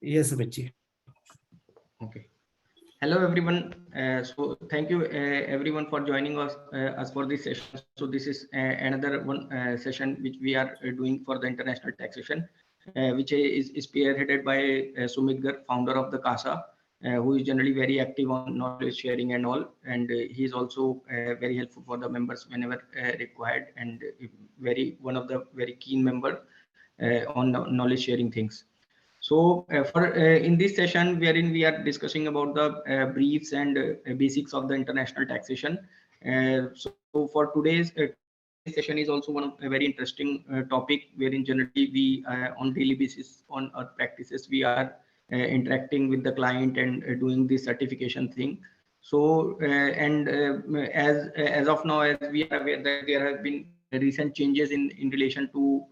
Yes, Amici. Okay. Hello, everyone. So thank you, everyone, for joining us for this session. So this is another one session which we are doing for the international taxation, which is spearheaded by Sumit Garg, founder of the CASA, who is generally very active on knowledge sharing and all. And he is also very helpful for the members whenever required, and very one of the very keen member on knowledge sharing things. So for in this session, wherein we are discussing about the briefs and basics of the international taxation. So for today's session is also one of a very interesting topic, wherein generally we on daily basis on our practices we are interacting with the client and doing this certification thing. So and as of now, as we are aware that there have been recent changes in relation to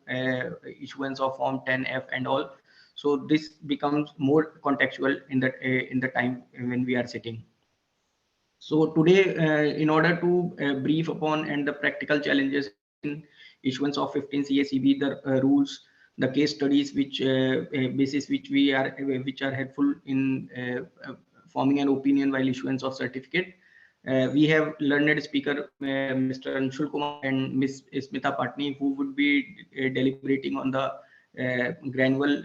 issuance of Form 10F and all. So this becomes more contextual in the time when we are sitting. So today, in order to brief upon and the practical challenges in issuance of 15 CACB, the rules, the case studies which basis which are helpful in forming an opinion while issuance of certificate. We have learned speaker Mr. Anshul Kumar and Ms. Smita Patni, who would be deliberating on the granular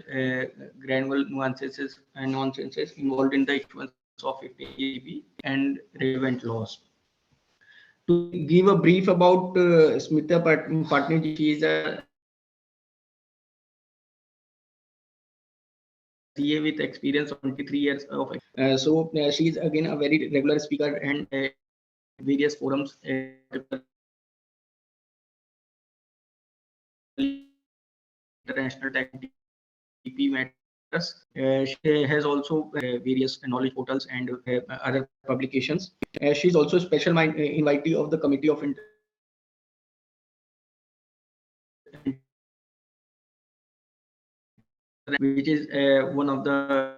nuances and nonsenses involved in the issuance of 15 CACB and relevant laws. To give a brief about Smita Patni ji, she is a CA with experience of 23 years of. So she is again a very regular speaker and in various forums, international tax TP matters. She has also various knowledge portals and other publications. She is also a special invitee of the Committee of which is one of the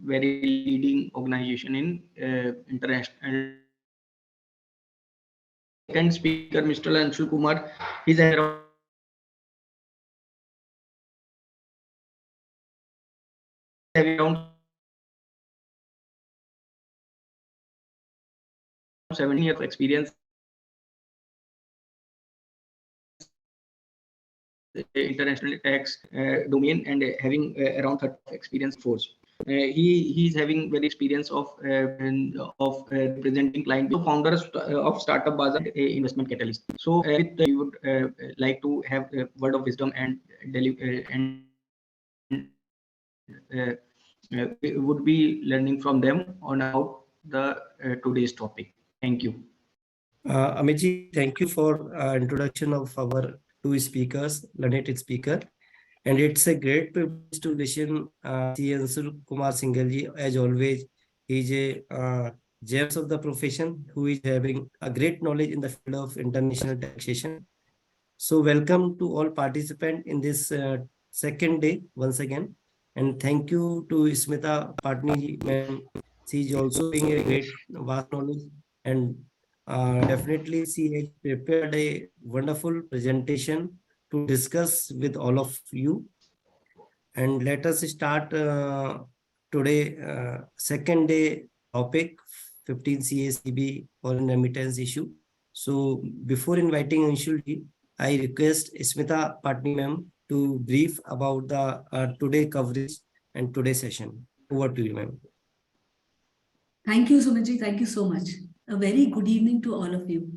very leading organization in international. Second speaker, Mr. Anshul Kumar, he's around 17 years of experience international tax domain and having around 30 experience force. He's having very experience of representing client, founder of startup bazaar and investment catalyst. So with we would like to have a word of wisdom and we would be learning from them on about the today's topic. Thank you. Amici, thank you for introduction of our two speakers, learned speaker. And it's a great privilege to listen C. Anshul Kumar Singhal ji. As always, he is a gems of the profession who is having a great knowledge in the field of international taxation. So welcome to all participants in this second day once again. And thank you to Smita Patni ji, ma'am. She is also being a great vast knowledge, and definitely she has prepared a wonderful presentation to discuss with all of you. And let us start today second day topic 15 CACB foreign remittance issue. So before inviting Anshul ji, I request Smita Patni ma'am to brief about the today coverage and today's session. Over to you, ma'am. Thank you, Sumit. Thank you so much. A very good evening to all of you.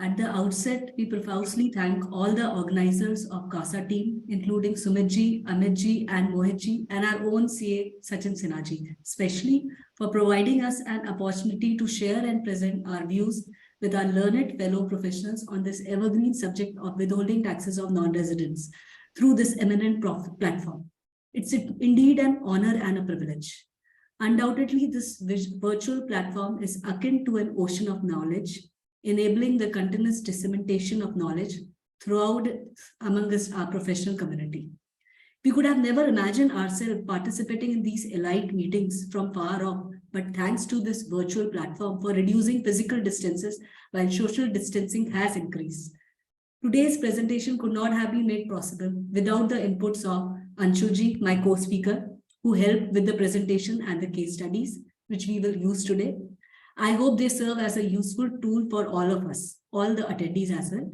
At the outset, we profusely thank all the organizers of CASA team, including Sumit, Amit, and Mohit, and our own CA, Sachin Sinha, especially for providing us an opportunity to share and present our views with our learned fellow professionals on this evergreen subject of withholding taxes of non-residents through this eminent platform. It's indeed an honor and a privilege. Undoubtedly, this virtual platform is akin to an ocean of knowledge, enabling the continuous dissemination of knowledge throughout among us, our professional community. We could have never imagined ourselves participating in these elite meetings from far off, but thanks to this virtual platform for reducing physical distances while social distancing has increased. Today's presentation could not have been made possible without the inputs of Anshuji, my co-speaker, who helped with the presentation and the case studies, which we will use today. I hope they serve as a useful tool for all of us, all the attendees as well.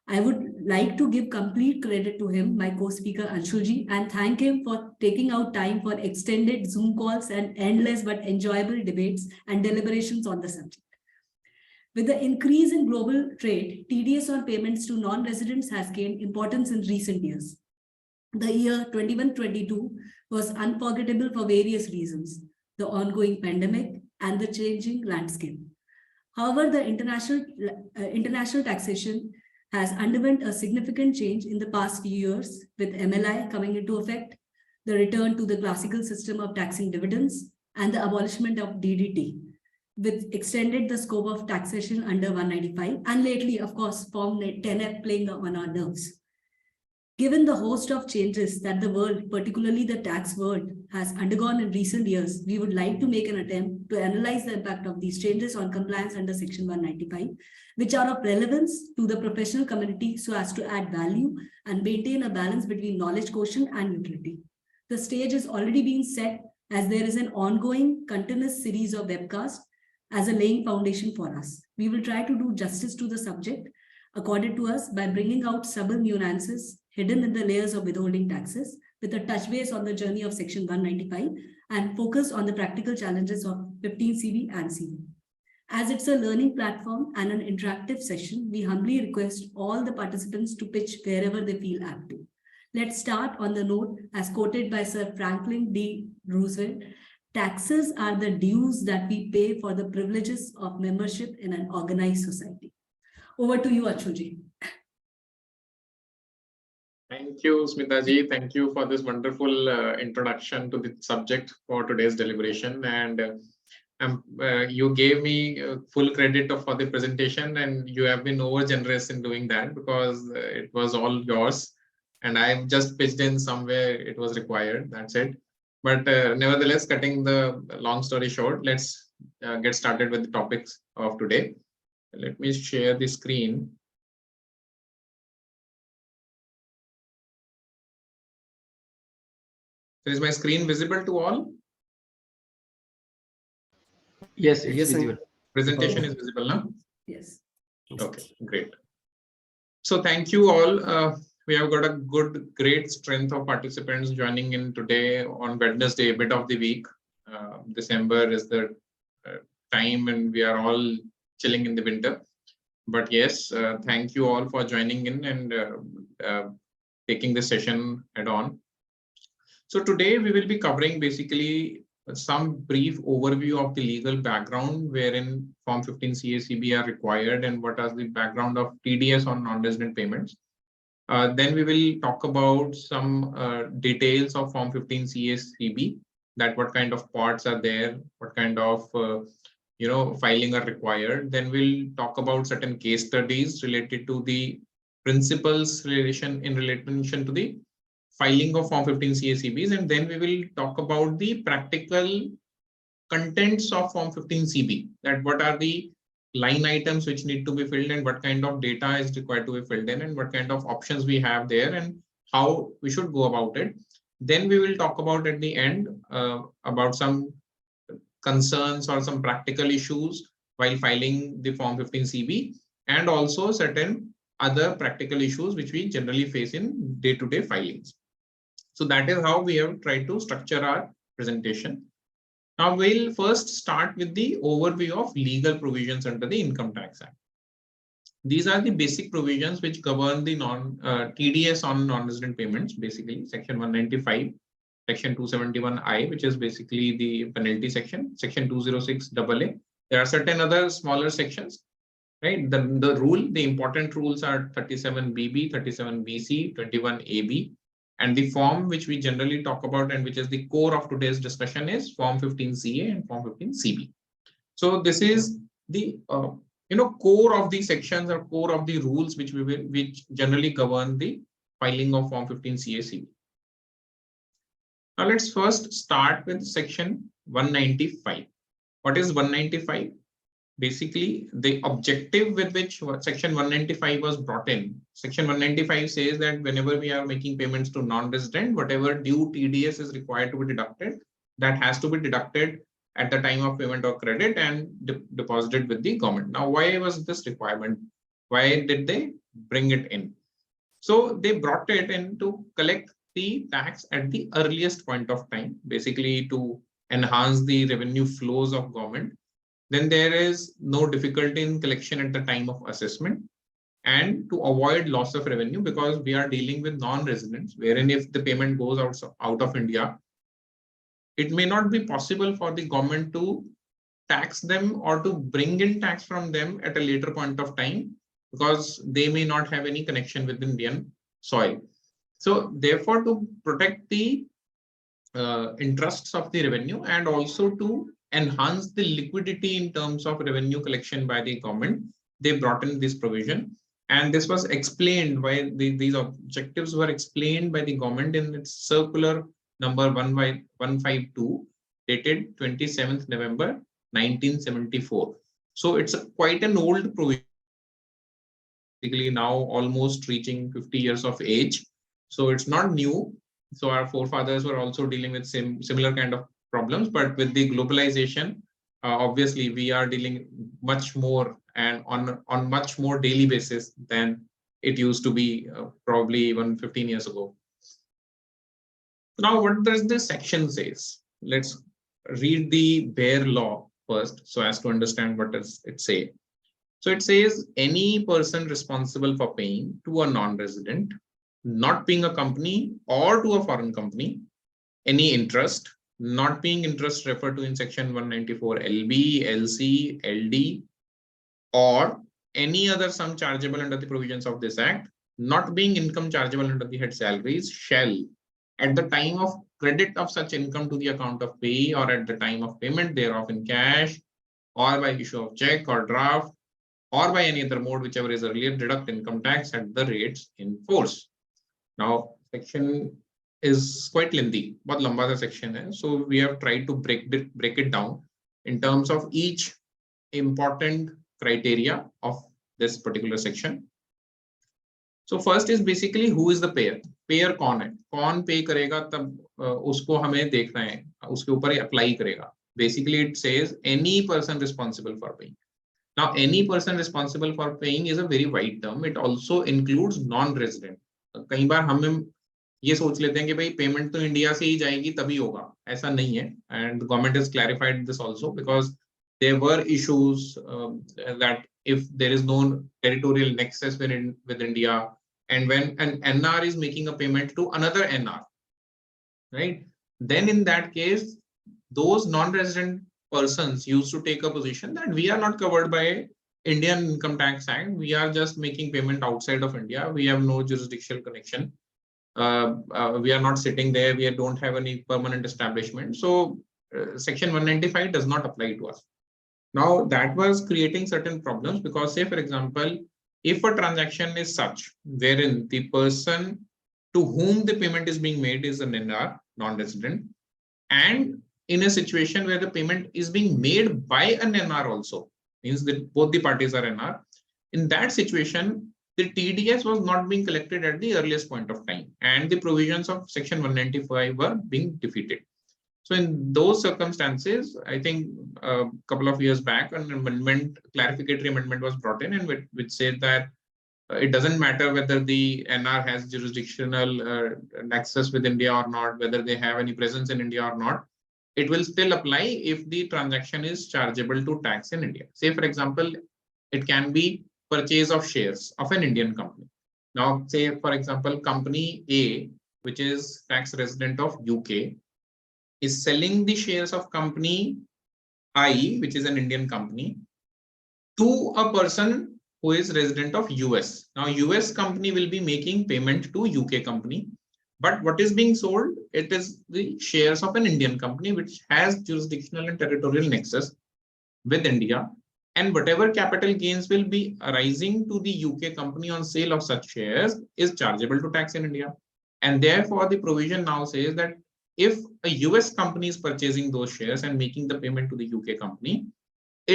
I would like to give complete credit to him, my co-speaker Anshulji, and thank him for taking out time for extended Zoom calls and endless but enjoyable debates and deliberations on the subject. With the increase in global trade, TDS on payments to non-residents has gained importance in recent years. The year 21-22 was unforgettable for various reasons, the ongoing pandemic and the changing landscape. However, the international taxation has underwent a significant change in the past few years, with MLI coming into effect, the return to the classical system of taxing dividends, and the abolishment of DDT, which extended the scope of taxation under 195, and lately, of course, Form 10F playing on our nerves. Given the host of changes that the world, particularly the tax world, has undergone in recent years, we would like to make an attempt to analyze the impact of these changes on compliance under Section 195, which are of relevance to the professional community so as to add value and maintain a balance between knowledge quotient and utility. The stage is already being set as there is an ongoing continuous series of webcasts as a laying foundation for us. We will try to do justice to the subject accorded to us by bringing out subtle nuances hidden in the layers of withholding taxes, with a touch base on the journey of Section 195 and focus on the practical challenges of 15CB and CB. As it's a learning platform and an interactive session, we humbly request all the participants to pitch wherever they feel apt to. Let's start on the note as quoted by Sir Franklin D. Roosevelt: taxes are the dues that we pay for the privileges of membership in an organized society. Over to you, Anshulji. Thank you, Smita ji. Thank you for this wonderful introduction to the subject for today's deliberation. And you gave me full credit for the presentation, and you have been over generous in doing that because it was all yours. And I've just pitched in somewhere it was required. That's it. But nevertheless, cutting the long story short, let's get started with the topics of today. Let me share the screen. So is my screen visible to all? Yes, it's visible. Presentation is visible now? Yes. Okay, great. So thank you all. We have got a great strength of participants joining in today on Wednesday, bit of the week. December is the time and we are all chilling in the winter. But yes, thank you all for joining in and taking this session head on. So today we will be covering basically some brief overview of the legal background wherein Form 15 CACB are required and what are the background of TDS on non-resident payments. Then we will talk about some details of Form 15 CACB, that what kind of parts are there, what kind of filing are required. Then we'll talk about certain case studies related to the principles in relation to the filing of Form 15 CACBs, and then we will talk about the practical contents of Form 15 CB, that what are the line items which need to be filled and what kind of data is required to be filled in and what kind of options we have there and how we should go about it. Then we will talk about at the end about some concerns or some practical issues while filing the Form 15 CB and also certain other practical issues which we generally face in day-to-day filings. So that is how we have tried to structure our presentation. Now we'll first start with the overview of legal provisions under the Income Tax Act. These are the basic provisions which govern the TDS on non-resident payments, basically Section 195, Section 271I, which is basically the penalty section, Section 206 AA. There are certain other smaller sections, right? The important rules are 37BB, 37BC, 21AB. And the form which we generally talk about and which is the core of today's discussion is Form 15CA and Form 15CB. So this is the core of the sections or core of the rules which generally govern the filing of Form 15CA-CB. Now let's first start with Section 195. What is 195? basically the objective with which Section 195 was brought in. Section 195 says that whenever we are making payments to non-resident, whatever due TDS is required to be deducted, that has to be deducted at the time of payment or credit and deposited with the government. Now, why was this requirement? Why did they bring it in? So they brought it in to collect the tax at the earliest point of time, basically to enhance the revenue flows of government. Then there is no difficulty in collection at the time of assessment, and to avoid loss of revenue, because we are dealing with non-residents, wherein if the payment goes out of India, it may not be possible for the government to tax them or to bring in tax from them at a later point of time, because they may not have any connection with Indian soil. So therefore, to protect the interests of the revenue and also to enhance the liquidity in terms of revenue collection by the government, they brought in this provision. And this was explained by these objectives were explained by the government in its circular number 152 dated 27th November 1974. So it's quite an old provision, basically now almost reaching 50 years of age. So it's not new. So our forefathers were also dealing with similar kind of problems, but with the globalization, obviously we are dealing much more and on much more daily basis than it used to be probably even 15 years ago. Now, what does this section says? Let's read the bare law first, so as to understand what does it say. So it says any person responsible for paying to a non-resident, not being a company or to a foreign company, any interest, not being interest referred to in section 194 LB, LC, LD, or any other sum chargeable under the provisions of this act, not being income chargeable under the head salaries, shall, at the time of credit of such income to the account of payee or at the time of payment thereof in cash or by issue of check or draft or by any other mode, whichever is earlier, deduct income tax at the rates in force. Now, section is quite lengthy, but lamba section hai. So we have tried to break it down in terms of each important criteria of this particular section. So first is basically who is the payer. Payer कौन है? कौन pay करेगा तब उसको हमें देखना है, उसके ऊपर apply करेगा. Basically, it says any person responsible for paying. Now, any person responsible for paying is a very wide term. It also includes non-resident. कई बार हम ये सोच लेते हैं कि भाई पेमेंट तो इंडिया से ही जाएगी तभी होगा, ऐसा नहीं है. And the government has clarified this also, because there were issues that if there is no territorial nexus with India, and when an NR is making a payment to another NR, right, then in that case, those non-resident persons used to take a position that we are not covered by Indian Income Tax Act. We are just making payment outside of India. We have no jurisdictional connection. We are not sitting there. We don't have any permanent establishment. So section 195 does not apply to us. Now that was creating certain problems, because say, for example, if a transaction is such wherein the person to whom the payment is being made is an NR, non-resident, and in a situation where the payment is being made by an NR also, means that both the parties are NR, in that situation, the TDS was not being collected at the earliest point of time, and the provisions of section 195 were being defeated. So in those circumstances, I think a couple of years back, an amendment, clarificatory amendment was brought in, and which said that it doesn't matter whether the NR has jurisdictional nexus with India or not, whether they have any presence in India or not. It will still apply if the transaction is chargeable to tax in India. Say, for example, it can be purchase of shares of an Indian company. Now, say, for example, company A, which is tax resident of UK, is selling the shares of company I, which is an Indian company, to a person who is resident of US. Now, US company will be making payment to UK company. But what is being sold? It is the shares of an Indian company which has jurisdictional and territorial nexus with India. And whatever capital gains will be arising to the UK company on sale of such shares is chargeable to tax in India. And therefore, the provision now says that if a US company is purchasing those shares and making the payment to the UK company,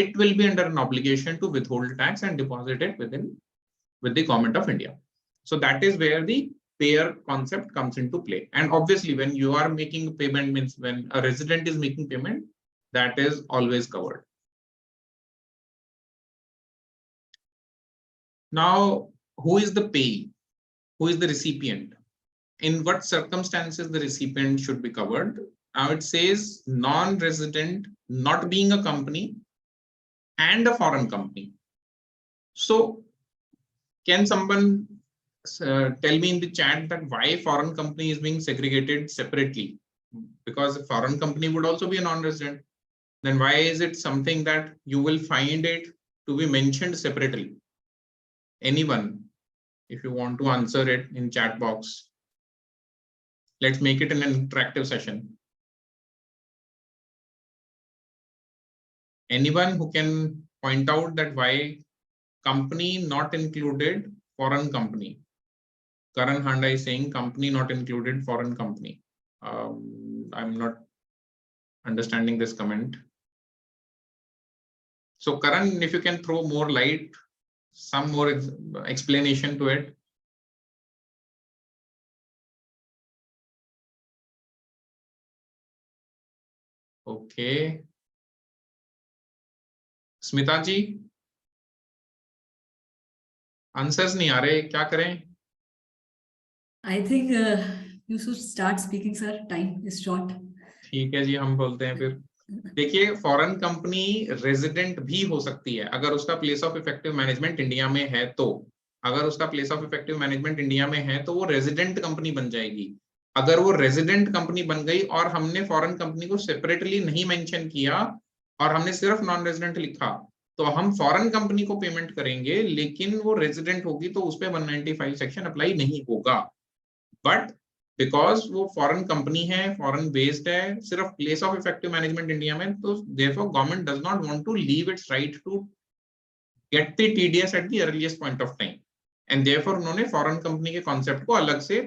it will be under an obligation to withhold tax and deposit it with the government of India. So that is where the payer concept comes into play. And obviously, when you are making payment, means when a resident is making payment, that is always covered. Now, who is the payee? Who is the recipient? In what circumstances the recipient should be covered? Now it says non-resident, not being a company, and a foreign company. So can someone tell me in the chat that why foreign company is being segregated separately? Because a foreign company would also be a non-resident. Then why is it something that you will find it to be mentioned separately? Anyone, if you want to answer it in chat box. Let's make it an interactive session. Anyone who can point out that why company not included, foreign company. Karan Handa is saying company not included, foreign company. I'm not understanding this comment. So Karan, if you can throw more light, some more explanation to it. Okay. Smita ji, answers नहीं आ रहे, क्या करें? I think you should start speaking, sir. Time is short. ठीक है जी, हम बोलते हैं फिर. देखिए, फॉरेन कंपनी रेजिडेंट भी हो सकती है अगर उसका place of effective management India में है तो. अगर उसका place of effective management India में है तो वो रेजिडेंट कंपनी बन जाएगी. अगर वो रेजिडेंट कंपनी बन गई और हमने फॉरेन कंपनी को सेपरेटली नहीं मेंशन किया और हमने सिर्फ नॉन रेजिडेंट लिखा, तो हम फॉरेन कंपनी को पेमेंट करेंगे, लेकिन वो रेजिडेंट होगी तो उस पर 195 सेक्शन अप्लाई नहीं होगा. बट बिकॉज वो फॉरेन कंपनी है, फॉरेन बेस्ड है, सिर्फ place of effective management India में, तो therefore government does not want to leave its right to get the TDS at the earliest point of time, and therefore उन्होंने foreign company के concept को अलग से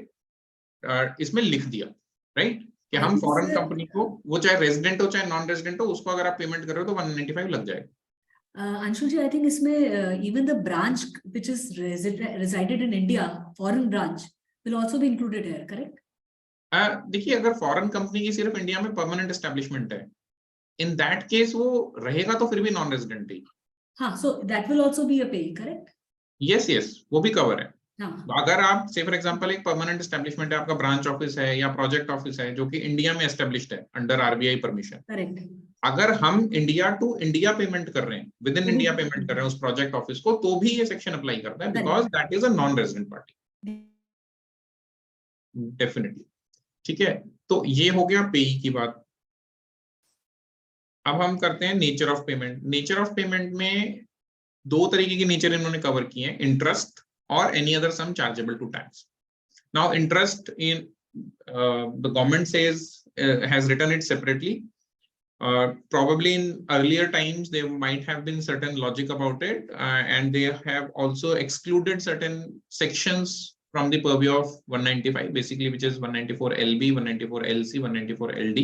इसमें लिख दिया, राइट? कि हम फॉरेन कंपनी को, वो चाहे रेजिडेंट हो चाहे नॉन रेजिडेंट हो, उसको अगर आप पेमेंट कर रहे हो तो 195 लग जाएगा. Anshul ji, I think इसमें even the branch which is resided in India, foreign branch, will also be included here, correct? देखिए, अगर फॉरेन कंपनी की सिर्फ इंडिया में परमानेंट एस्टेब्लिशमेंट है, इन दैट केस वो रहेगा तो फिर भी नॉन रेजिडेंट ही. हाँ, so that will also be a pay, correct? Yes yes, वो भी कवर है. हाँ. अगर आप से फॉर एग्जांपल एक परमानेंट एस्टेब्लिशमेंट है, आपका ब्रांच ऑफिस है या प्रोजेक्ट ऑफिस है जो कि इंडिया में एस्टेब्लिश्ड है अंडर आरबीआई परमिशन, करेक्ट. अगर हम इंडिया टू इंडिया पेमेंट कर रहे हैं, विद इन इंडिया पेमेंट कर रहे हैं उस प्रोजेक्ट ऑफिस को, तो भी ये सेक्शन अप्लाई करता है, because that is a non resident party. Definitely. ठीक है, तो ये हो गया पेई की बात. अब हम करते हैं nature of payment. Nature of payment में दो तरीके की नेचर इन्होंने कवर किए हैं, इंटरेस्ट और any other sum chargeable to tax. Now interest in the government says has written it separately. Probably in earlier times there might have been certain logic about it, and they have also excluded certain sections from the purview of 195, basically, which is 194 LB, 194 LC, 194 LD.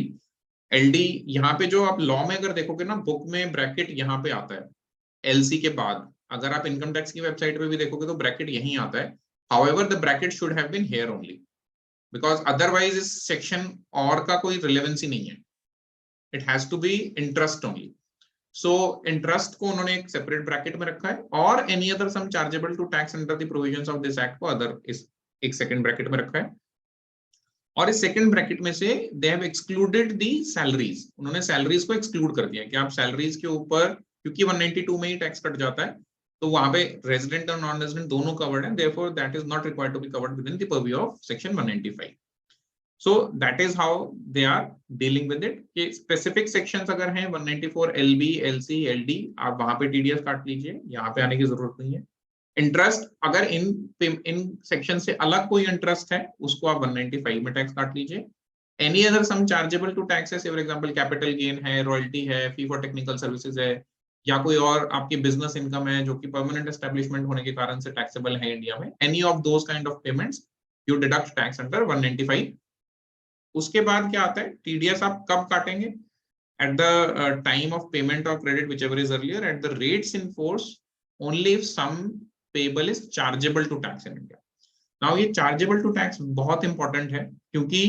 LD यहाँ पे जो आप law में अगर देखोगे ना, book में bracket यहाँ पे आता है LC के बाद. अगर आप इनकम टैक्स की वेबसाइट पे भी देखोगे तो ब्रैकेट यहीं आता है. However, the bracket should have been here only, because otherwise इस सेक्शन और का कोई रिलेवेंसी नहीं है. It has to be interest only. So interest को उन्होंने एक सेपरेट ब्रैकेट में रखा है, और any other sum chargeable to tax under the provisions of this act को अदर इस एक सेकंड ब्रैकेट में रखा है. और इस सेकंड ब्रैकेट में से they have excluded the salaries. उन्होंने सैलरीज को एक्सक्लूड कर दिया कि आप सैलरीज के ऊपर, क्योंकि 192 में ही टैक्स कट जाता है, तो वहां पे रेजिडेंट और नॉन रेजिडेंट दोनों कवर्ड हैं. therefore that is not required to be covered within the purview of section 195. So that is how they are dealing with it. कि specific sections अगर हैं 194 LB, LC, LD, आप वहां पे TDS काट लीजिए, यहाँ पे आने की जरूरत नहीं है. इंटरेस्ट अगर इन सेक्शन से अलग कोई इंटरेस्ट है, उसको आप 195 में टैक्स काट लीजिए. Any other sum chargeable to tax है, फॉर एग्जांपल कैपिटल गेन है, रॉयल्टी है, फी फॉर टेक्निकल सर्विसेज है, या कोई और आपकी बिजनेस इनकम है जो कि परमानेंट एस्टेब्लिशमेंट होने के कारण से टैक्सेबल है इंडिया में. Any of those kind of payments you deduct tax under 195. उसके बाद क्या आता है, टीडीएस आप कब काटेंगे? at the time of payment of credit, whichever is earlier, at the rates in force only if sum payable is chargeable to tax in India. Now ये chargeable to tax बहुत important है, क्योंकि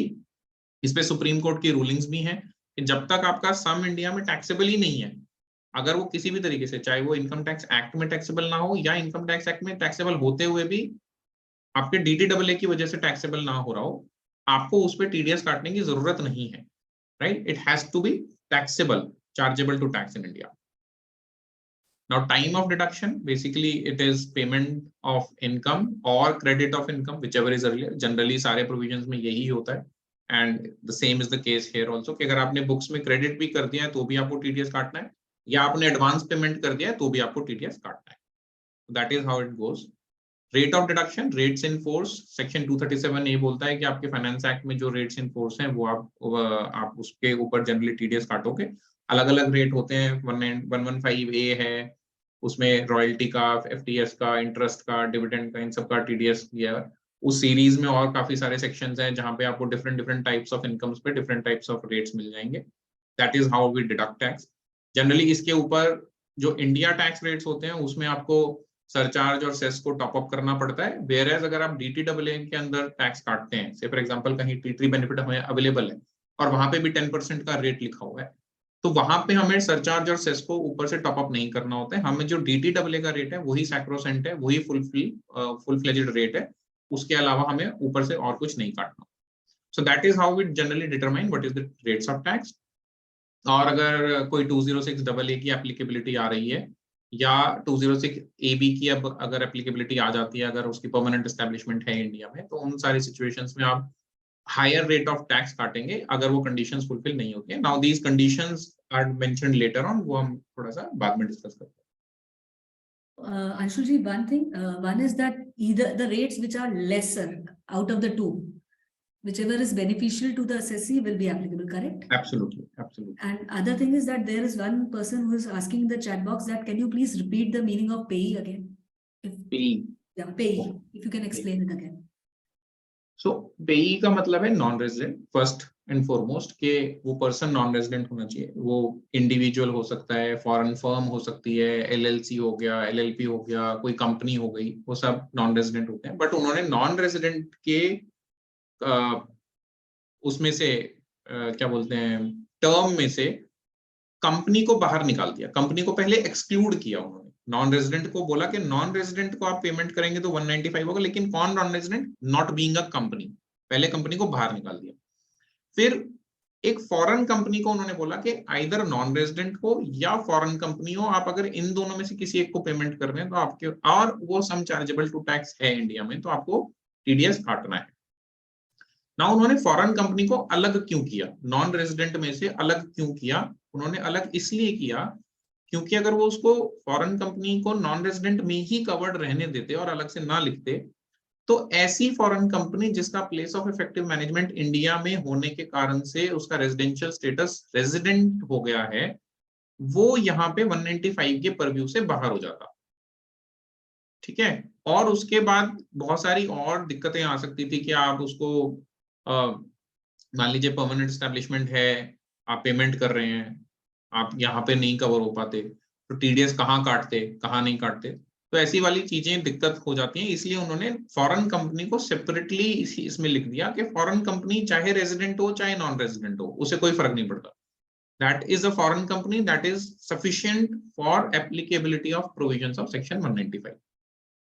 इस पे supreme court की rulings भी हैं कि जब तक आपका सम इंडिया में टैक्सेबल ही नहीं है, अगर वो किसी भी तरीके से, चाहे वो इनकम टैक्स एक्ट में टैक्सेबल ना हो या इनकम टैक्स एक्ट में टैक्सेबल होते हुए भी आपके DTAA की वजह से टैक्सेबल ना हो रहा हो, आपको उस पर TDS काटने की जरूरत नहीं है, right? It has to be taxable, chargeable to tax in India. Now, time of deduction, basically it is payment of income or credit of income, whichever is earlier. Generally सारे provisions में यही होता है, and the same is the case here also, कि अगर आपने books में credit भी कर दिया है तो भी आपको TDS काटना है, या आपने advance payment कर दिया है तो भी आपको TDS काटना है. That is how it goes. Rate of deduction, rates in force, section 237A बोलता है कि आपके फाइनेंस एक्ट में जो rates in force हैं वो आप उसके ऊपर जनरली TDS काटोगे. अलग अलग रेट होते हैं, 115A है, उसमें रॉयल्टी का, FTS का, इंटरेस्ट का, डिविडेंड का, इन सब का TDS किया है. उस सीरीज में और काफी सारे सेक्शंस हैं जहां पे आपको डिफरेंट टाइप्स ऑफ इनकम्स पे डिफरेंट टाइप्स ऑफ रेट्स मिल जाएंगे. That is how we deduct tax. Generally इसके ऊपर जो इंडिया टैक्स रेट्स होते हैं उसमें आपको सरचार्ज और सेस को टॉप अप करना पड़ता है, वेयर एज अगर आप DTAA के अंदर टैक्स काटते हैं, से फॉर एग्जांपल कहीं T3 बेनिफिट हमें अवेलेबल है और वहां पे भी 10% का रेट लिखा हुआ है, तो वहां पे हमें सरचार्ज और सेस को ऊपर से टॉप अप नहीं करना होता है. हमें जो DTAA का रेट है वही सैक्रोसेंट है, वही फुल फ्लेजेड रेट है, उसके अलावा हमें ऊपर से और कुछ नहीं काटना. So that is how we generally determine what is the rates of tax. और अगर कोई 206AA की एप्लीकेबिलिटी आ रही है या 206AB की अब अगर एप्लीकेबिलिटी आ जाती है, अगर उसकी परमानेंट एस्टेब्लिशमेंट है इंडिया में, तो उन सारी सिचुएशंस में आप हायर रेट ऑफ टैक्स काटेंगे अगर वो कंडीशंस फुलफिल नहीं होती है. Now these conditions are mentioned later on, वो हम थोड़ा सा बाद में डिस्कस करते हैं. Anshul ji, one is that either the rates which are lesser out of the two, whichever is beneficial to the assessee will be applicable, correct? Absolutely. And other thing is that there is one person who is asking in the chat box that can you please repeat the meaning of payee again? Payee. Yeah, payee. If you can explain it again. So payee का मतलब है non resident, first and foremost, के वो person non resident होना चाहिए. वो individual हो सकता है, फॉरेन फर्म हो सकती है, LLC हो गया, LLP हो गया, कोई कंपनी हो गई, वो सब नॉन रेजिडेंट होते हैं. बट उन्होंने नॉन रेजिडेंट के उसमें से क्या बोलते हैं, टर्म में से कंपनी को बाहर निकाल दिया, कंपनी को पहले एक्सक्लूड किया उन्होंने. नॉन रेजिडेंट को बोला कि नॉन रेजिडेंट को आप पेमेंट करेंगे तो 195 होगा, लेकिन कौन non resident? Not being a company. पहले कंपनी को बाहर निकाल दिया. फिर एक फॉरेन कंपनी को उन्होंने बोला कि आइदर नॉन रेजिडेंट हो या फॉरेन कंपनी हो, आप अगर इन दोनों में से किसी एक को पेमेंट कर रहे हैं तो आपके, और वो सम चार्जेबल टू टैक्स है इंडिया में, तो आपको TDS काटना है. ना उन्होंने फॉरेन कंपनी को अलग क्यों किया, नॉन रेजिडेंट में से अलग क्यों किया? उन्होंने अलग इसलिए किया क्योंकि अगर वो उसको फॉरेन कंपनी को नॉन रेजिडेंट में ही कवर्ड रहने देते और अलग से ना लिखते, तो ऐसी फॉरेन कंपनी जिसका place of effective management India में होने के कारण से उसका रेजिडेंशियल स्टेटस रेजिडेंट हो गया है, वो यहाँ पे 195 के परव्यू से बाहर हो जाता. ठीक है. और उसके बाद बहुत सारी और दिक्कतें आ सकती थी कि आप उसको मान लीजिए परमानेंट एस्टेब्लिशमेंट है, आप पेमेंट कर रहे हैं, आप यहाँ पे नहीं कवर हो पाते, तो TDS कहाँ काटते, कहाँ नहीं काटते, तो ऐसी वाली चीजें दिक्कत हो जाती हैं. इसलिए उन्होंने फॉरेन कंपनी को सेपरेटली इसमें लिख दिया कि फॉरेन कंपनी चाहे रेजिडेंट हो चाहे नॉन रेजिडेंट हो, उसे कोई फर्क नहीं पड़ता. That is a foreign company that is sufficient for applicability of provisions of section 195.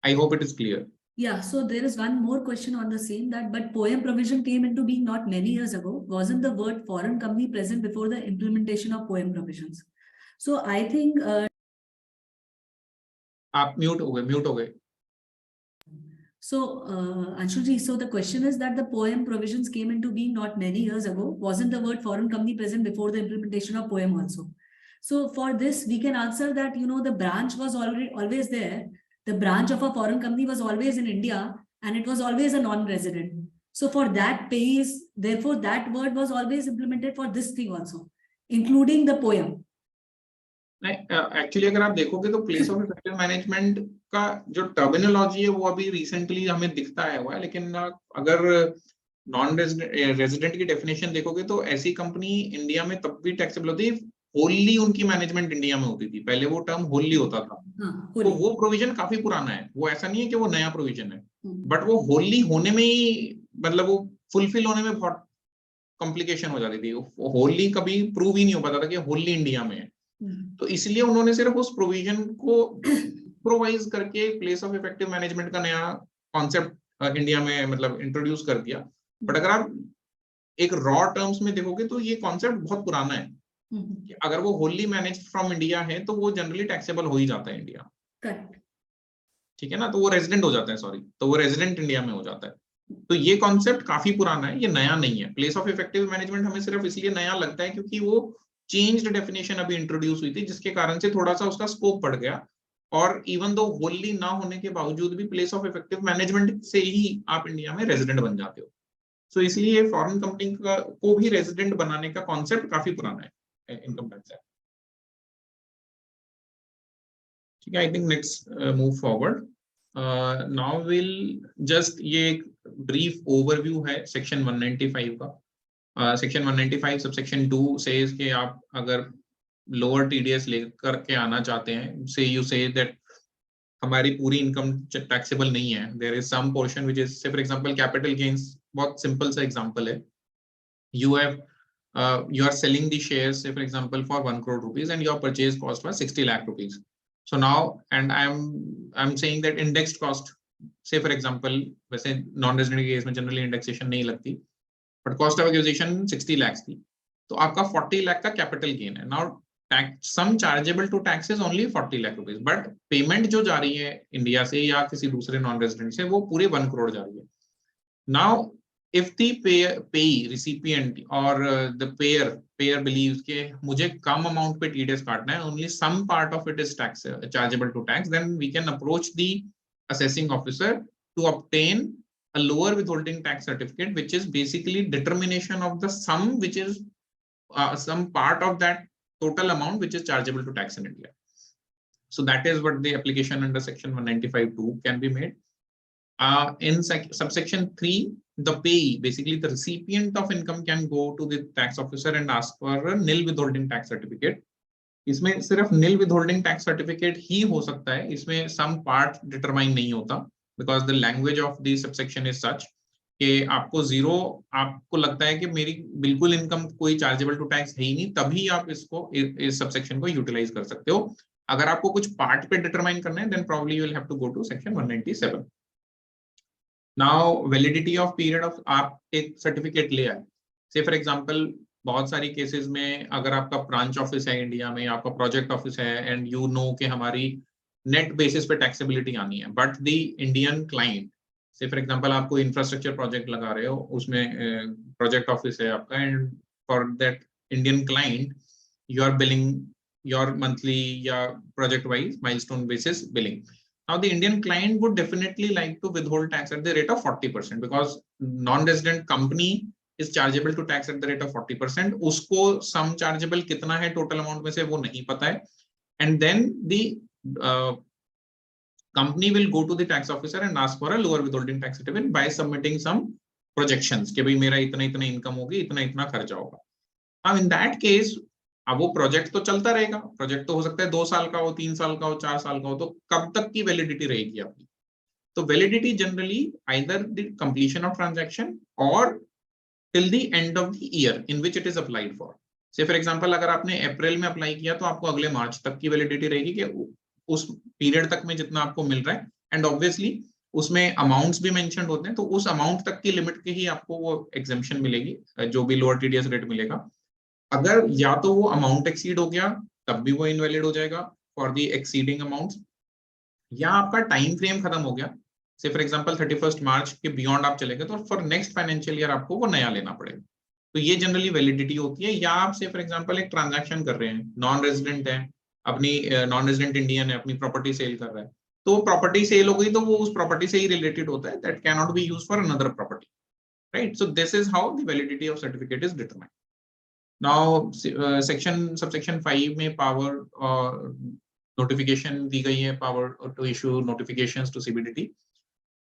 I hope it is clear. Yeah, so there is one more question on the same, that but POEM provision came into being not many years ago. Wasn't the word foreign company present before the implementation of POEM provisions? So I think आप mute हो गए. So Anshul ji, so the question is that the POEM provisions came into being not many years ago. Wasn't the word foreign company present before the implementation of POEM also? So for this we can answer that, you know, the branch was always there. The branch of a foreign company was always in India and it was always a non-resident. So for that pays, therefore that word was always implemented for this thing also, including the POEM. Actually अगर आप देखोगे तो place of effective management का जो terminology है वो अभी recently हमें दिखता है हुआ है, लेकिन अगर नॉन रेजिडेंट की डेफिनेशन देखोगे तो ऐसी कंपनी इंडिया में तब भी टैक्सेबल होती है होली उनकी मैनेजमेंट इंडिया में होती थी, पहले वो टर्म होली होता था। तो वो प्रोविजन काफी पुराना है, वो ऐसा नहीं है कि वो नया प्रोविजन है, बट वो होली होने में ही मतलब वो फुलफिल होने में बहुत कॉम्प्लिकेशन हो जाती थी, होली कभी प्रूव ही नहीं हो पाता था कि होली इंडिया में है। तो इसलिए उन्होंने सिर्फ उस प्रोविजन को प्रोवाइज करके प्लेस ऑफ इफेक्टिव मैनेजमेंट का नया कॉन्सेप्ट इंडिया में मतलब इंट्रोड्यूस कर दिया। बट अगर आप एक रॉ टर्म्स में देखोगे तो ये कॉन्सेप्ट बहुत पुराना है कि अगर वो होली मैनेज फ्रॉम इंडिया है तो वो जनरली टैक्सेबल हो ही जाता है इंडिया, ठीक है ना, तो वो रेजिडेंट हो जाता है, सॉरी, तो वो रेजिडेंट इंडिया में हो जाता है। तो ये कॉन्सेप्ट काफी पुराना है, ये नया नहीं है। प्लेस ऑफ इफेक्टिव मैनेजमेंट हमें सिर्फ इसलिए नया लगता है क्योंकि वो चेंज्ड डेफिनेशन अभी इंट्रोड्यूस हुई थी, जिसके कारण से थोड़ा सा उसका स्कोप बढ़ गया। और इवन दो होली ना होने के बावजूद भी प्लेस ऑफ इफेक्टिव मैनेजमेंट से ही आप इंडिया में रेजिडेंट बन जाते हो। सो इसलिए फॉरेन कंपनी को भी रेजिडेंट बनाने का कॉन्सेप्ट काफी पुराना है इनकम टैक्स एक्ट। ठीक है, I think next move forward. Now will just ये एक ब्रीफ ओवरव्यू है सेक्शन 195 का। सेक्शन 195 सबसेक्शन 2 सेज कि आप अगर लोअर टीडीएस लेकर के आना चाहते हैं, से यू से दैट हमारी पूरी इनकम टैक्सेबल नहीं है, there is some portion which is, say for example capital gains, बहुत सिंपल सा एग्जांपल है, you have you are selling the shares, say for example for 1 crore rupees and your purchase cost was 60 lakh rupees. So now, and I'm saying that indexed cost, say for example, वैसे non-resident case में generally indexation नहीं लगती, but cost of acquisition 60 lakhs थी, तो आपका 40 lakh का capital gain है। Now tax sum chargeable to tax is only 40 lakh rupees, but payment जो जा रही है इंडिया से या किसी दूसरे non-resident से, वो पूरे 1 crore जा रही है। Now if the payee recipient or the payer believes कि मुझे कम amount पे TDS काटना है, only some part of it is tax chargeable to tax, then we can approach the assessing officer to obtain a lower withholding tax certificate, which is basically determination of the sum, which is some part of that total amount which is chargeable to tax in India. So that is what the application under section 195(2) can be made. In subsection 3, the payee, basically the recipient of income, can go to the tax officer and ask for a nil withholding tax certificate. इसमें सिर्फ nil withholding tax certificate ही हो सकता है, इसमें some part determine नहीं होता, because the language of the subsection is such कि आपको जीरो, आपको लगता है कि मेरी बिल्कुल इनकम कोई चार्जेबल टू टैक्स है ही नहीं, तभी आप इसको इस सबसेक्शन को यूटिलाइज कर सकते हो। अगर आपको कुछ पार्ट पे डिटरमाइन करना है, then probably you will have to go to section 197. Now validity of period of, आप एक सर्टिफिकेट ले आए, से फॉर एग्जांपल बहुत सारी केसेस में अगर आपका ब्रांच ऑफिस है इंडिया में, आपका प्रोजेक्ट ऑफिस है, एंड यू नो कि हमारी नेट बेसिस पे टैक्सेबिलिटी आनी है, but the Indian client, say for example आपको इंफ्रास्ट्रक्चर प्रोजेक्ट लगा रहे हो, उसमें प्रोजेक्ट ऑफिस है आपका, and for that Indian client you are billing your monthly या project wise milestone basis billing. Now the Indian client would definitely like to withhold tax at the rate of 40%, because non-resident company is chargeable to tax at the rate of 40%. उसको sum chargeable कितना है total amount में से वो नहीं पता है, and then the company will go to the tax officer and ask for a lower withholding tax certificate by submitting some projections कि भाई मेरा इतना इतना इनकम होगी, इतना इतना खर्चा होगा. Now in that case, अब वो प्रोजेक्ट तो चलता रहेगा, प्रोजेक्ट तो हो सकता है 2 साल का हो, 3 साल का हो, 4 साल का हो, तो कब तक की वैलिडिटी रहेगी आपकी? तो validity generally either the completion of transaction और till the end of the year in which it is applied for. Say for example अगर आपने अप्रैल में अप्लाई किया तो आपको अगले मार्च तक की वैलिडिटी रहेगी कि उस पीरियड तक में जितना आपको मिल रहा है, एंड ऑब्वियसली उसमें अमाउंट्स भी मेंशन होते हैं, तो उस अमाउंट तक की लिमिट के ही आपको वो एग्जेम्पशन मिलेगी, जो भी लोअर टीडीएस रेट मिलेगा. अगर या तो वो अमाउंट एक्सीड हो गया तब भी वो इनवैलिड हो जाएगा फॉर द एक्सीडिंग अमाउंट्स, या आपका टाइम फ्रेम खत्म हो गया, से फॉर एग्जांपल 31 मार्च के बियॉन्ड आप चले गए, तो फॉर नेक्स्ट फाइनेंशियल ईयर आपको वो नया लेना पड़ेगा. तो ये जनरली वैलिडिटी होती है. या आप से फॉर एग्जांपल एक ट्रांजैक्शन कर रहे हैं, नॉन रेजिडेंट है, अपनी नॉन रेजिडेंट इंडियन है, अपनी प्रॉपर्टी सेल कर रहा है, तो प्रॉपर्टी सेल हो गई तो वो उस प्रॉपर्टी से ही रिलेटेड होता है, that can not be used for another property, right? So this is how the validity of certificate is determined. Now subsection 5 में पावर नोटिफिकेशन दी गई है, power to issue notifications to CBDT.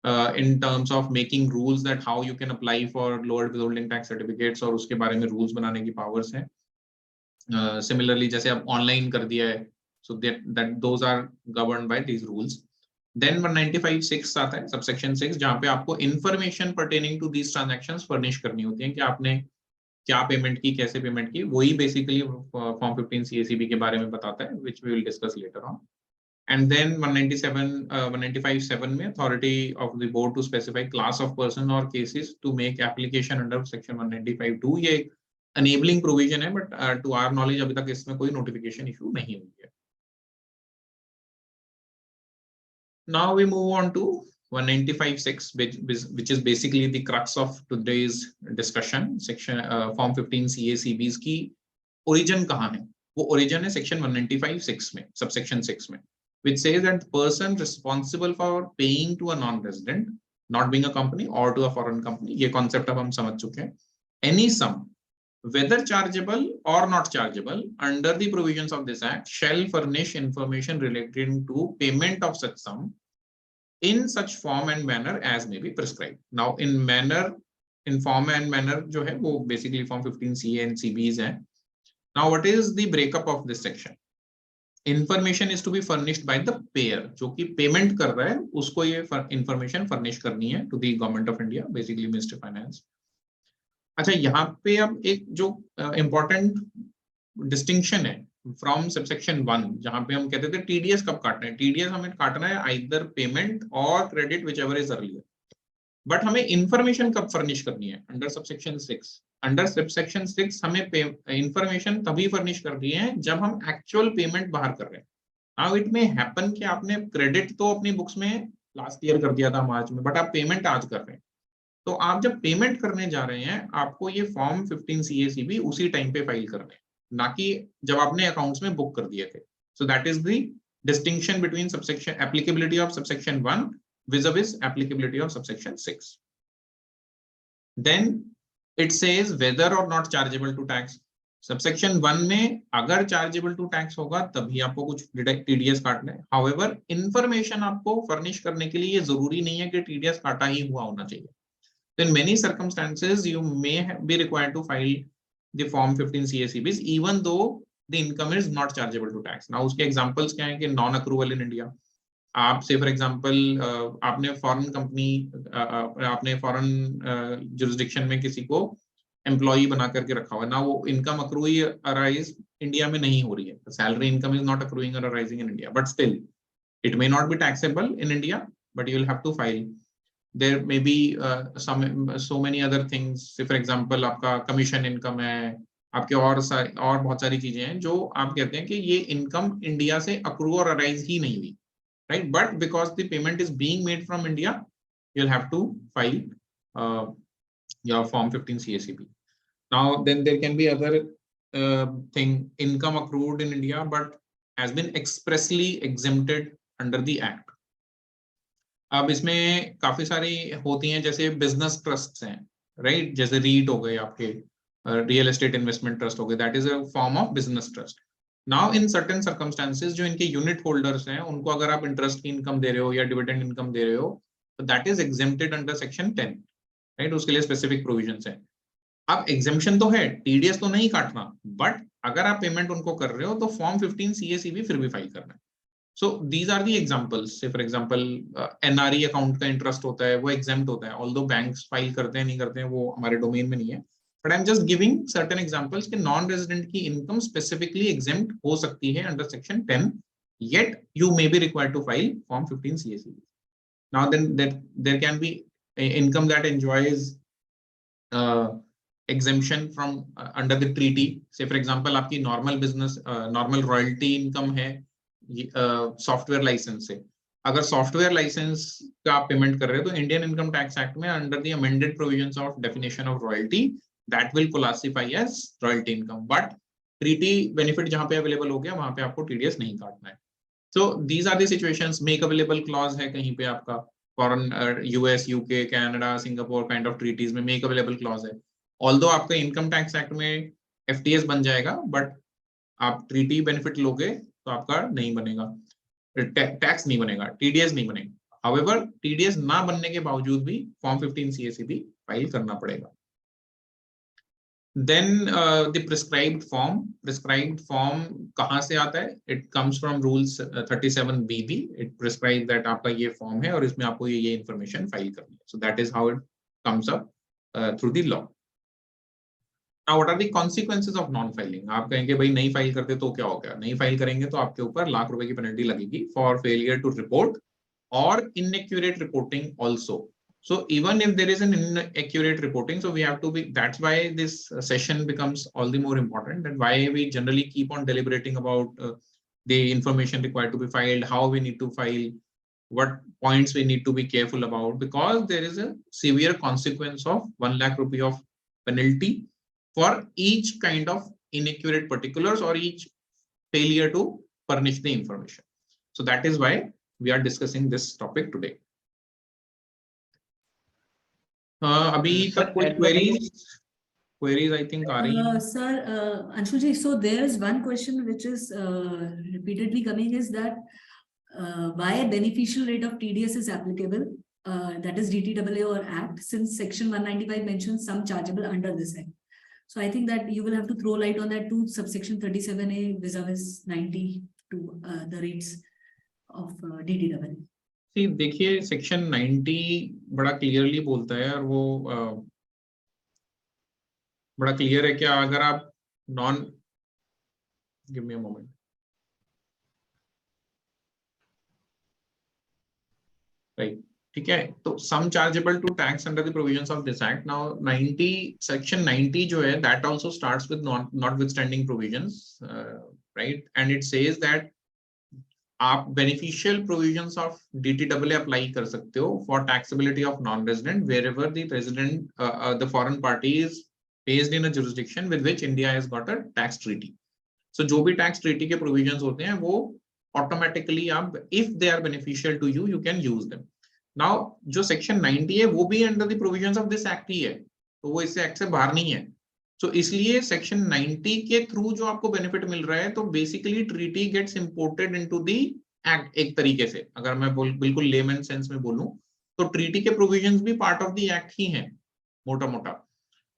in terms of making rules that how you can apply for lowered withholding tax certificates, और उसके बारे में rules बनाने की powers हैं. Similarly, जैसे अब online कर दिया है, so that those are governed by these rules. Then 195(6) आता है, subsection 6, जहाँ पे आपको information pertaining to these transactions furnish करनी होती है कि आपने क्या पेमेंट की, कैसे पेमेंट की, वही बेसिकली फॉर्म 15 CACB के बारे में बताता है, which we will discuss later on. And then 195(7) में authority of the board to specify class of person or cases to make application under section 195(2). ये enabling provision है, but to our knowledge अभी तक इसमें कोई notification issue नहीं हुई है. Now we move on to 195(6), which is basically the crux of today's discussion. Section form 15 CACBs की origin कहाँ है? वो origin है section 195(6) में, subsection 6 में, which says that the person responsible for paying to a non-resident, not being a company, or to a foreign company, ये concept अब हम समझ चुके हैं, any sum, whether chargeable or not chargeable, under the provisions of this act, shall furnish information relating to payment of such sum in such form and manner as may be prescribed. Now, in form and manner जो है वो basically form 15 CA and CBs हैं. Now, what is the breakup of this section? Information is to be furnished by the payer, जो कि payment कर रहा है, उसको ये information furnish करनी है to the government of India, basically Ministry of Finance. अच्छा, यहाँ पे अब एक जो important distinction है from subsection 1, जहाँ पे हम कहते थे TDS कब काटना है, TDS हमें काटना है either payment or credit, whichever is earlier. But हमें information कब furnish करनी है? Under subsection 6. Under subsection 6 हमें information तभी furnish कर रही है जब हम actual payment बाहर कर रहे हैं. Now it may happen कि आपने credit तो अपनी books में last year कर दिया था मार्च में, but आप payment आज कर रहे हैं. तो आप जब पेमेंट करने जा रहे हैं, आपको ये फॉर्म 15 CACB उसी टाइम पे फाइल करना है, ना कि जब आपने अकाउंट्स में बुक कर दिए थे. So that is the distinction between subsection applicability of subsection 1 vis-a-vis applicability of subsection 6. Then it says whether और not chargeable to tax. Subsection 1 में अगर चार्जेबल टू टैक्स होगा तभी आपको कुछ टीडीएस काटना है. हाउएवर इंफॉर्मेशन आपको फर्निश करने के लिए ये जरूरी नहीं है कि टीडीएस काटा ही हुआ होना चाहिए. In many circumstances, you may be required to file the form 15 CACBs even though the income is not chargeable to tax. Now, उसके examples क्या हैं कि non-accrual in India. आप से for example आपने foreign company, आपने foreign jurisdiction में किसी को employee बना करके रखा हुआ है. ना वो income accrue arise India में नहीं हो रही है. Salary income is not accruing or arising in India, but still it may not be taxable in India, but you will have to file. There may be so many other things. Say for example आपका commission income है, आपके और बहुत सारी चीजें हैं जो आप कहते हैं कि ये income इंडिया से accrue और arise ही नहीं हुई, right? But because the payment is being made from India, you'll have to file your form 15 CACB. Now then there can be other thing, income accrued in India but has been expressly exempted under the act. अब इसमें काफी सारी होती हैं, जैसे business trust हैं, right? जैसे रीट हो गए, आपके रियल एस्टेट इन्वेस्टमेंट ट्रस्ट हो गए, that is a form of business trust. Now in certain circumstances जो इनके यूनिट होल्डर्स हैं उनको अगर आप इंटरेस्ट की इनकम दे रहे हो या डिविडेंड इनकम दे रहे हो तो that is exempted under section 10, right? उसके लिए स्पेसिफिक प्रोविजंस हैं. अब एग्जेम्पशन तो है, टीडीएस तो नहीं काटना, बट अगर आप पेमेंट उनको कर रहे हो तो फॉर्म 15 CACB फिर भी फाइल करना है. So these are the examples. Say for example NRE account का इंटरेस्ट होता है, वो एग्जेम्प्ट होता है, ऑल्दो बैंक्स फाइल करते हैं नहीं करते हैं वो हमारे डोमेन में नहीं है, but I am just giving certain examples कि नॉन रेजिडेंट की इनकम स्पेसिफिकली एग्जेम्प्ट हो सकती है under section 10, yet you may be required to file form 15 CACB. Now then there can be income that enjoys exemption from under the treaty. Say for example आपकी normal business normal royalty income है software licence से. अगर software licence का आप payment कर रहे हो तो इंडियन इनकम टैक्स एक्ट में under the amended provisions of definition of royalty that will classify as royalty income, but treaty benefit जहां पे अवेलेबल हो गया वहां पे आपको टीडीएस नहीं काटना है. So these are the situations. Make available clause है कहीं पे आपका, foreign US UK Canada Singapore kind of treaties में मेक अवेलेबल क्लॉज है. ऑल्दो आपका इनकम टैक्स एक्ट में एफटीएस बन जाएगा, बट आप ट्रीटी बेनिफिट लोगे तो आपका नहीं बनेगा, टैक्स नहीं बनेगा, टीडीएस नहीं बनेगा. हाउएवर टीडीएस ना बनने के बावजूद भी फॉर्म 15 CACB फाइल करना पड़ेगा. Then the prescribed form कहाँ से आता है? It comes from rules 37BB. It prescribes that आपका ये form है और इसमें आपको ये information फाइल करनी है. So that is how it comes up through the law. Now what are the consequences of non-filing? आप कहेंगे भाई नहीं फाइल करते तो क्या हो गया? नहीं फाइल करेंगे तो आपके ऊपर लाख रुपए की पेनल्टी लगेगी for failure to report or inaccurate reporting also. So even if there is an inaccurate reporting, so we have to be, that's why this session becomes all the more important, and why we generally keep on deliberating about the information required to be filed, how we need to file, what points we need to be careful about, because there is a severe consequence of 1 lakh rupee of penalty for each kind of inaccurate particulars or each failure to furnish the information. So that is why we are discussing this topic today. अभी तक कोई queries I think are sir, Anshul ji, so there is one question which is repeatedly coming, is that why a beneficial rate of TDS is applicable, that is DTAA or Act, since section 195 mentions some chargeable under this Act. So I think that you will have to throw light on that too, subsection 37A vis-a-vis 92, the rates of DTAA. See, देखिए section 90 बड़ा clearly बोलता है और वो बड़ा clear है कि अगर आप give me a moment, right, ठीक है, तो sum chargeable to tax under the provisions of this act. Now 90 section 90 जो है that also starts with notwithstanding provisions, right, and it says that आप beneficial provisions of DTAA apply कर सकते हो for taxability of non resident wherever the resident the foreign party is based in a jurisdiction with which India has got a tax treaty. So जो भी tax treaty के provisions होते हैं वो automatically आप if they are beneficial to you can use them. Now जो section 90 है वो भी under the provisions of this act ही है, तो वो इससे act से बाहर नहीं है. So इसलिए सेक्शन 90 के थ्रू जो आपको बेनिफिट मिल रहा है, तो basically treaty gets imported into the act. एक तरीके से अगर मैं बिल्कुल लेमन सेंस में बोलूं तो ट्रीटी के प्रोविजंस भी पार्ट ऑफ द एक्ट ही हैं मोटा मोटा,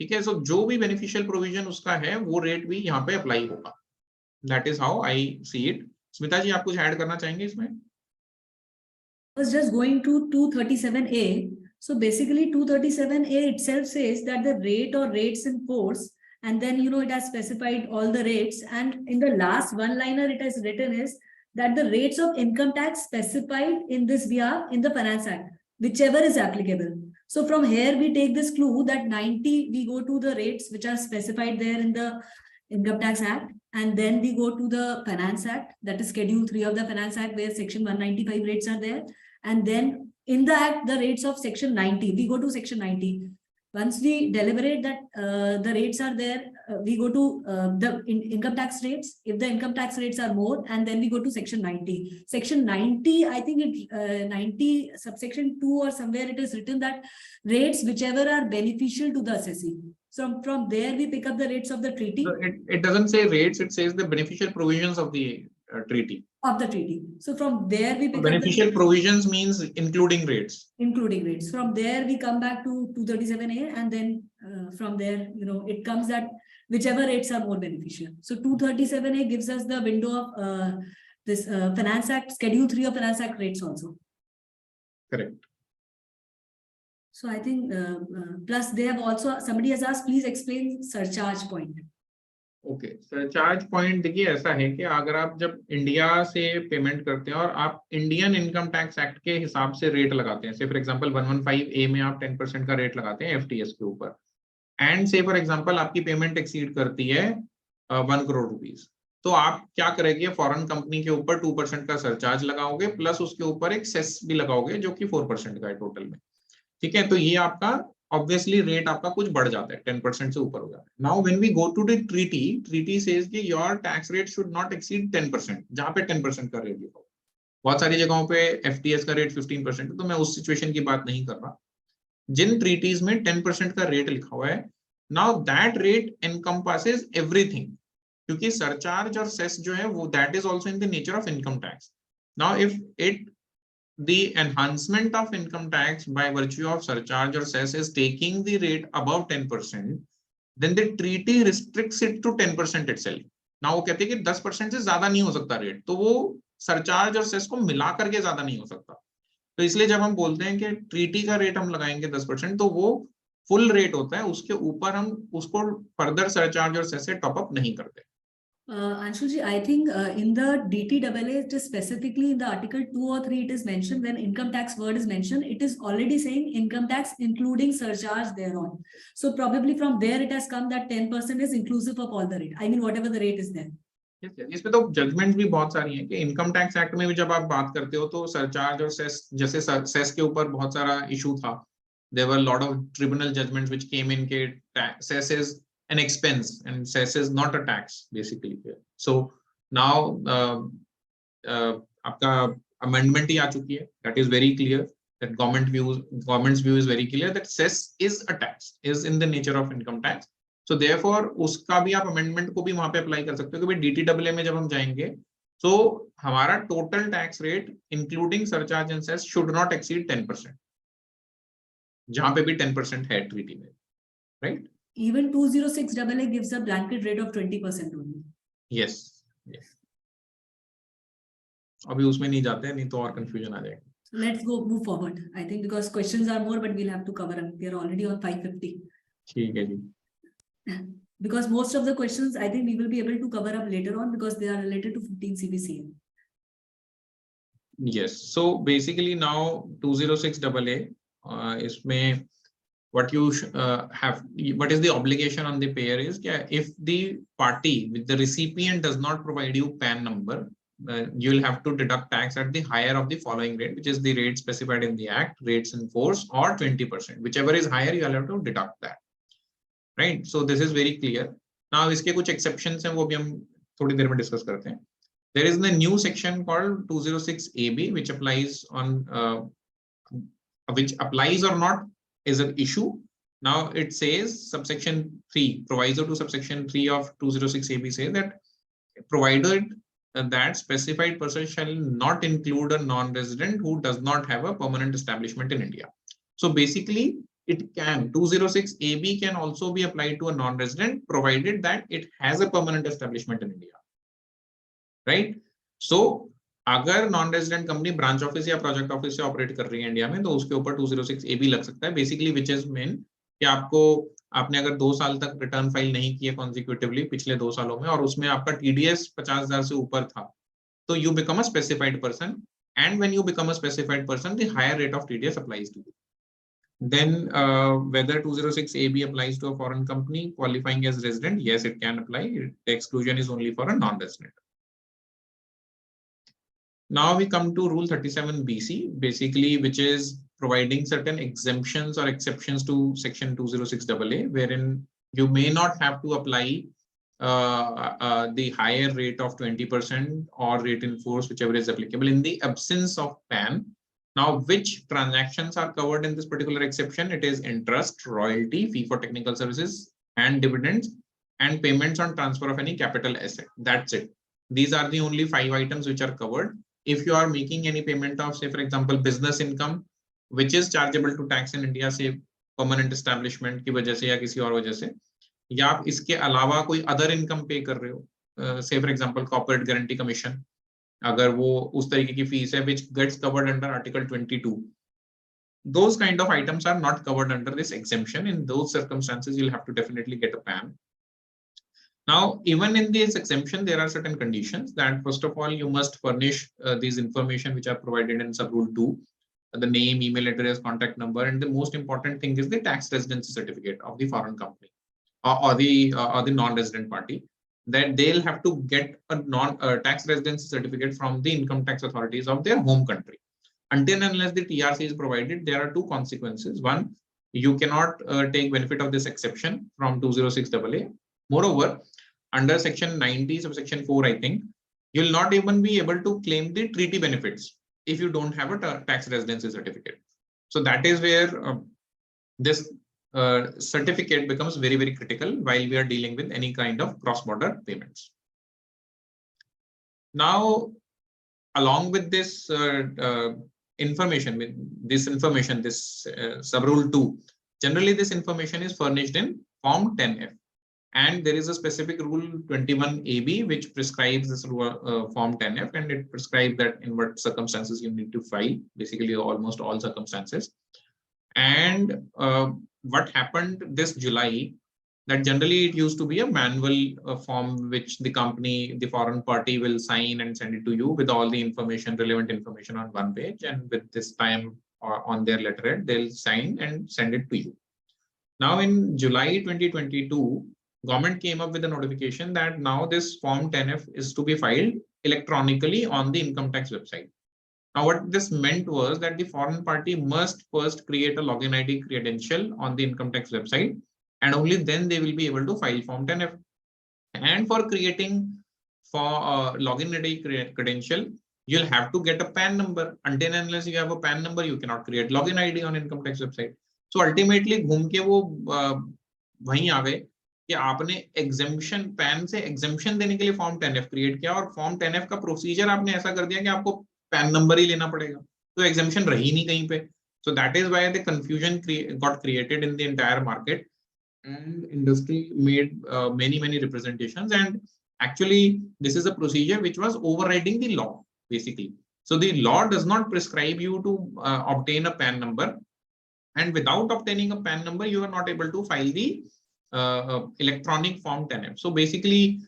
ठीक है. सो जो भी बेनिफिशियल प्रोविजन उसका है वो रेट भी यहाँ पे अप्लाई होगा. That is how I see it. Smita ji आप कुछ ऐड करना चाहेंगे इसमें? I was just going to 237A. So basically 237A itself says that the rate or rates in force, and then it has specified all the rates, and in the last one liner it has written is that the rates of income tax specified in this behalf in the Finance Act, whichever is applicable. So from here we take this clue that 90 we go to the rates which are specified there in the Income Tax Act, and then we go to the Finance Act, that is Schedule 3 of the Finance Act, where section 195 rates are there, and then in the act the rates of section 90, we go to section 90. Once we deliberate that the rates are there, we go to the income tax rates, if the income tax rates are more, and then we go to section 90. Section 90, I think it 90 subsection 2 or somewhere it is written that rates whichever are beneficial to the assessee. So from there we pick up the rates of the treaty. So it doesn't say rates, it says the beneficial provisions of the treaty. Of the treaty. So from there we pick beneficial up the provisions means including rates. Including rates. From there we come back to 237A, and then from there it comes that whichever rates are more beneficial. So 237A gives us the window of this Finance Act, Schedule 3 of Finance Act rates also. Correct. So I think plus they have also, somebody has asked, please explain surcharge point. Okay, surcharge point देखिए ऐसा है कि अगर आप जब India से payment करते हैं और आप इंडियन इनकम टैक्स एक्ट के हिसाब से रेट लगाते हैं, से फॉर एग्जांपल 115A में आप 10% का रेट लगाते हैं FTS के ऊपर, एंड से फॉर एग्जांपल आपकी पेमेंट एक्सीड करती है 1 करोड़ रुपीस, तो आप क्या करेंगे, फॉरेन कंपनी के ऊपर 2% का सरचार्ज लगाओगे, प्लस उसके ऊपर एक सेस भी लगाओगे जो कि 4% का है टोटल में, ठीक है. तो ये आपका ऑब्वियसली रेट आपका कुछ बढ़ जाता है, 10% से ऊपर हो जाता है. Now when we go to the treaty says कि your tax rate should not exceed 10%, जहां पे 10% का रेट लिखा हो. बहुत सारी जगहों पे FTS का रेट 15% है, तो मैं उस सिचुएशन की बात नहीं कर रहा. जिन ट्रीटीज में 10% का रेट लिखा हुआ है, now that rate encompasses everything, क्योंकि सरचार्ज और सेस जो है वो that is also in the nature of income tax. Now if it the enhancement of income tax by virtue of surcharge or cess is taking the rate above 10%, then the treaty restricts it to 10% itself. Now वो कहते हैं कि 10% से ज्यादा नहीं हो सकता rate, तो वो सरचार्ज और सेस को मिला करके ज्यादा नहीं हो सकता। तो इसलिए जब हम बोलते हैं कि ट्रीटी का रेट हम लगाएंगे 10%, तो वो फुल रेट होता है, उसके ऊपर हम उसको फर्दर सरचार्ज और सेस से टॉप अप नहीं करते। Anshul ji, I think in the DTAA, it is specifically in the article 2 or 3, it is mentioned when income tax word is mentioned, it is already saying income tax including surcharge thereon. So probably from there it has come that 10% is inclusive of all the rate. I mean, whatever the rate is there. इसमें तो judgement भी बहुत सारी हैं कि income tax act में भी जब आप बात करते हो तो सरचार्ज और सेस, जैसे सेस के ऊपर बहुत सारा इशू था, there were lot of tribunal judgments which came in के cess is an expense and cess is not a tax basically. So now आपका amendment ही आ चुकी है, that is very clear, that government's view is very clear that cess is a tax, is in the nature of income tax. So therefore उसका भी आप amendment को भी वहां पे अप्लाई कर सकते हो कि भाई DTAA में जब हम जाएंगे तो हमारा total tax rate including surcharge and cess should not exceed 10%, जहां पे भी 10% है ट्रीटी में, right? Even 206AA gives a blanket rate of 20% only. Yes, yes. अभी उसमें नहीं जाते हैं, नहीं तो और confusion आ जाएगा. Let's go move forward. I think because questions are more, but we'll have to cover them. We are already on 5:50. ठीक है जी. Because most of the questions, I think we will be able to cover up later on because they are related to 15 CBCM. Yes. So basically now 206AA इसमें what you have, what is the obligation on the payer is if the party with the recipient does not provide you PAN number, you will have to deduct tax at the higher of the following rate, which is the rate specified in the act, rates in force, or 20%, whichever is higher you will have to deduct that, right? So this is very clear. Now इसके कुछ exceptions हैं, वो भी हम थोड़ी देर में discuss करते हैं. There is a new section called 206AB which applies on which applies or not is an issue. Now it says subsection 3, proviso to subsection 3 of 206AB says that provided that specified person shall not include a non-resident who does not have a permanent establishment in India. So basically it can, 206AB can also be applied to a non-resident provided that it has a permanent establishment in India, right? So अगर non resident company branch office या project office से operate कर रही है India में, तो उसके ऊपर 206AB लग सकता है, बेसिकली विच इज मीन कि आपने अगर 2 साल तक रिटर्न फाइल नहीं किए कॉन्सिक्यूटिवली पिछले 2 सालों में और उसमें आपका TDS 50,000 से ऊपर था, तो you become a specified person, and when you become a specified person the higher rate of TDS applies to you. Then whether 206AB applies to a foreign company qualifying as resident, yes, it can apply. The exclusion is only for a non-resident. Now we come to Rule 37BC, basically, which is providing certain exemptions or exceptions to Section 206AA, wherein you may not have to apply the higher rate of 20% or rate in force, whichever is applicable, in the absence of PAN. Now, which transactions are covered in this particular exception? It is interest, royalty, fee for technical services, and dividends, and payments on transfer of any capital asset. That's it. These are the only 5 items which are covered. If you are making any payment of, say, for example, business income, which is chargeable to tax in India, say permanent establishment की वजह से या किसी और वजह से, या आप इसके अलावा कोई other income pay कर रहे हो, say for example corporate guarantee commission, अगर वो उस तरीके की फीस है which gets covered under Article 22, those kind of items are not covered under this exemption. In those circumstances, you'll have to definitely get a PAN. Now, even in this exemption, there are certain conditions that, first of all, you must furnish these information which are provided in sub rule 2, the name, email address, contact number, and the most important thing is the tax residency certificate of the foreign company or the non-resident party, that they'll have to get a tax residency certificate from the income tax authorities of their home country. Until and unless the TRC is provided, there are 2 consequences. One, you cannot take benefit of this exception from 206AA. Moreover, under section 90 subsection 4, I think, you will not even be able to claim the treaty benefits if you don't have a tax residency certificate. So that is where this certificate becomes very, very critical while we are dealing with any kind of cross-border payments. Now, along with this information, this sub-rule 2, generally this information is furnished in Form 10F. And there is a specific rule 21AB which prescribes this Form 10F, and it prescribes that in what circumstances you need to file, basically almost all circumstances. And what happened this July, that generally it used to be a manual form which the company, the foreign party will sign and send it to you with all the information, relevant information on one page, and with this time on their letterhead, they'll sign and send it to you. Now in July 2022, government came up with a notification that now this Form 10F is to be filed electronically on the income tax website. Now, what this meant was that the foreign party must first create a login ID credential on the income tax website, and only then they will be able to file Form 10F. And for creating login ID credential, you'll have to get a PAN number. Until and unless you have a PAN number, you cannot create login ID on income tax website. So ultimately, घूम के वो वहीं आ गए कि आपने exemption pan से exemption देने के लिए फॉर्म 10F क्रिएट किया, और फॉर्म 10F का प्रोसीजर आपने ऐसा कर दिया कि आपको पैन नंबर ही लेना पड़ेगा, तो एग्जेम्पशन रही नहीं कहीं पे. So that is why the confusion got created in the entire market, and industry made many representations, and actually this is a procedure which was overriding the law basically. So the law does not prescribe you to obtain a PAN number, and without obtaining a PAN number, you are not able to file the electronic Form 10F. So basically,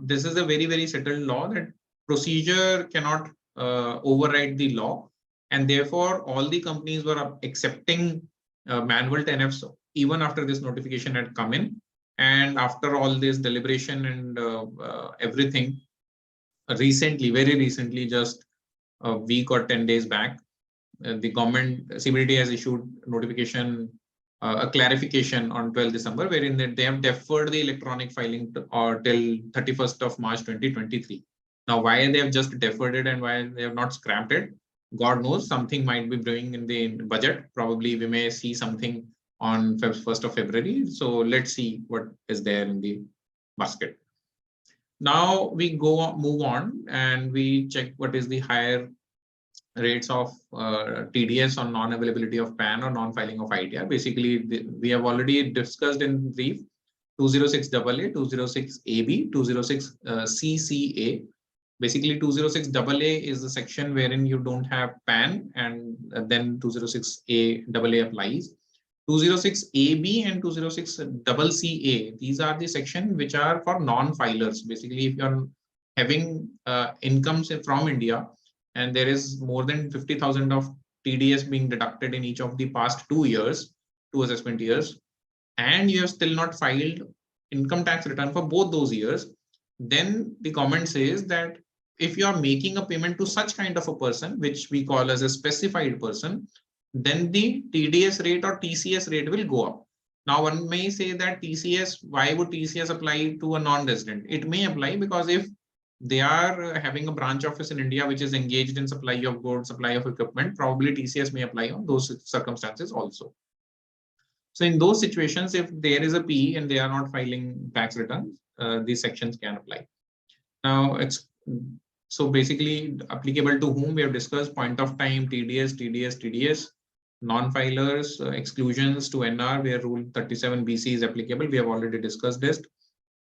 this is a very settled law that procedure cannot override the law, and therefore all the companies were accepting manual 10Fs even after this notification had come in. And after all this deliberation and everything, very recently, just a week or 10 days back, the government CBDT has issued notification, a clarification on 12 December, wherein they have deferred the electronic filing till 31st of March 2023. Now, why they have just deferred it and why they have not scrapped it, God knows. Something might be brewing in the budget. Probably we may see something on 1st of February. So let's see what is there in the basket. Now we move on and we check what is the higher rates of TDS on non-availability of PAN or non-filing of ITR. Basically, we have already discussed in brief 206AA, 206AB, 206 CCA. Basically, 206AA is the section wherein you don't have PAN, and then 206AA applies. 206AB and 206CCA, these are the section which are for non-filers. Basically, if you're having incomes from India, and there is more than 50,000 of TDS being deducted in each of the past 2 years, 2 assessment years, and you have still not filed income tax return for both those years, then the government says that if you are making a payment to such kind of a person, which we call as a specified person, then the TDS rate or TCS rate will go up. Now, one may say that TCS, why would TCS apply to a non-resident? It may apply because if they are having a branch office in India which is engaged in supply of goods, supply of equipment, probably TCS may apply on those circumstances also. So in those situations, if there is a PE and they are not filing tax returns, these sections can apply. Now, it's so basically applicable to whom we have discussed: point of time, TDS, non-filers, exclusions to NR where Rule 37BC is applicable. We have already discussed this.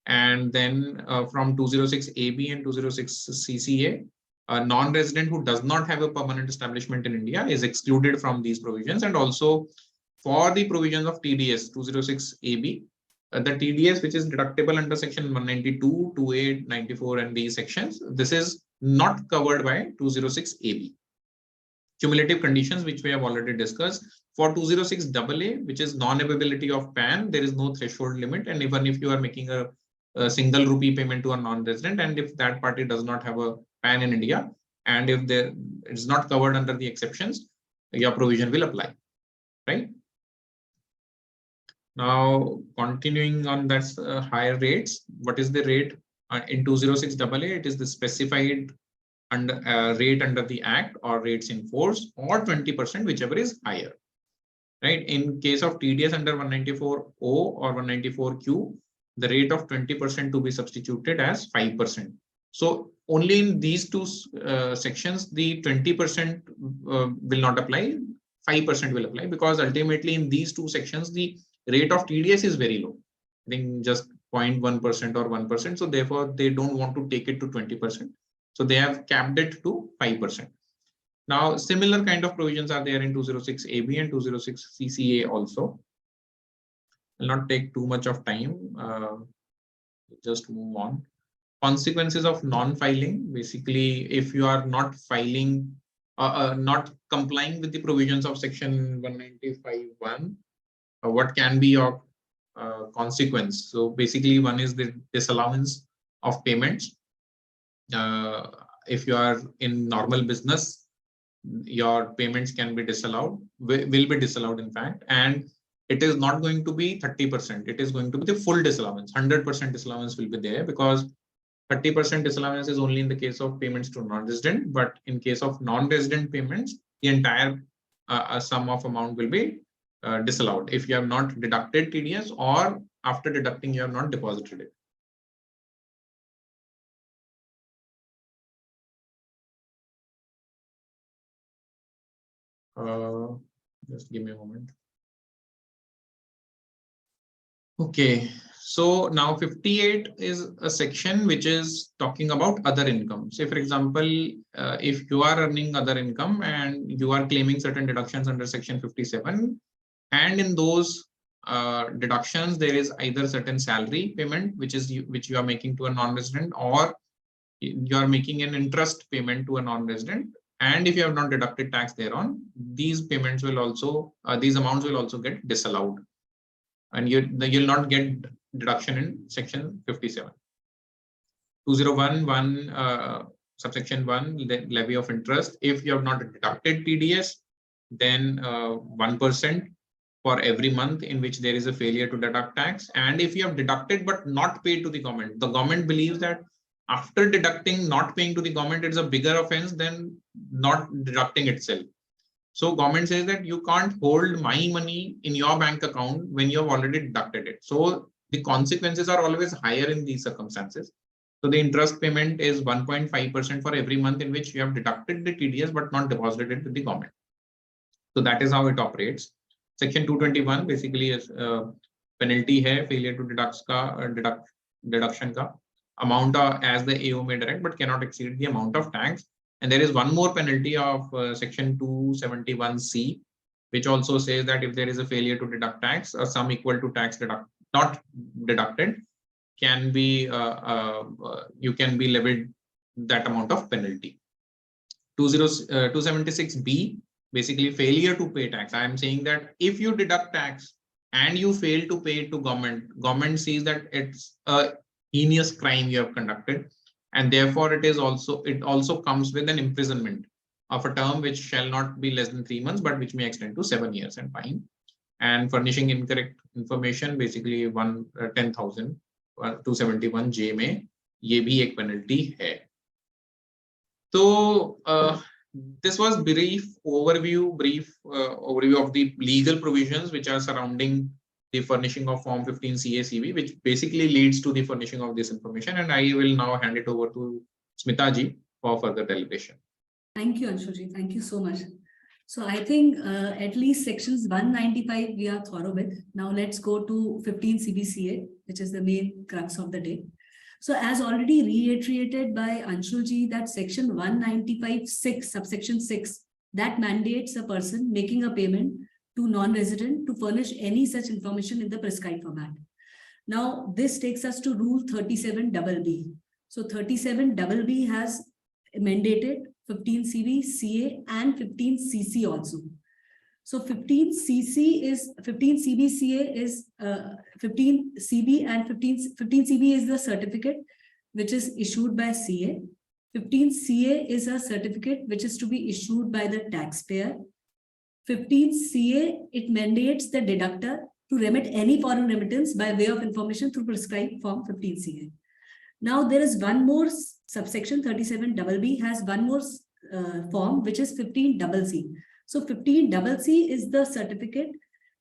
And then from 206AB and 206CCA, a non-resident who does not have a permanent establishment in India is excluded from these provisions. And also for the provisions of TDS 206AB, the TDS which is deductible under section 192, 28, 94 and these sections, this is not covered by 206AB. Cumulative conditions, which we have already discussed. For 206AA, which is non-availability of PAN, there is no threshold limit. And even if you are making a single rupee payment to a non-resident, and if that party does not have a PAN in India, and if it's not covered under the exceptions, your provision will apply, right? Now, continuing on that higher rates, what is the rate in 206AA? It is the specified rate under the Act or rates in force, or 20%, whichever is higher, right? In case of TDS under 194O or 194Q, the rate of 20% to be substituted as 5%. So only in these two sections, the 20% will not apply, 5% will apply, because ultimately in these two sections, the rate of TDS is very low. I think just 0.1% or 1%. So therefore, they don't want to take it to 20%. So they have capped it to 5%. Now, similar kind of provisions are there in 206 AB and 206 CCA also. I'll not take too much of time. Just move on. Consequences of non-filing. Basically, if you are not filing, not complying with the provisions of section 195(1), what can be your consequence? So basically, one is the disallowance of payments. If you are in normal business, your payments can be disallowed, will be disallowed in fact, and it is not going to be 30%. It is going to be the full disallowance. 100% disallowance will be there, because 30% disallowance is only in the case of payments to non-resident, but in case of non-resident payments, the entire sum of amount will be disallowed if you have not deducted TDS, or after deducting you have not deposited it. Just give me a moment. Okay, so now 58 is a section which is talking about other income. Say, for example, if you are earning other income and you are claiming certain deductions under section 57, and in those deductions, there is either certain salary payment, which you are making to a non-resident, or you are making an interest payment to a non-resident. And if you have not deducted tax thereon, these payments will also, these amounts will also get disallowed, and you'll not get deduction in section 57. 2011 subsection 1, levy of interest. If you have not deducted TDS, then 1% for every month in which there is a failure to deduct tax. And if you have deducted but not paid to the government believes that after deducting, not paying to the government is a bigger offense than not deducting itself. So government says that you can't hold my money in your bank account when you have already deducted it. So the consequences are always higher in these circumstances. So the interest payment is 1.5% for every month in which you have deducted the TDS but not deposited it with the government. So that is how it operates. Section 221 basically is penalty hai failure to deduction ka amount as the AO may direct but cannot exceed the amount of tax. And there is one more penalty of section 271C, which also says that if there is a failure to deduct tax, a sum equal to tax not deducted can be you can be levied that amount of penalty. 276B, basically failure to pay tax. I am saying that if you deduct tax and you fail to pay it to government sees that it's a heinous crime you have conducted, and therefore it also comes with an imprisonment of a term which shall not be less than 3 months, but which may extend to 7 years and fine. And furnishing incorrect information, basically 10,000 271J में ये भी एक penalty है. So this was brief overview of the legal provisions which are surrounding the furnishing of Form 15 CA-CV, which basically leads to the furnishing of this information. And I will now hand it over to Smita ji for further deliberation. Thank you, Anshul ji. Thank you so much. So I think at least sections 195 we are thorough with. Now let's go to 15 CBCA, which is the main crux of the day. So as already reiterated by Anshul ji, that section 195(6), subsection 6, that mandates a person making a payment to non-resident to furnish any such information in the prescribed format. Now this takes us to rule 37BB. So 37BB has mandated 15 CB, CA and 15 CC also. So 15 CC is 15 CBCA is 15 CB and 15 CB is the certificate which is issued by CA. 15 CA is a certificate which is to be issued by the taxpayer. 15 CA, it mandates the deductor to remit any foreign remittance by way of information through prescribed form 15 CA. Now there is one more subsection 37BB has one more form which is 15CC. So 15CC is the certificate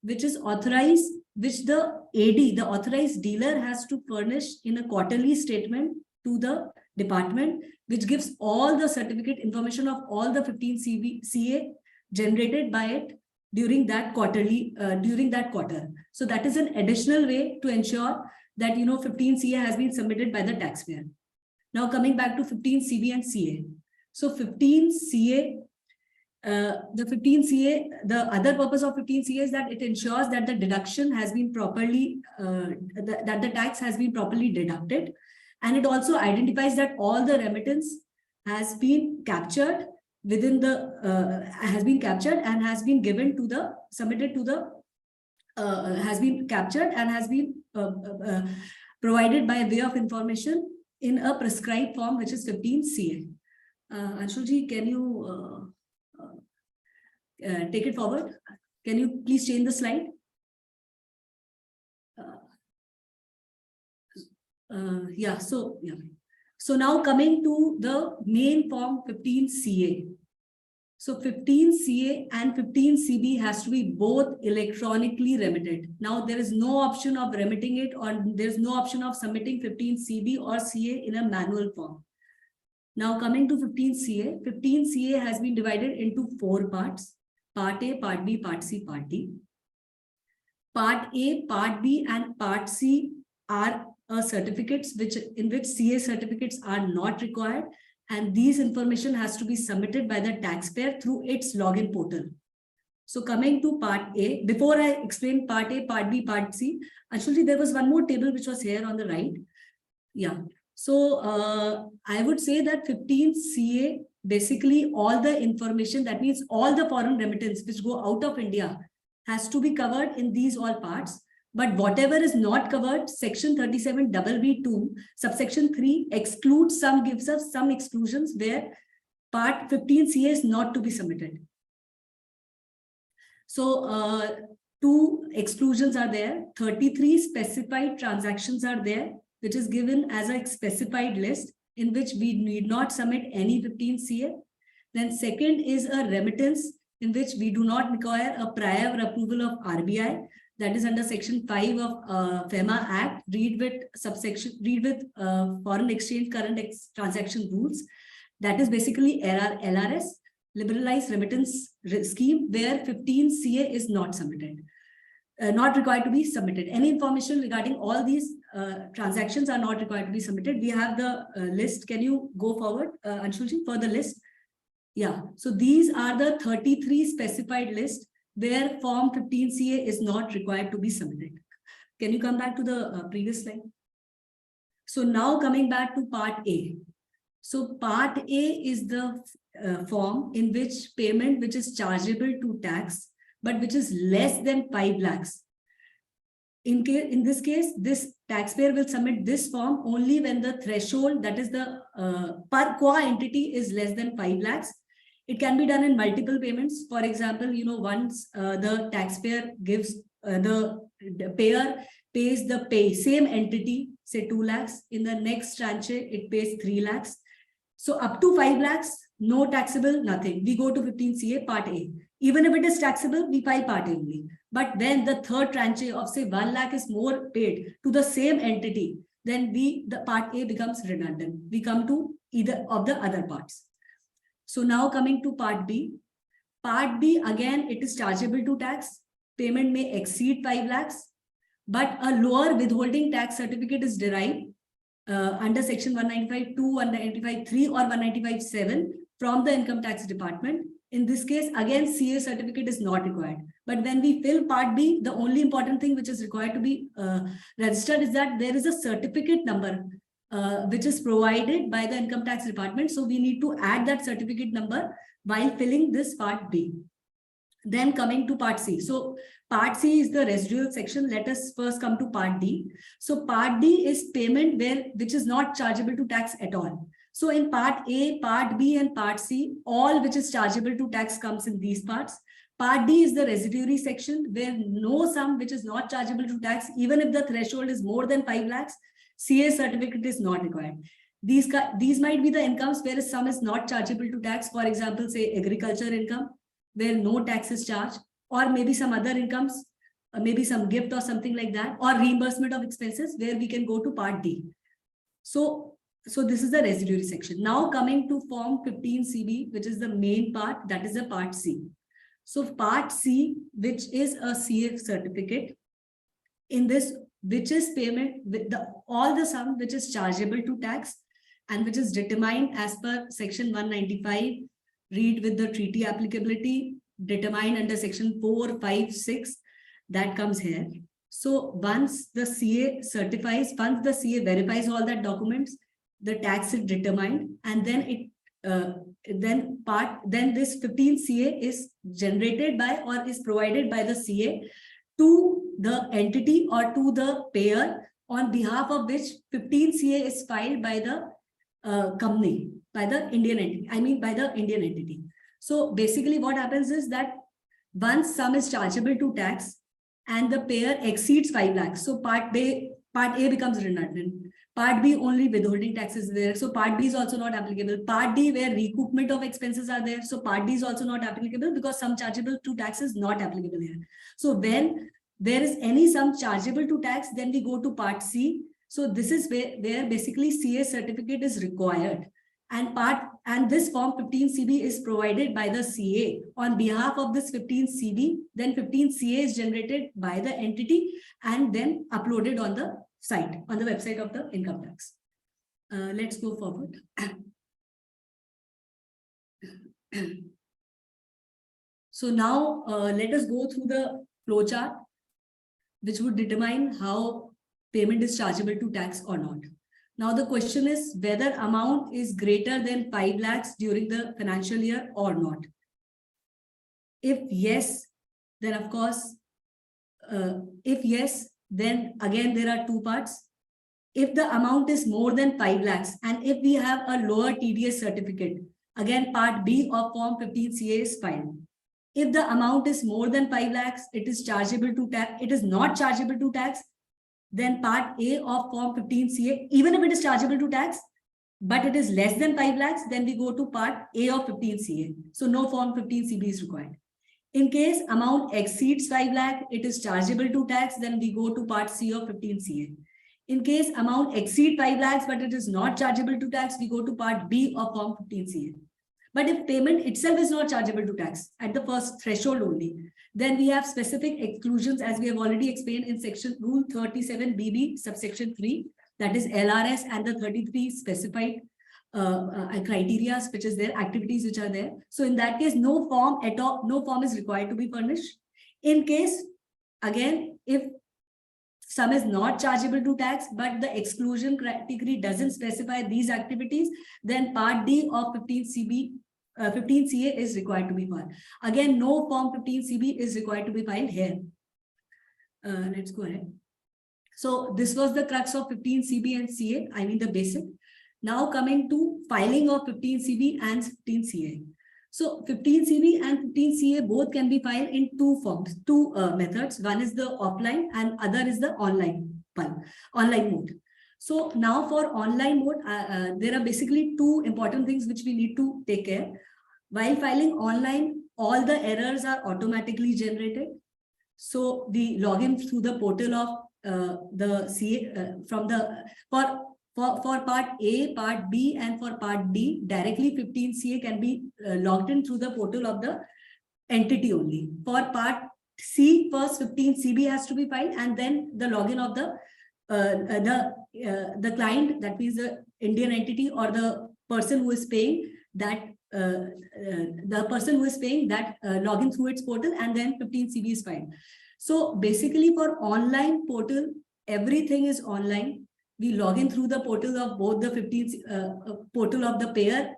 which is authorized, which the AD, the authorized dealer, has to furnish in a quarterly statement to the department, which gives all the certificate information of all the 15 CA generated by it during that quarter. So that is an additional way to ensure that 15 CA has been submitted by the taxpayer. Now coming back to 15 CB and CA. So 15 CA, the other purpose of 15 CA is that it ensures that the deduction has been properly, that the tax has been properly deducted. And it also identifies that all the remittance has been captured within the, and has been given to the, submitted to the, has been captured and has been provided by way of information in a prescribed form, which is 15 CA. Anshulji, can you take it forward? Can you please change the slide? Yeah. So now coming to the main form 15 CA. So 15 CA and 15 CB has to be both electronically remitted. Now there is no option of remitting it, or there's no option of submitting 15 CB or CA in a manual form. Now coming to 15 CA, 15 CA has been divided into 4 parts: Part A, Part B, Part C, Part D. Part A, Part B, and Part C are certificates in which CA certificates are not required, and these information has to be submitted by the taxpayer through its login portal. So coming to Part A, before I explain Part A, Part B, Part C, actually there was one more table which was here on the right. Yeah. So I would say that 15 CA, basically all the information, that means all the foreign remittance which go out of India has to be covered in these all parts. But whatever is not covered, section 37BB2, subsection 3 excludes some, gives us some exclusions where part 15 CA is not to be submitted. So 2 exclusions are there. 33 specified transactions are there, which is given as a specified list in which we need not submit any 15 CA. Then second is a remittance in which we do not require a prior approval of RBI. That is under section 5 of FEMA Act. Read with foreign exchange current transaction rules. That is basically LRS, liberalized remittance scheme, where 15 CA is not submitted, not required to be submitted. Any information regarding all these transactions are not required to be submitted. We have the list. Can you go forward, Anshulji, for the list? Yeah. So these are the 33 specified lists where form 15 CA is not required to be submitted. Can you come back to the previous slide? So now coming back to Part A. So Part A is the form in which payment which is chargeable to tax, but which is less than 5 lakhs. In this case, this taxpayer will submit this form only when the threshold, that is the per qua entity, is less than 5 lakhs. It can be done in multiple payments. For example, once the taxpayer gives, the payer pays the same entity, say 2 lakhs, in the next tranche, it pays 3 lakhs. So up to 5 lakhs, no taxable, nothing. We go to 15 CA Part A. Even if it is taxable, we file Part A only. But when the third tranche of say 1 lakh is more paid to the same entity, then the Part A becomes redundant. We come to either of the other parts. So now coming to Part B. Part B, again, it is chargeable to tax. Payment may exceed 5 lakhs, but a lower withholding tax certificate is derived under section 195(2), 195(3) or 195(7) from the income tax department. In this case, again, CA certificate is not required. But when we fill Part B, the only important thing which is required to be registered is that there is a certificate number which is provided by the income tax department. So we need to add that certificate number while filling this Part B. Then coming to Part C. So Part C is the residual section. Let us first come to Part D. So Part D is payment which is not chargeable to tax at all. So in Part A, Part B, and Part C, all which is chargeable to tax comes in these parts. Part D is the residuary section where no sum which is not chargeable to tax, even if the threshold is more than 5 lakhs, CA certificate is not required. These might be the incomes where a sum is not chargeable to tax. For example, say agriculture income, where no tax is charged, or maybe some other incomes, maybe some gift or something like that, or reimbursement of expenses, where we can go to Part D. So So this is the residuary section. Now coming to Form 15CB, which is the main part, that is the Part C. So Part C, which is a CA certificate, in this, which is payment with all the sum which is chargeable to tax and which is determined as per Section 195, read with the treaty applicability, determined under Section 4, 5, 6, that comes here. So once the CA certifies, once the CA verifies all that documents, the tax is determined, and then then this 15 CA is generated by or is provided by the CA to the entity or to the payer, on behalf of which 15 CA is filed by the company, by the Indian entity, by the Indian entity. So basically what happens is that once sum is chargeable to tax and the payer exceeds 5 lakhs, so Part A becomes redundant. Part B, only withholding tax is there. So Part B is also not applicable. Part D, where recoupment of expenses are there. So Part D is also not applicable because sum chargeable to tax is not applicable here. So when there is any sum chargeable to tax, then we go to Part C. So this is where basically CA certificate is required. And this Form 15CB is provided by the CA on behalf of this 15CB. Then 15CA is generated by the entity and then uploaded on the site, on the website of the income tax. Let's go forward. So now let us go through the flowchart, which would determine how payment is chargeable to tax or not. Now the question is whether amount is greater than 5 lakhs during the financial year or not. If yes, then of course, if yes, then again there are two parts. If the amount is more than 5 lakhs and if we have a lower TDS certificate, again Part B of Form 15CA is filed. If the amount is more than 5 lakhs, it is chargeable to tax. It is not chargeable to tax. Then Part A of Form 15CA, even if it is chargeable to tax, but it is less than 5 lakhs, then we go to Part A of 15CA. So no Form 15CB is required. In case amount exceeds 5 lakh, it is chargeable to tax, then we go to Part C of 15CA. In case amount exceeds 5 lakhs, but it is not chargeable to tax, we go to Part B of Form 15CA. But if payment itself is not chargeable to tax at the first threshold only, then we have specific exclusions, as we have already explained in section Rule 37BB subsection 3, that is LRS and the 33 specified criteria which is there, activities which are there. So in that case, no form at all, no form is required to be furnished. In case, again, if sum is not chargeable to tax, but the exclusion category doesn't specify these activities, then Part D of 15CA is required to be filed. Again, no Form 15CB is required to be filed here. Let's go ahead. So this was the crux of 15CB and CA, the basic. Now coming to filing of 15CB and 15CA. So 15CB and 15CA both can be filed in two forms, two methods. One is the offline and other is the online mode. So now for online mode, there are basically two important things which we need to take care. While filing online, all the errors are automatically generated. So the login through the portal of the CA for Part A, Part B, and for Part D, directly 15CA can be logged in through the portal of the entity only. For Part C, first 15CB has to be filed, and then the login of the client, that means the Indian entity or the person who is paying that login through its portal, and then 15CB is filed. So basically for online portal, everything is online. We log in through the portal of both the portal of the payer,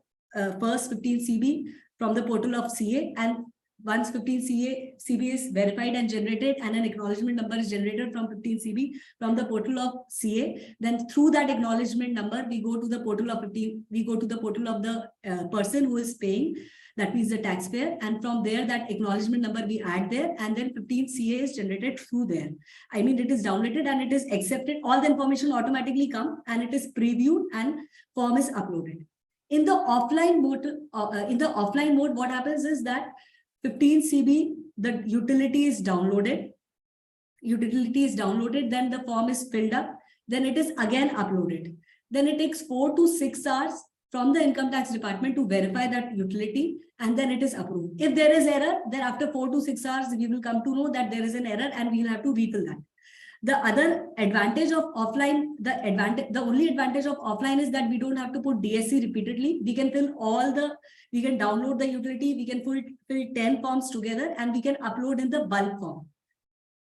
first 15CB from the portal of CA, and once 15CB is verified and generated and an acknowledgement number is generated from 15CB from the portal of CA, then through that acknowledgement number, we go to the portal of the person who is paying, that means the taxpayer, and from there that acknowledgement number we add there, and then 15CA is generated through there. It is downloaded and it is accepted. All the information automatically come and it is previewed and form is uploaded. In the offline mode, what happens is that 15CB, the utility is downloaded. Then the form is filled up. Then it is again uploaded. then it takes 4 to 6 hours from the income tax department to verify that utility, and then it is approved. If there is error, then after 4 to 6 hours, we will come to know that there is an error and we will have to refill that. The other advantage of offline, the only advantage of offline is that we don't have to put DSC repeatedly. We can we can download the utility, we can fill 10 forms together, and we can upload in the bulk form.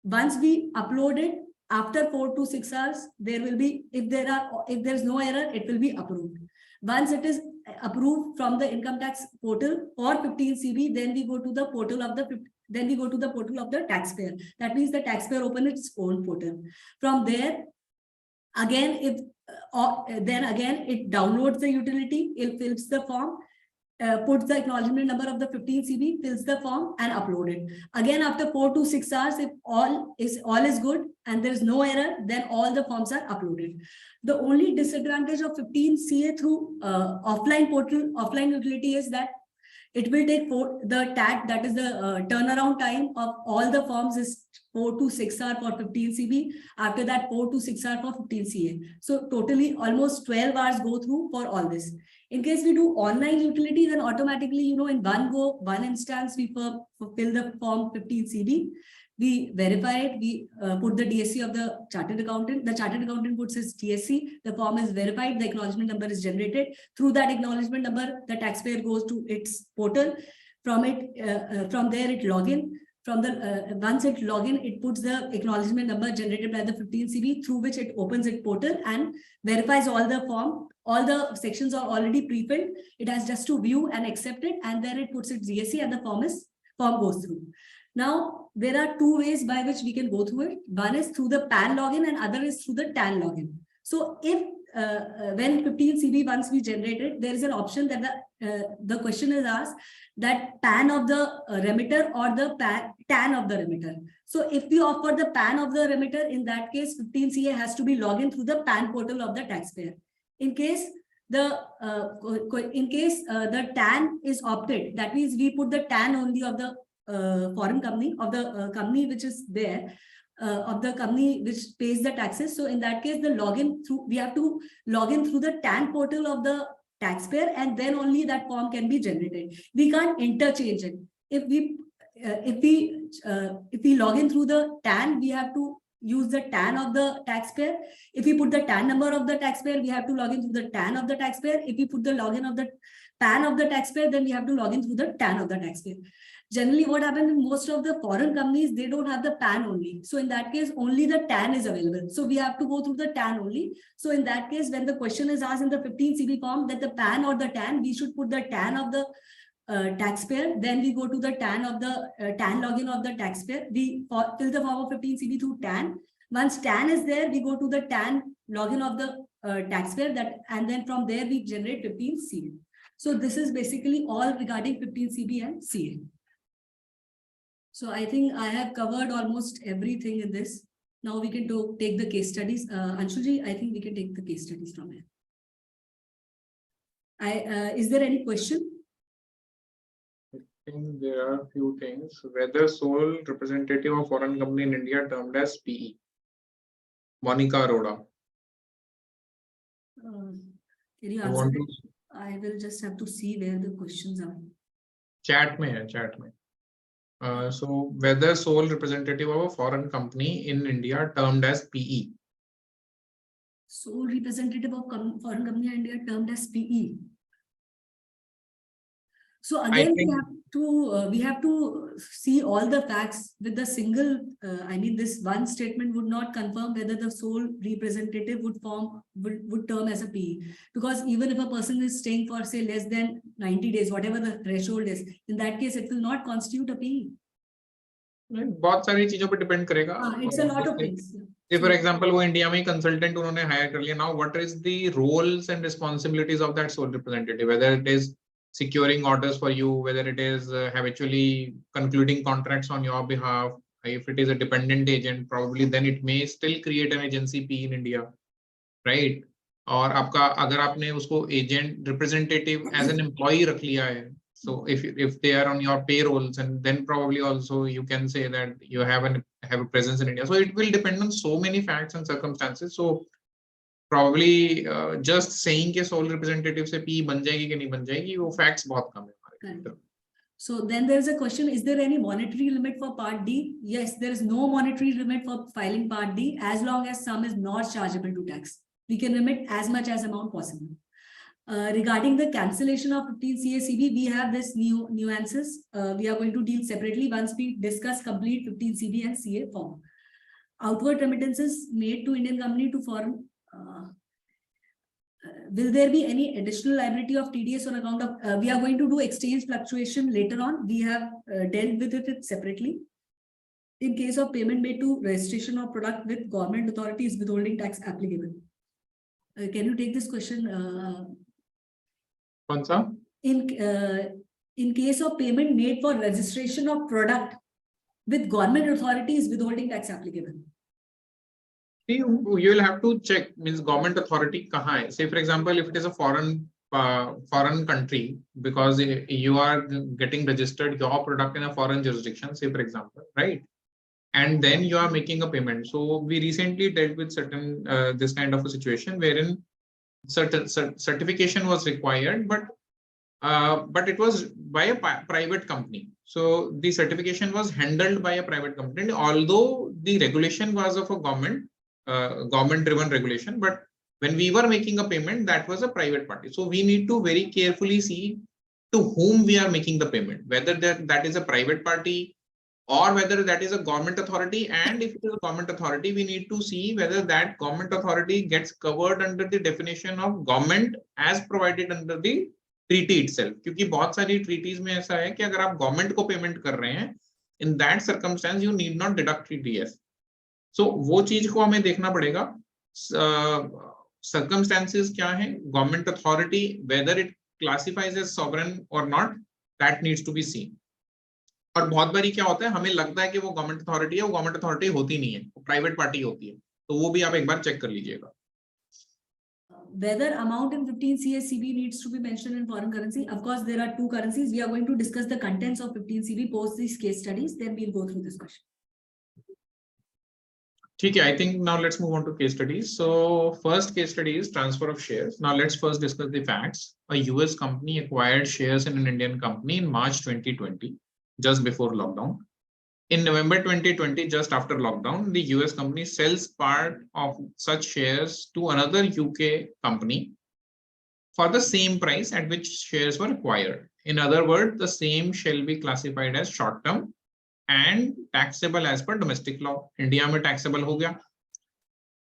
Once we upload it, after 4 to 6 hours, there will be, if there's no error, it will be approved. Once it is approved from the income tax portal or 15 CB, then we go to the portal of the taxpayer. That means the taxpayer opens its own portal. From there, again, it downloads the utility, it fills the form, puts the acknowledgement number of the 15 CB, fills the form and upload it. Again, after 4 to 6 hours, if all is good and there is no error, then all the forms are uploaded. The only disadvantage of 15 CA through offline utility is that it will take the TAT, that is the turnaround time of all the forms is 4 to 6 hours for 15 CB. After that, 4 to 6 hours for 15 CA. So totally almost 12 hours go through for all this. In case we do online utility, then automatically, in one go, one instance, we fill the form 15 CB. We verify it, we put the DSC of the chartered accountant. The chartered accountant puts his DSC, the form is verified, the acknowledgement number is generated. Through that acknowledgement number, the taxpayer goes to its portal. From there, it login. Once it login, it puts the acknowledgement number generated by the 15 CB, through which it opens its portal and verifies all the form. All the sections are already pre-filled. It has just to view and accept it, and then it puts its DSC and the form goes through. Now, there are two ways by which we can go through it. One is through the PAN login and other is through the TAN login. So if when 15 CB once we generate it, there is an option that the question is asked that PAN of the remitter or the TAN of the remitter. So if we offer the PAN of the remitter, in that case, 15 CA has to be logged in through the PAN portal of the taxpayer. In case the TAN is opted, that means we put the TAN only of the foreign company, of the company which is there, of the company which pays the taxes. So in that case, we have to log in through the TAN portal of the taxpayer, and then only that form can be generated. We can't interchange it. If we log in through the TAN, we have to use the TAN of the taxpayer. If we put the TAN number of the taxpayer, we have to log in through the TAN of the taxpayer. If we put the login of the PAN of the taxpayer, then we have to log in through the TAN of the taxpayer. Generally, what happens in most of the foreign companies, they don't have the PAN only. So in that case, only the TAN is available. So we have to go through the TAN only. So in that case, when the question is asked in the 15 CB form that the PAN or the TAN, we should put the TAN of the taxpayer. Then we go to the TAN of the TAN login of the taxpayer. We fill the form of 15 CB through TAN. Once TAN is there, we go to the TAN login of the taxpayer, and then from there we generate 15 CB. So this is basically all regarding 15 CB and CA. So I think I have covered almost everything in this. Now we can take the case studies. Anshulji, I think we can take the case studies from here. Is there any question? I think there are a few things. Whether sole representative of foreign company in India termed as PE. Monica Arora. Can you answer it? I will just have to see where the questions are. Chat mein hai, chat mein. So whether sole representative of a foreign company in India termed as PE. Sole representative of foreign company in India termed as PE. So again, we have to see all the facts with the single. This one statement would not confirm whether the sole representative would term as a PE, because even if a person is staying for say less than 90 days, whatever the threshold is, in that case it will not constitute a PE. बहुत सारी चीजों पे depend करेगा. It's a lot of things. If for example वो India में consultant उन्होंने hire कर लिया, now what is the roles and responsibilities of that sole representative, whether it is securing orders for you, whether it is habitually concluding contracts on your behalf. If it is a dependent agent, probably then it may still create an agency P in India, right? और आपका अगर आपने उसको agent representative as an employee रख लिया है, so if they are on your payrolls, and then probably also you can say that you have a presence in India. So it will depend on so many facts and circumstances. So probably just saying कि sole representative से P बन जाएगी कि नहीं बन जाएगी, वो facts बहुत कम है हमारे तरफ. So then there is a question, is there any monetary limit for Part D? Yes, there is no monetary limit for filing Part D as long as sum is not chargeable to tax. We can remit as much as amount possible. Regarding the cancellation of 15 CA/CB, we have this nuances. We are going to deal separately once we discuss complete 15 CB and CA form. Outward remittances made to Indian company to foreign. Will there be any additional liability of TDS on account of, we are going to do exchange fluctuation later on. We have dealt with it separately. In case of payment made to registration of product with government authorities, withholding tax applicable. Can you take this question? कौन सा? In case of payment made for registration of product with government authorities, withholding tax applicable. You will have to check, means government authority kahan hai. Say for example, if it is a foreign country, because you are getting registered your product in a foreign jurisdiction, say for example, right? And then you are making a payment. So we recently dealt with certain this kind of a situation wherein certain certification was required, but it was by a private company. So the certification was handled by a private company, although the regulation was of a government driven regulation, but when we were making a payment, that was a private party. So we need to very carefully see to whom we are making the payment, whether that is a private party or whether that is a government authority. And if it is a government authority, we need to see whether that government authority gets covered under the definition of government as provided under the treaty itself. क्योंकि बहुत सारी treaties में ऐसा है कि अगर आप government को payment कर रहे हैं, in that circumstance you need not deduct TDS. So वो चीज को हमें देखना पड़ेगा. Circumstances क्या है? Government authority, whether it classifies as sovereign or not, that needs to be seen. और बहुत बारी क्या होता है, हमें लगता है कि वो गवर्नमेंट अथॉरिटी है, वो गवर्नमेंट अथॉरिटी होती नहीं है, वो प्राइवेट पार्टी होती है. तो वो भी आप एक बार चेक कर लीजिएगा. Whether amount in 15 CA/CB needs to be mentioned in foreign currency. Of course, there are two currencies. We are going to discuss the contents of 15 CB post these case studies. Then we'll go through this question. ठीक है, I think now let's move on to case studies. So first case study is transfer of shares. Now let's first discuss the facts. A US company acquired shares in an Indian company in March 2020, just before lockdown. In November 2020, just after lockdown, the US company sells part of such shares to another UK company for the same price at which shares were acquired. In other words, the same shall be classified as short-term and taxable as per domestic law. India में taxable हो गया.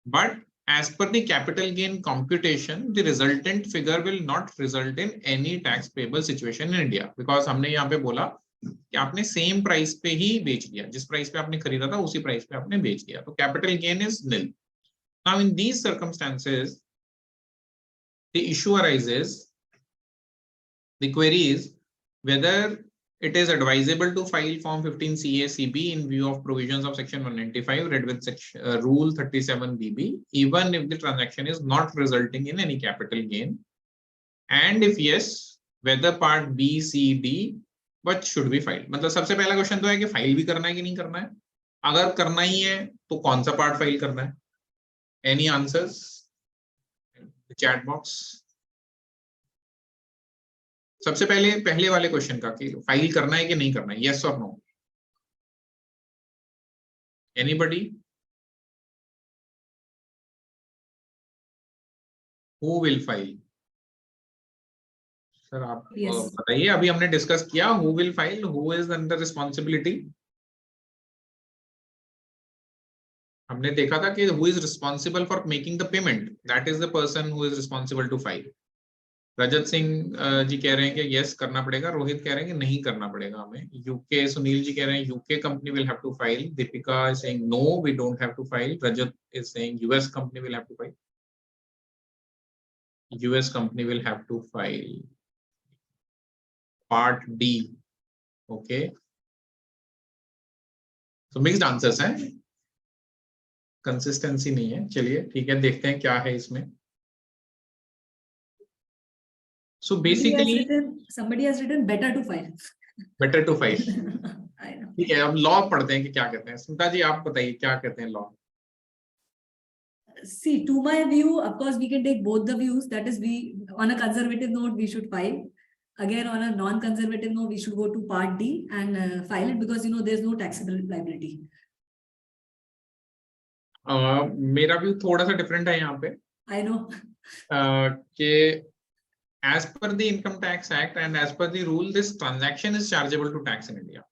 But as per the capital gain computation, the resultant figure will not result in any tax payable situation in India, because हमने यहाँ पे बोला कि आपने same price पे ही बेच दिया, जिस प्राइस पे आपने खरीदा था उसी प्राइस पे आपने बेच दिया, तो capital gain is nil. Now in these circumstances, the issue arises, the query is whether it is advisable to file form 15 CA/CB in view of provisions of section 195 read with section rule 37BB, even if the transaction is not resulting in any capital gain, and if yes, whether part B, C, D but should be filed. मतलब सबसे पहला question तो है कि file भी करना है कि नहीं करना है. अगर करना ही है तो कौन सा पार्ट फाइल करना है? Any answers? The chat box. सबसे पहले वाले क्वेश्चन का कि फाइल करना है कि नहीं करना है, yes or no? Anybody? Who will file? Sir आप बताइए. अभी हमने डिस्कस किया who will file, who is under responsibility. हमने देखा था कि who is responsible for making the payment, that is the person who is responsible to file. रजत सिंह जी कह रहे हैं कि yes करना पड़ेगा, रोहित कह रहे हैं कि नहीं करना पड़ेगा हमें, यूके सुनील जी कह रहे हैं UK company will have to file, Deepika is saying no we don't have to file, Rajat is saying US company will have to file, US company will have to file. Part D. Okay. So mixed answers हैं, consistency नहीं है. चलिए ठीक है, देखते हैं क्या है इसमें. So basically somebody has written better to file. Better to file. I know. ठीक है, अब लॉ पढ़ते हैं कि क्या कहते हैं. स्मिता जी आप बताइए क्या कहते हैं law. See, to my view, of course, we can take both the views. That is, we on a conservative note, we should file. Again, on a non-conservative note, we should go to Part D and file it because there's no taxable liability. मेरा view थोड़ा सा different है यहाँ पे. I know. कि as per the Income Tax Act and as per the rule, this transaction is chargeable to tax in India.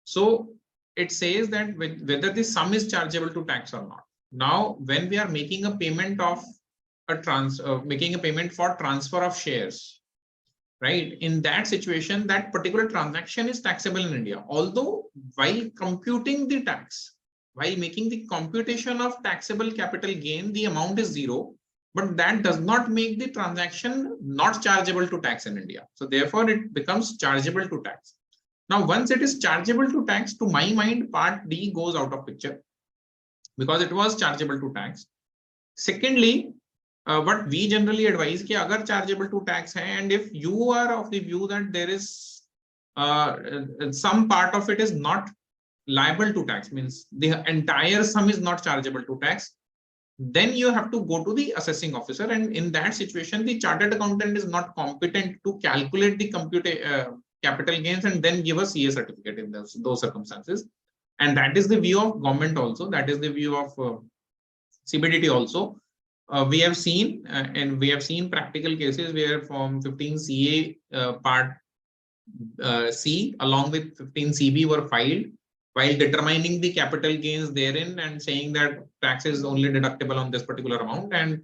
So it says that whether the sum is chargeable to tax or not. Now, when we are making a payment of making a payment for transfer of shares, right? In that situation, that particular transaction is taxable in India. Although while computing the tax, while making the computation of taxable capital gain, the amount is zero, but that does not make the transaction not chargeable to tax in India. So therefore, it becomes chargeable to tax. Now, once it is chargeable to tax, to my mind, Part D goes out of picture because it was chargeable to tax. Secondly, what we generally advise कि अगर chargeable to tax है, and if you are of the view that there is some part of it is not liable to tax, means the entire sum is not chargeable to tax, then you have to go to the assessing officer, and in that situation, the chartered accountant is not competent to calculate the capital gains and then give a CA certificate in those circumstances. And that is the view of government also. That is the view of CBDT also. We have seen practical cases where Form 15 CA Part C along with 15 CB were filed while determining the capital gains therein and saying that tax is only deductible on this particular amount, and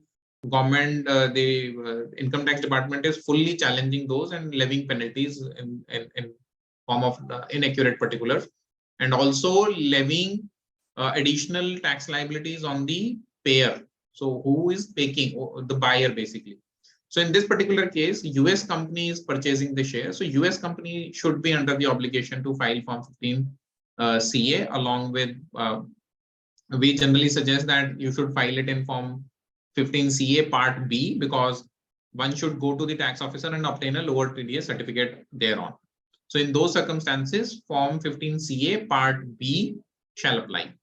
government, the income tax department is fully challenging those and levying penalties in form of inaccurate particulars, and also levying additional tax liabilities on the payer. So who is taking the buyer basically? So in this particular case, US company is purchasing the share. So US company should be under the obligation to file Form 15 CA along with, we generally suggest that you should file it in Form 15 CA Part B, because one should go to the tax officer and obtain a lower TDS certificate thereon. So in those circumstances, Form 15 CA Part B shall apply,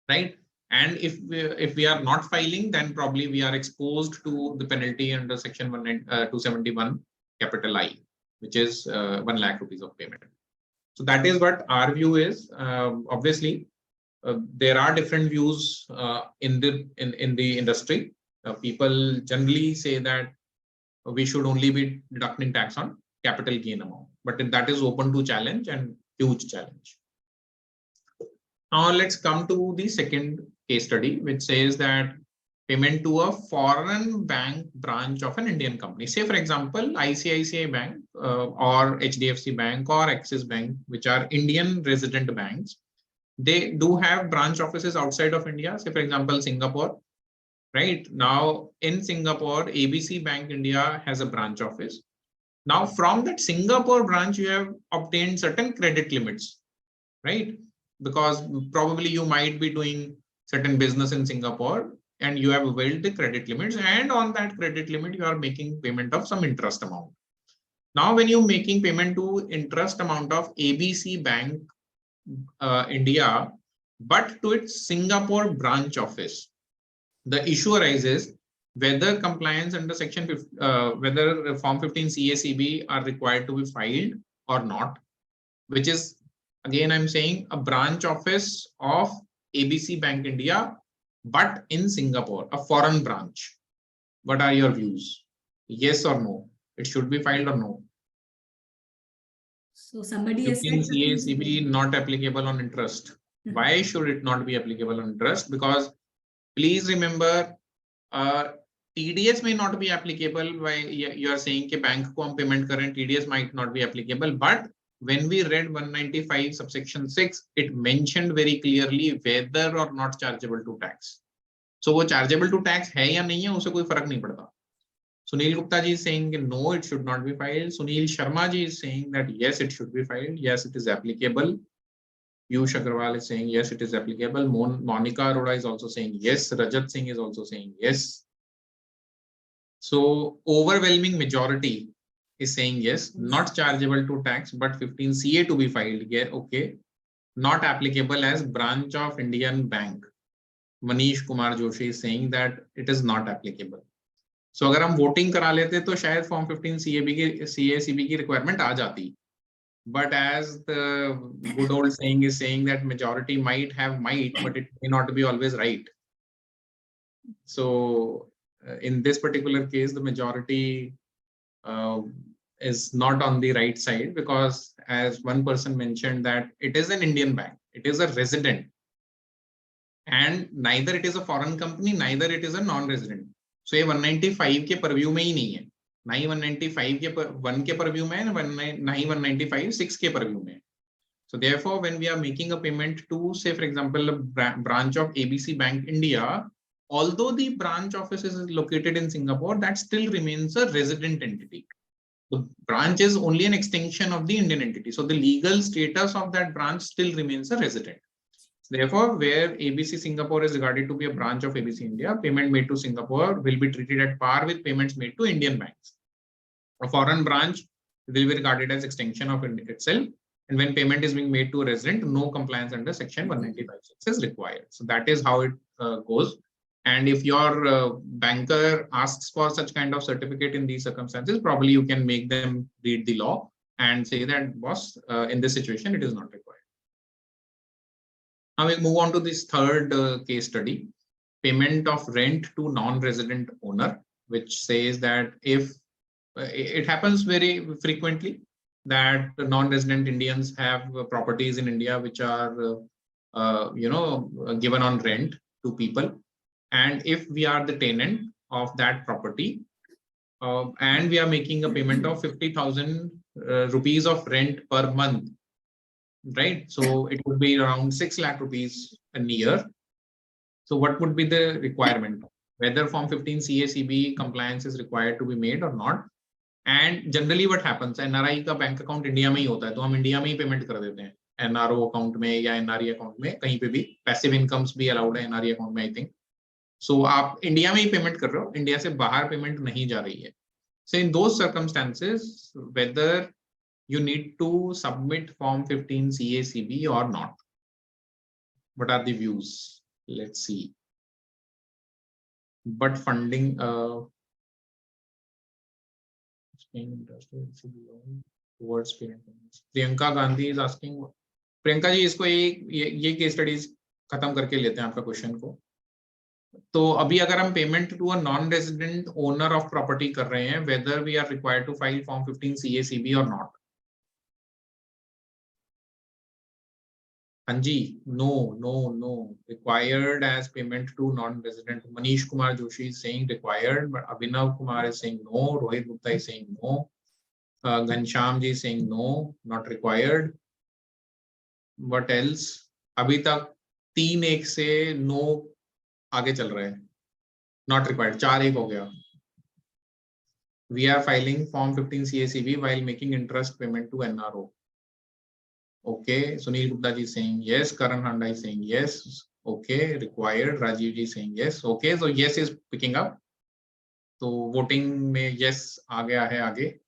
right? And if we are not filing, then probably we are exposed to the penalty under Section 271 capital I, which is 1 lakh rupees of payment. So that is what our view is. Obviously, there are different views in the industry. People generally say that we should only be deducting tax on capital gain amount, but that is open to challenge and huge challenge. Now let's come to the second case study, which says that payment to a foreign bank branch of an Indian company. Say, for example, ICICI Bank or HDFC Bank or Axis Bank, which are Indian resident banks. They do have branch offices outside of India. Say, for example, Singapore. Right now in Singapore, ABC Bank India has a branch office. Now from that Singapore branch, you have obtained certain credit limits, right? Because probably you might be doing certain business in Singapore and you have availed the credit limits, and on that credit limit, you are making payment of some interest amount. Now, when you're making payment to interest amount of ABC Bank India, but to its Singapore branch office, the issue arises whether compliance under Section whether Form 15 CACB are required to be filed or not, which is, again, I'm saying a branch office of ABC Bank India, but in Singapore, a foreign branch. What are your views? Yes or no? It should be filed or no? So somebody has said 15 CACB not applicable on interest. Why should it not be applicable on interest? Because please remember, TDS may not be applicable. Why you are saying कि bank को हम payment करें, TDS might not be applicable. But when we read 195 subsection 6, it mentioned very clearly whether or not chargeable to tax. So वो chargeable to tax है या नहीं है, उसे कोई फर्क नहीं पड़ता. Sunil Gupta ji is saying no, it should not be filed. Sunil Sharma ji is saying that yes, it should be filed. Yes, it is applicable. Piyush Agarwal is saying yes, it is applicable. Monica Arora is also saying yes. Rajat Singh is also saying yes. So overwhelming majority is saying yes, not chargeable to tax, but 15 CA to be filed. Yeah, okay. Not applicable as branch of Indian bank. Manish Kumar Joshi is saying that it is not applicable. So अगर हम voting करा लेते तो शायद Form 15 CACB की requirement आ जाती. But as the good old saying is saying that majority might have might, but it may not be always right. So in this particular case, the majority is not on the right side, because as one person mentioned that it is an Indian bank, it is a resident, and neither it is a foreign company, neither it is a non-resident. So ये 195 के purview में ही नहीं है, ना ही 195 के 1 के purview में है, ना ही 195 6 के purview में. So therefore, when we are making a payment to, say for example, a branch of ABC Bank India, although the branch office is located in Singapore, that still remains a resident entity. The branch is only an extension of the Indian entity. So the legal status of that branch still remains a resident. Therefore, where ABC Singapore is regarded to be a branch of ABC India, payment made to Singapore will be treated at par with payments made to Indian banks. A foreign branch will be regarded as extension of India itself. And when payment is being made to a resident, no compliance under section 195(6) is required. So that is how it goes. And if your banker asks for such kind of certificate in these circumstances, probably you can make them read the law and say that, boss, in this situation, it is not required. Now we move on to this third case study, payment of rent to non-resident owner, which says that if it happens very frequently that non-resident Indians have properties in India which are, given on rent to people. And if we are the tenant of that property and we are making a payment of 50,000 rupees of rent per month, right? So it would be around 6 lakh rupees a year. So what would be the requirement? Whether Form 15 CACB compliance is required to be made or not. And generally what happens, NRI का bank account India में ही होता है, तो हम India में ही payment कर देते हैं, NRO अकाउंट में या NRE अकाउंट में, कहीं पे भी पैसिव इनकम्स भी अलाउड है NRE अकाउंट में, आई थिंक. सो आप इंडिया में ही पेमेंट कर रहे हो, इंडिया से बाहर पेमेंट नहीं जा रही है. So in those circumstances, whether you need to submit Form 15 CACB or not. What are the views? Let's see. But funding towards parents. Priyanka Gandhi is asking. Priyanka जी, इसको ये केस स्टडीज खत्म करके लेते हैं आपका क्वेश्चन को. तो अभी अगर हम payment to a non resident owner of property कर रहे हैं, whether we are required to file form 15 CACB और not. Anji, no. Required as payment to non-resident. Manish Kumar Joshi is saying required, but Abhinav Kumar is saying no. Rohit Gupta is saying no. Ghanshyam ji is saying no, not required. What else? अभी तक 3-1 से no आगे चल रहा है. Not required. 4-1 हो गया. We are filing Form 15 CACB while making interest payment to NRO. Okay, Sunil Gupta ji saying yes, Karan Handa is saying yes, okay, required, Rajiv ji saying yes, okay, so yes is picking up. So voting में yes आ गया है आगे.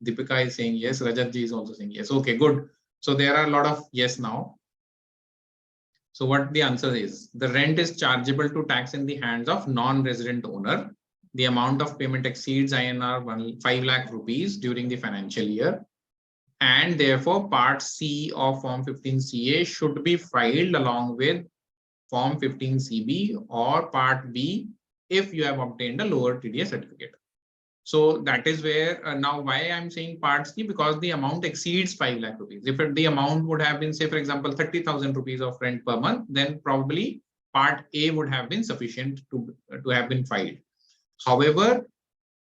Deepika is saying yes, Rajat ji is also saying yes, okay, good. So there are a lot of yes now. So what the answer is, the rent is chargeable to tax in the hands of non-resident owner. The amount of payment exceeds INR 5 lakh rupees during the financial year. And therefore, Part C of Form 15 CA should be filed along with Form 15 CB or Part B if you have obtained a lower TDS certificate. So that is where now why I'm saying Part C, because the amount exceeds 5 lakh rupees. If the amount would have been, say, for example, 30,000 rupees of rent per month, then probably Part A would have been sufficient to have been filed. However,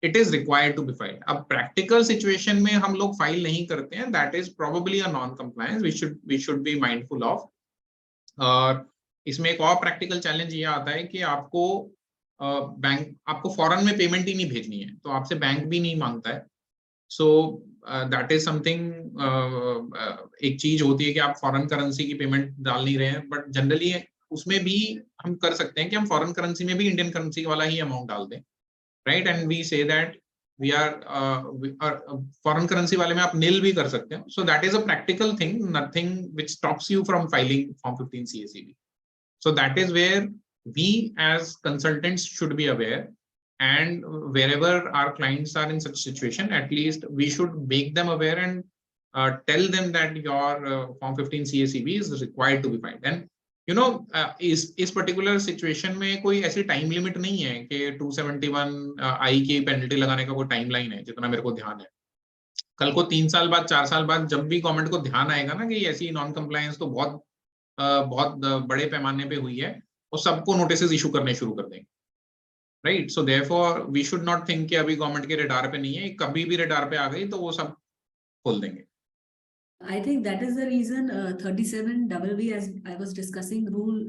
it is required to be filed. A practical situation में हम लोग file नहीं करते हैं, that is probably a non-compliance. We should be mindful of. और इसमें एक और practical challenge ये आता है कि आपको बैंक आपको foreign में payment ही नहीं भेजनी है, तो आपसे बैंक भी नहीं मांगता है. So that is something एक चीज होती है कि आप foreign currency की payment डाल नहीं रहे हैं, but generally उसमें भी हम कर सकते हैं कि हम foreign currency में भी Indian currency वाला ही amount डाल दें. Right, and we say that we are foreign currency वाले में आप nil भी कर सकते हैं. So that is a practical thing, nothing which stops you from filing Form 15 CACB. So that is where we as consultants should be aware, and wherever our clients are in such situation, at least we should make them aware and tell them that your Form 15 CACB is required to be filed. And you know, इस particular situation में कोई ऐसी time limit नहीं है कि 271 I की penalty लगाने का कोई timeline है, जितना मेरे को ध्यान है. कल को 3 साल बाद 4 साल बाद जब भी गवर्नमेंट को ध्यान आएगा ना कि ऐसी नॉन कंप्लायंस तो बहुत बड़े पैमाने पे हुई है, वो सबको नोटिस इशू करने शुरू कर देंगे, right. So therefore we should not think कि अभी गवर्नमेंट के रडार पे नहीं है, कभी भी रडार पे आ गई तो वो सब खोल देंगे. I think that is the reason 37BB, as I was discussing, rule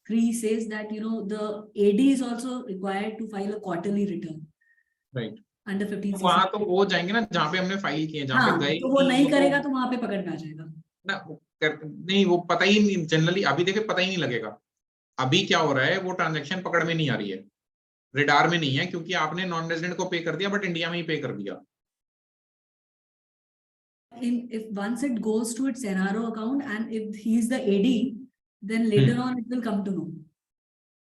3 says that, you know, the AD is also required to file a quarterly return. Right. Under 15 वहां तो वो जाएंगे ना जहाँ पे हमने फाइल किए, जहाँ पे गए तो वो नहीं करेगा तो वहां पे पकड़ में आ जाएगा ना. नहीं, वो पता ही नहीं जनरली, अभी देखे पता ही नहीं लगेगा. अभी क्या हो रहा है, वो ट्रांजैक्शन पकड़ में नहीं आ रही है, रेडार में नहीं है, क्योंकि आपने नॉन रेजिडेंट को पे कर दिया बट इंडिया में ही पे कर दिया. If once it goes to its NRO account and if he is the AD, then later on it will come to know.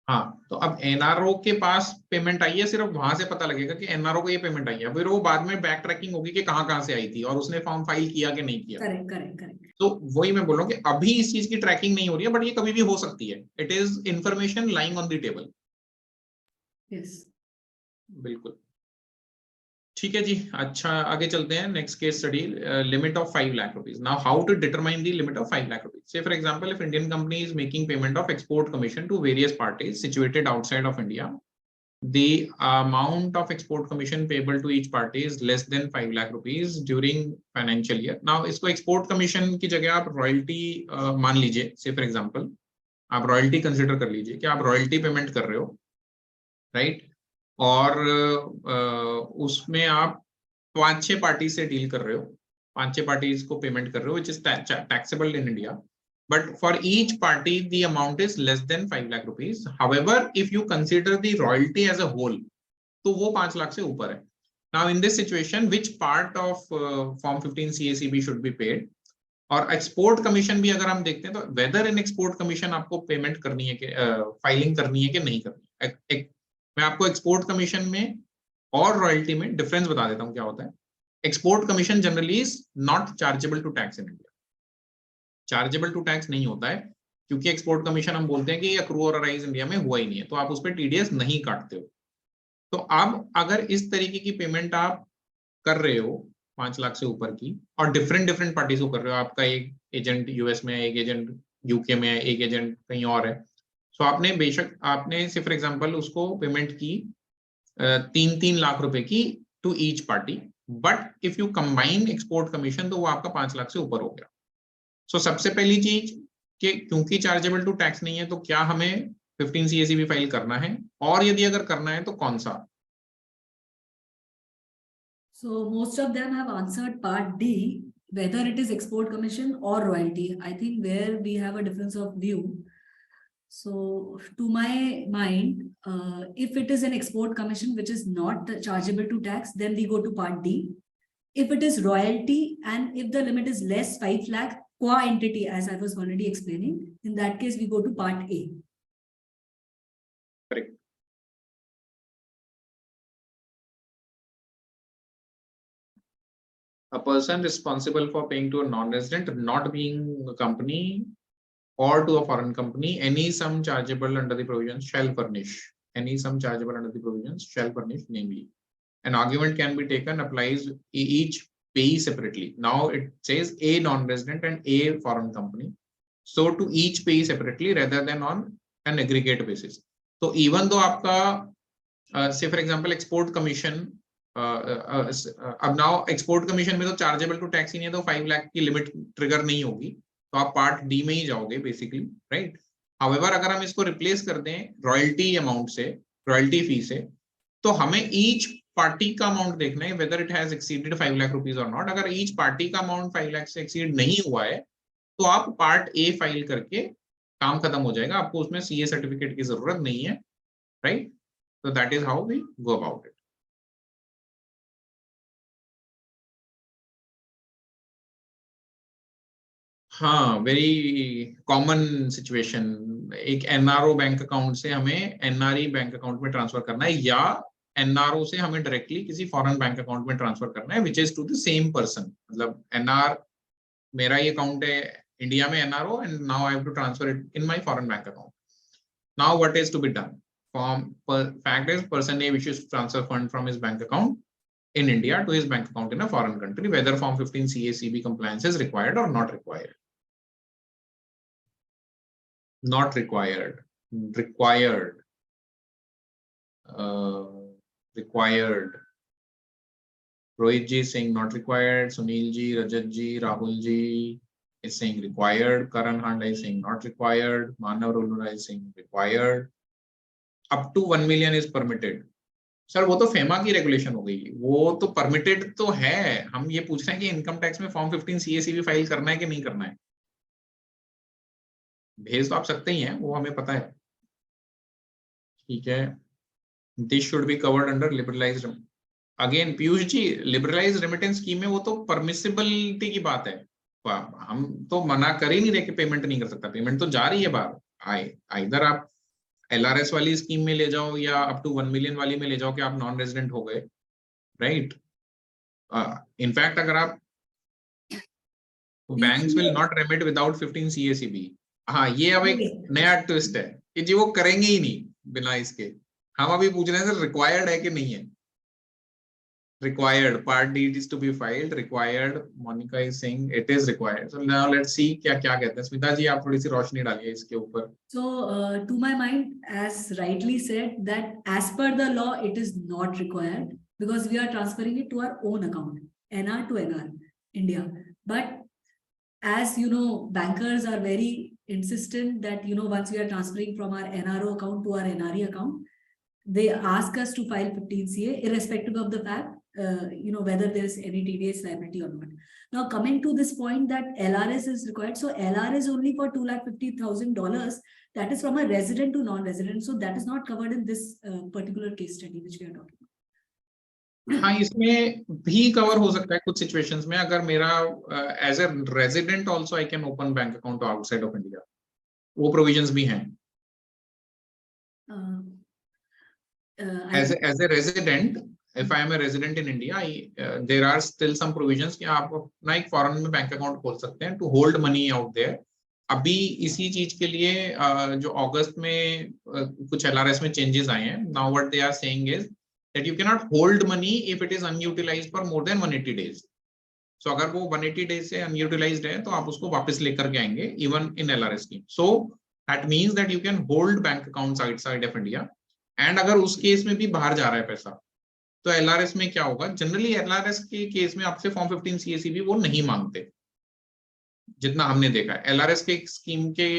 हाँ, तो अब एनआरओ के पास पेमेंट आई है, सिर्फ वहां से पता लगेगा कि एनआरओ को ये पेमेंट आई है. फिर वो बाद में बैक ट्रैकिंग होगी कि कहाँ से आई थी और उसने फॉर्म फाइल किया कि नहीं किया. करेक्ट. तो वही मैं बोल रहा हूँ कि अभी इस चीज की ट्रैकिंग नहीं हो रही है, बट ये कभी भी हो सकती है. It is information lying on the table. Yes, बिल्कुल ठीक है जी. अच्छा, आगे चलते हैं. Next case study, limit of 5 lakh rupees. Now how to determine the limit of 5 lakh rupees. Say for example, if Indian company is making payment of export commission to various parties situated outside of India, the amount of export commission payable to each party is less than 5 lakh rupees during financial year. Now इसको export commission की जगह आप royalty मान लीजिए. Say for example, आप royalty consider कर लीजिए कि आप royalty payment कर रहे हो, right? और उसमें आप 5-6 पार्टी से डील कर रहे हो, 5-6 पार्टीज को पेमेंट कर रहे हो, which is taxable in India. But for each party, the amount is less than 5 lakh rupees. However, if you consider the royalty as a whole, तो वो 5 लाख से ऊपर है. Now, in this situation, which part of Form 15 CACB should be paid? और export commission भी अगर हम देखते हैं तो वेदर इन एक्सपोर्ट कमीशन आपको पेमेंट करनी है कि फाइलिंग करनी है कि नहीं करनी है. मैं आपको एक्सपोर्ट कमीशन में और रॉयल्टी में डिफरेंस बता देता हूं क्या होता है. Export commission generally is not chargeable to tax in India. Chargeable to tax नहीं होता है क्योंकि एक्सपोर्ट कमीशन हम बोलते हैं कि अक्रू और अराइज इंडिया में हुआ ही नहीं है, तो आप उस पर टीडीएस नहीं काटते हो. तो अब अगर इस तरीके की पेमेंट आप कर रहे हो 5 लाख से ऊपर की और डिफरेंट पार्टीज को कर रहे हो, आपका एक एजेंट यूएस में है, एक एजेंट यूके में है, एक एजेंट कहीं और है, तो आपने बेशक आपने सिर्फ फॉर एग्जांपल उसको पेमेंट की 3-3 लाख रुपए की to each party, but if you combine export commission तो वो आपका 5 लाख से ऊपर हो गया. सो सबसे पहली चीज कि क्योंकि चार्जेबल टू टैक्स नहीं है तो क्या हमें 15 CACB फाइल करना है, और यदि अगर करना है तो कौन सा. So most of them have answered part D, whether it is export commission or royalty. I think where we have a difference of view. So to my mind, if it is an export commission which is not chargeable to tax, then we go to part D. If it is royalty and if the limit is less 5 lakh qua entity, as I was already explaining, in that case we go to part A. Correct. A person responsible for paying to a non-resident, not being a company, or to a foreign company, any sum chargeable under the provisions shall furnish. Any sum chargeable under the provisions shall furnish, namely. An argument can be taken, applies each payee separately. Now it says a non-resident and a foreign company. So to each payee separately rather than on an aggregate basis. So even though आपका say for example export commission, अब now export commission में तो chargeable to tax ही नहीं है, तो 5 लाख की limit trigger नहीं होगी, तो आप पार्ट डी में ही जाओगे बेसिकली, राइट. हाउएवर अगर हम इसको रिप्लेस कर दें रॉयल्टी अमाउंट से, रॉयल्टी फी से, तो हमें ईच पार्टी का अमाउंट देखना है whether it has exceeded 5 lakh rupees और नॉट. अगर ईच पार्टी का अमाउंट 5 लाख से एक्सीड नहीं हुआ है तो आप पार्ट ए फाइल करके काम खत्म हो जाएगा, आपको उसमें सीए सर्टिफिकेट की जरूरत नहीं है, राइट. तो that is how we go about it. हाँ, वेरी कॉमन सिचुएशन. एक एनआरओ बैंक अकाउंट से हमें एनआरई बैंक अकाउंट में ट्रांसफर करना है, या एनआरओ से हमें डायरेक्टली किसी फॉरेन बैंक अकाउंट में ट्रांसफर करना है, which is to the same person. मतलब एनआर, मेरा ये अकाउंट है इंडिया में NRO, and now I have to transfer it in my foreign bank account. Now what is to be done? Fact is, person A wishes to transfer fund from his bank account in India to his bank account in a foreign country, whether Form 15 CACB compliance is required or not required. Not required. Required. Required. Rohit ji is saying not required. Sunil ji, Rajat ji, Rahul ji is saying required. Karan Handa is saying not required. Manav Rolura is saying required. Up to 1 million is permitted. Sir वो तो FEMA की regulation हो गई, वो तो permitted तो है. हम ये पूछ रहे हैं कि इनकम टैक्स में फॉर्म 15 सीएसीबी फाइल करना है कि नहीं करना है. भेज तो आप सकते ही हैं, वो हमें पता है. ठीक है. This should be covered under liberalised. Again Piyush ji, liberalised remittance scheme में वो तो परमिसिबिलिटी की बात है. हम तो मना कर ही नहीं रहे कि पेमेंट नहीं कर सकता. पेमेंट तो जा रही है बाहर. इधर आप एलआरएस वाली स्कीम में ले जाओ या अप टू 1 मिलियन वाली में ले जाओ कि आप नॉन रेजिडेंट हो गए, राइट. इनफैक्ट अगर आप banks will not remit without 15 सीएसीबी. हाँ, ये अब एक नया ट्विस्ट है कि जी वो करेंगे ही नहीं बिना इसके. हम अभी पूछ रहे हैं सर रिक्वायर्ड है कि नहीं है. required, part D is to be filed, required. Monica is saying it is required. So now let's see क्या क्या कहते हैं. स्मिता जी आप थोड़ी सी रोशनी डालिए इसके ऊपर. So to my mind, as rightly said, that as per the law it is not required because we are transferring it to our own account, NR to NR, India. But as you know, bankers are very insistent that once we are transferring from our NRO account to our NRE account, they ask us to file 15CA irrespective of the fact whether there is any TDS liability or not. Now coming to this point that LRS is required. So LR is only for $250,000. That is from a resident to non-resident. So that is not covered in this particular case study which we are talking about. हाँ, इसमें भी cover हो सकता है कुछ situations में. अगर मेरा as a resident also I can open bank account outside of India, वो प्रोविजंस भी हैं. as a resident, if I am a resident in India, there are still some provisions कि आप अपना एक फॉरेन में बैंक अकाउंट खोल सकते हैं to hold money out there. अभी इसी चीज के लिए जो अगस्त में कुछ LRS में चेंजेस आए हैं. Now what they are saying is that you cannot hold money if it is unutilized for more than 180 days. So अगर वो 180 days से unutilized है तो आप उसको वापस लेकर के आएंगे even in LRS scheme. So that means that you can hold bank accounts outside of India. And अगर उस केस में भी बाहर जा रहा है पैसा तो LRS में क्या होगा? जनरली LRS के केस में आपसे फॉर्म 15 CACB वो नहीं मांगते, जितना हमने देखा है. LRS के स्कीम के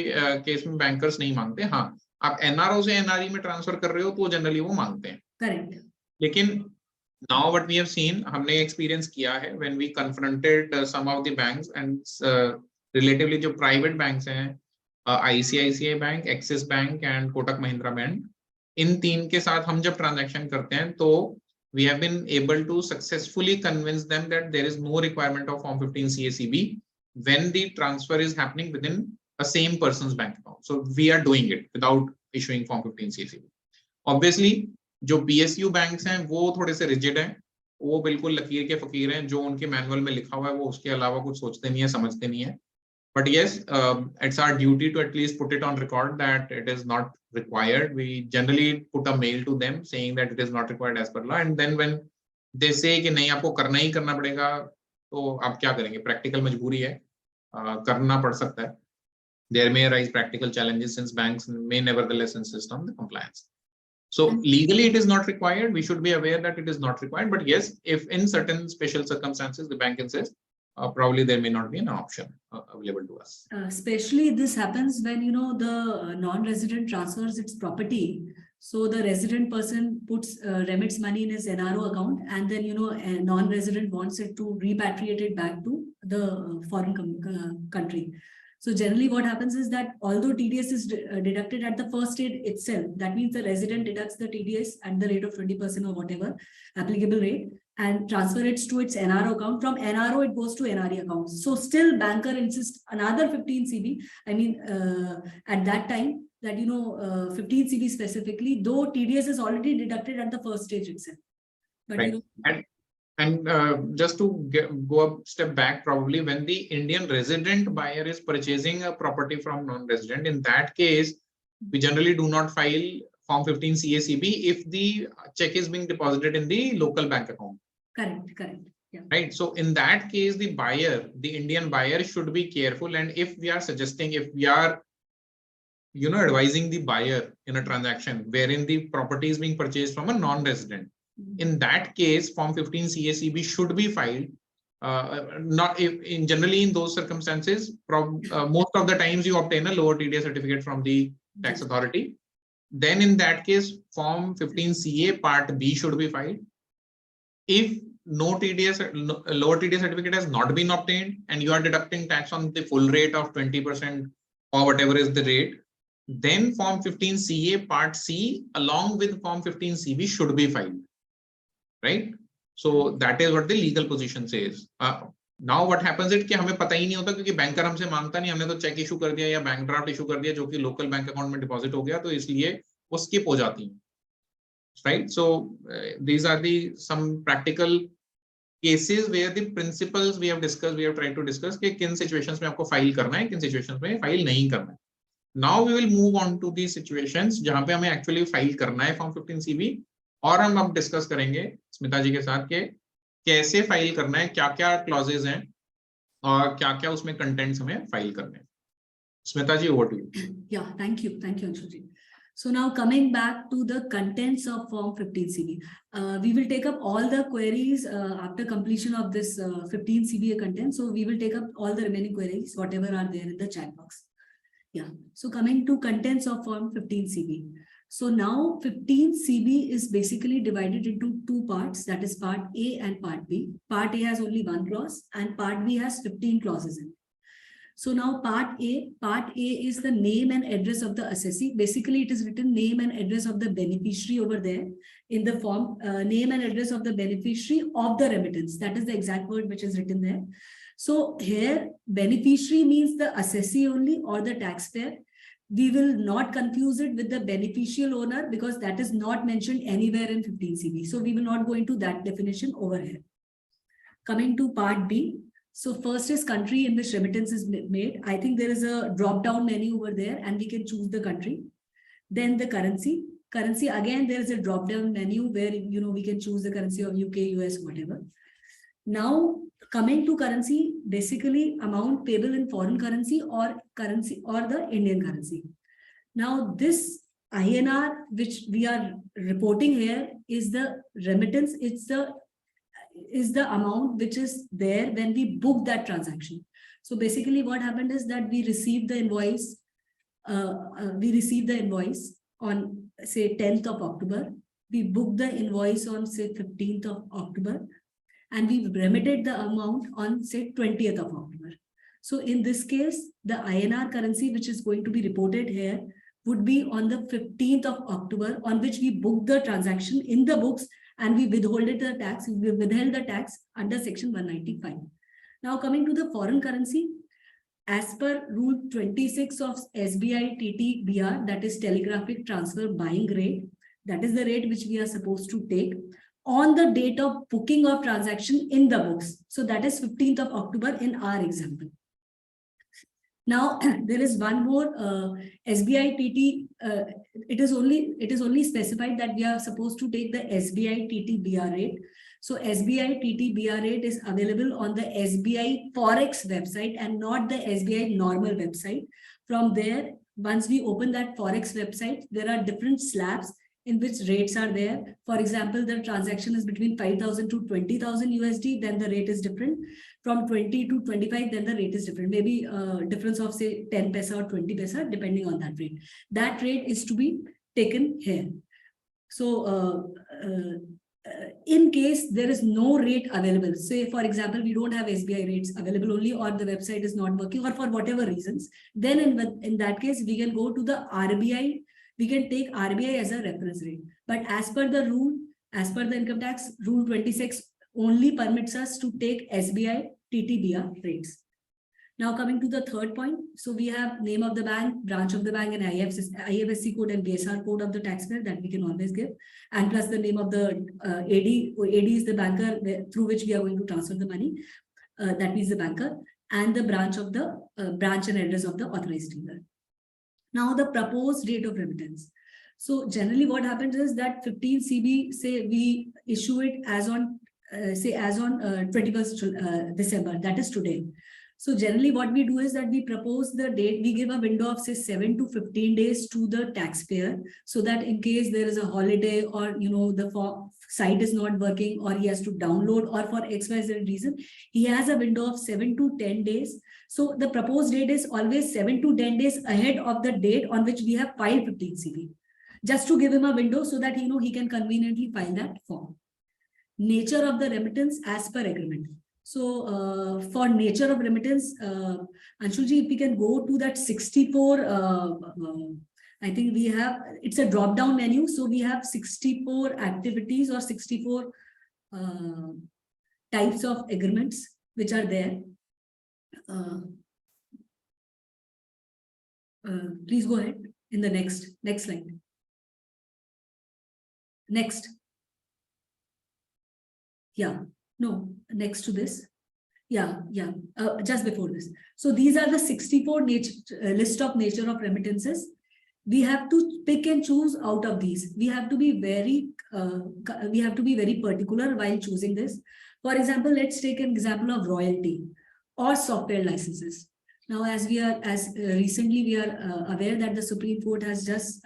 केस में बैंकर्स नहीं मांगते. हाँ, आप NRO से NRE में ट्रांसफर कर रहे हो तो जनरली वो मांगते हैं. करेक्ट. लेकिन now what we have seen, हमने एक्सपीरियंस किया है when we confronted some of the banks and relatively जो प्राइवेट बैंक्स हैं, ICICI bank, Axis bank and Kotak Mahindra bank, इन तीन के साथ हम जब ट्रांजैक्शन करते हैं तो we have been able to successfully convince them that there is no requirement of Form 15 CACB when the transfer is happening within a same person's bank account. So we are doing it without issuing Form 15 CACB. Obviously, जो PSU banks हैं वो थोड़े से rigid हैं, वो बिल्कुल लकीर के फकीर हैं. जो उनके मैनुअल में लिखा हुआ है वो उसके अलावा कुछ सोचते नहीं है, समझते नहीं है. But yes, it's our duty to at least put it on record that it is not required. We generally put a mail to them saying that it is not required as per law. And then when they say कि नहीं आपको करना ही करना पड़ेगा, तो आप क्या करेंगे? प्रैक्टिकल मजबूरी है, करना पड़ सकता है. There may arise practical challenges since banks may nevertheless insist on the compliance. So legally it is not required. We should be aware that it is not required. But yes, if in certain special circumstances the bank insists, probably there may not be an option available to us. Especially this happens when the non-resident transfers its property. So the resident person remits money in his NRO account, and then a non-resident wants it to repatriate it back to the foreign country. So generally what happens is that although TDS is deducted at the first date itself, that means the resident deducts the TDS at the rate of 20% or whatever applicable rate and transfer it to its NRO account. From NRO it goes to NRE account. So still banker insists another 15 CB. I mean, at that time, that, 15 CB specifically, though TDS is already deducted at the first stage itself. But right. And just to go a step back, probably when the Indian resident buyer is purchasing a property from non-resident, in that case, we generally do not file Form 15 CACB if the check is being deposited in the local bank account. Correct. Yeah. Right. So in that case, the buyer, the Indian buyer, should be careful. And if we are suggesting, if we are, advising the buyer in a transaction wherein the property is being purchased from a non-resident, in that case, Form 15 CACB should be filed. Generally in those circumstances, most of the times you obtain a lower TDS certificate from the tax authority. Then in that case, Form 15 CA Part B should be filed. If lower TDS certificate has not been obtained and you are deducting tax on the full rate of 20% or whatever is the rate, then Form 15 CA Part C along with Form 15 CB should be filed. Right? So that is what the legal position says. Now what happens is कि हमें पता ही नहीं होता क्योंकि banker हमसे मांगता नहीं, हमने तो चेक इशू कर दिया या बैंक ड्राफ्ट इशू कर दिया जो कि लोकल बैंक अकाउंट में डिपॉजिट हो गया, तो इसलिए वो स्किप हो जाती है. Right? So these are the some practical cases where the principles we have discussed, we have tried to discuss कि किन situations में आपको फाइल करना है, किन situations में फाइल नहीं करना है. Now we will move on to the situations जहां पे हमें actually फाइल करना है Form 15 CB, और हम अब डिस्कस करेंगे स्मिता जी के साथ के कैसे फाइल करना है, क्या क्या क्लॉजेज हैं और क्या क्या उसमें कंटेंट्स हमें फाइल करने हैं. Smita ji, over to you. Yeah, thank you Anshul ji. So now coming back to the contents of Form 15 CB, we will take up all the queries after completion of this 15 CB content. So we will take up all the remaining queries, whatever are there in the chat box. Yeah. So coming to contents of Form 15 CB. So now 15 CB is basically divided into two parts, that is Part A and Part B. Part A has only one clause and Part B has 15 clauses in it. So now Part A is the name and address of the assessee. Basically, it is written name and address of the beneficiary over there in the form, name and address of the beneficiary of the remittance. That is the exact word which is written there. So here beneficiary means the assessee only or the taxpayer. We will not confuse it with the beneficial owner because that is not mentioned anywhere in 15 CB. So we will not go into that definition over here. Coming to Part B. So first is country in which remittance is made. I think there is a drop-down menu over there and we can choose the country. Then the currency. Currency, again, there is a drop-down menu where, we can choose the currency of UK, US, whatever. Now, coming to currency, basically amount payable in foreign currency or the Indian currency. Now, this INR, which we are reporting here, is the remittance. Is the amount which is there when we book that transaction. So basically what happened is that we received the invoice. On say 10th of October. We booked the invoice on say 15th of October. And we remitted the amount on say 20th of October. So in this case, the INR currency which is going to be reported here would be on the 15th of October on which we booked the transaction in the books and we withheld the tax under section 195. Now coming to the foreign currency, as per rule 26 of SBI TT-BR, that is telegraphic transfer buying rate, that is the rate which we are supposed to take on the date of booking of transaction in the books. So that is 15th of October in our example. Now there is one more SBI TT. It is only specified that we are supposed to take the SBI TT-BR rate. So SBI TT-BR rate is available on the SBI Forex website and not the SBI normal website. From there, once we open that Forex website, there are different slabs in which rates are there. For example, the transaction is between 5,000 to 20,000 USD, then the rate is different. From 20 to 25, then the rate is different. Maybe a difference of say 10 paisa or 20 paisa, depending on that rate. That rate is to be taken here. So in case there is no rate available, say for example, we don't have SBI rates available only, or the website is not working, or for whatever reasons, then in that case, we can go to the RBI. We can take RBI as a reference rate. But as per the rule, as per the income tax, rule 26 only permits us to take SBI TT-BR rates. Now coming to the third point, so we have name of the bank, branch of the bank, and IFSC code and BSR code of the taxpayer that we can always give, and plus the name of the AD. AD is the banker through which we are going to transfer the money. That means the banker, and the branch of the branch and address of the authorized dealer. Now the proposed date of remittance. So generally what happens is that 15 CB, say we issue it as on 21st December, that is today. So generally what we do is that we propose the date, we give a window of say 7 to 15 days to the taxpayer, so that in case there is a holiday or the site is not working or he has to download or for XYZ reason, he has a window of 7 to 10 days. So the proposed date is always 7 to 10 days ahead of the date on which we have filed 15 CB, just to give him a window so that he can conveniently file that form. Nature of the remittance as per agreement. So for nature of remittance, Anshulji, if we can go to that 64, I think we have, it's a drop down menu. So we have 64 activities or 64 types of agreements which are there. Please go ahead in the next slide. Next. Yeah, no, next to this. Yeah, just before this. So these are the 64 list of nature of remittances. We have to pick and choose out of these. We have to be very particular while choosing this. For example, let's take an example of royalty or software licenses. Now, recently we are aware that the Supreme Court has just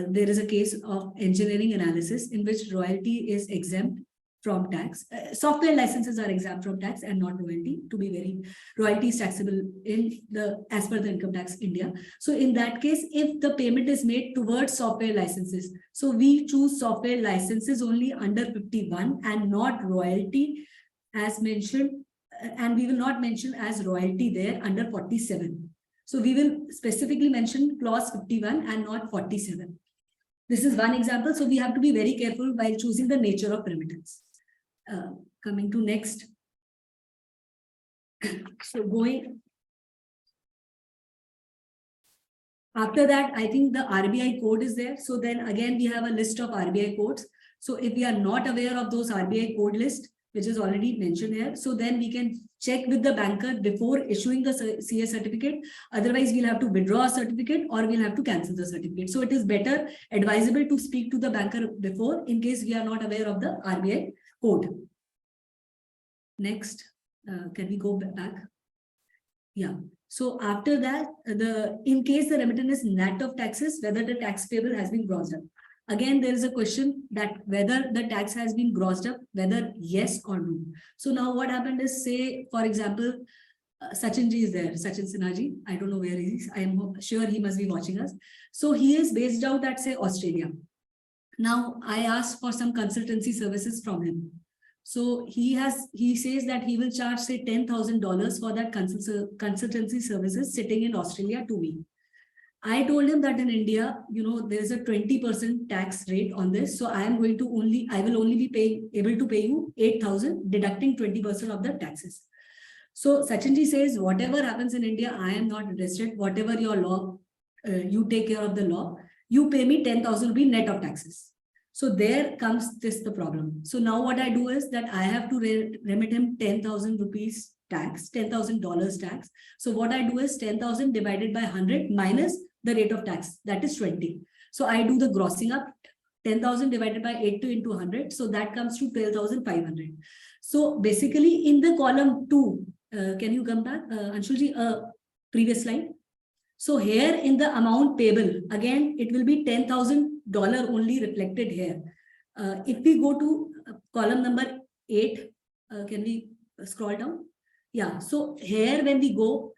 there is a case of engineering analysis in which royalty is exempt from tax. Software licenses are exempt from tax and not royalty. To be very, royalty is taxable as per the income tax India. So in that case, if the payment is made towards software licenses, so we choose software licenses only under 51 and not royalty as mentioned, and we will not mention as royalty there under 47. So we will specifically mention clause 51 and not 47. This is one example. So we have to be very careful while choosing the nature of remittance. Coming to next. So going after that, I think the RBI code is there. So then again, we have a list of RBI codes. So if we are not aware of those RBI code list, which is already mentioned here, so then we can check with the banker before issuing the CA certificate. Otherwise, we'll have to withdraw a certificate or we'll have to cancel the certificate. So it is better advisable to speak to the banker before in case we are not aware of the RBI code. Next, can we go back? Yeah. So after that, in case the remittance is net of taxes, whether the tax payable has been grossed up. Again, there is a question that whether the tax has been grossed up, whether yes or no. So now what happened is, say, for example, Sachinji is there, Sachin Sinhaji. I don't know where he is. I am sure he must be watching us. So he is based out at, say, Australia. Now, I asked for some consultancy services from him. So he says that he will charge, say, $10,000 for that consultancy services sitting in Australia to me. I told him that in India, there is a 20% tax rate on this. So I will only be able to pay you 8,000, deducting 20% of the taxes. So Sachinji says, whatever happens in India, I am not interested. Whatever your law, you take care of the law. You pay me 10,000 rupees net of taxes. So there comes the problem. So now what I do is that I have to remit him 10,000 rupees tax, $10,000 tax. So what I do is 10,000 divided by 100 minus the rate of tax, that is 20. So I do the grossing up, 10,000 divided by 80 into 100. So that comes to 12,500. So basically in the column 2, can you come back, Anshulji, previous slide. So here in the amount payable, again, it will be $10,000 only reflected here. If we go to column number 8, can we scroll down? Yeah, so here when we go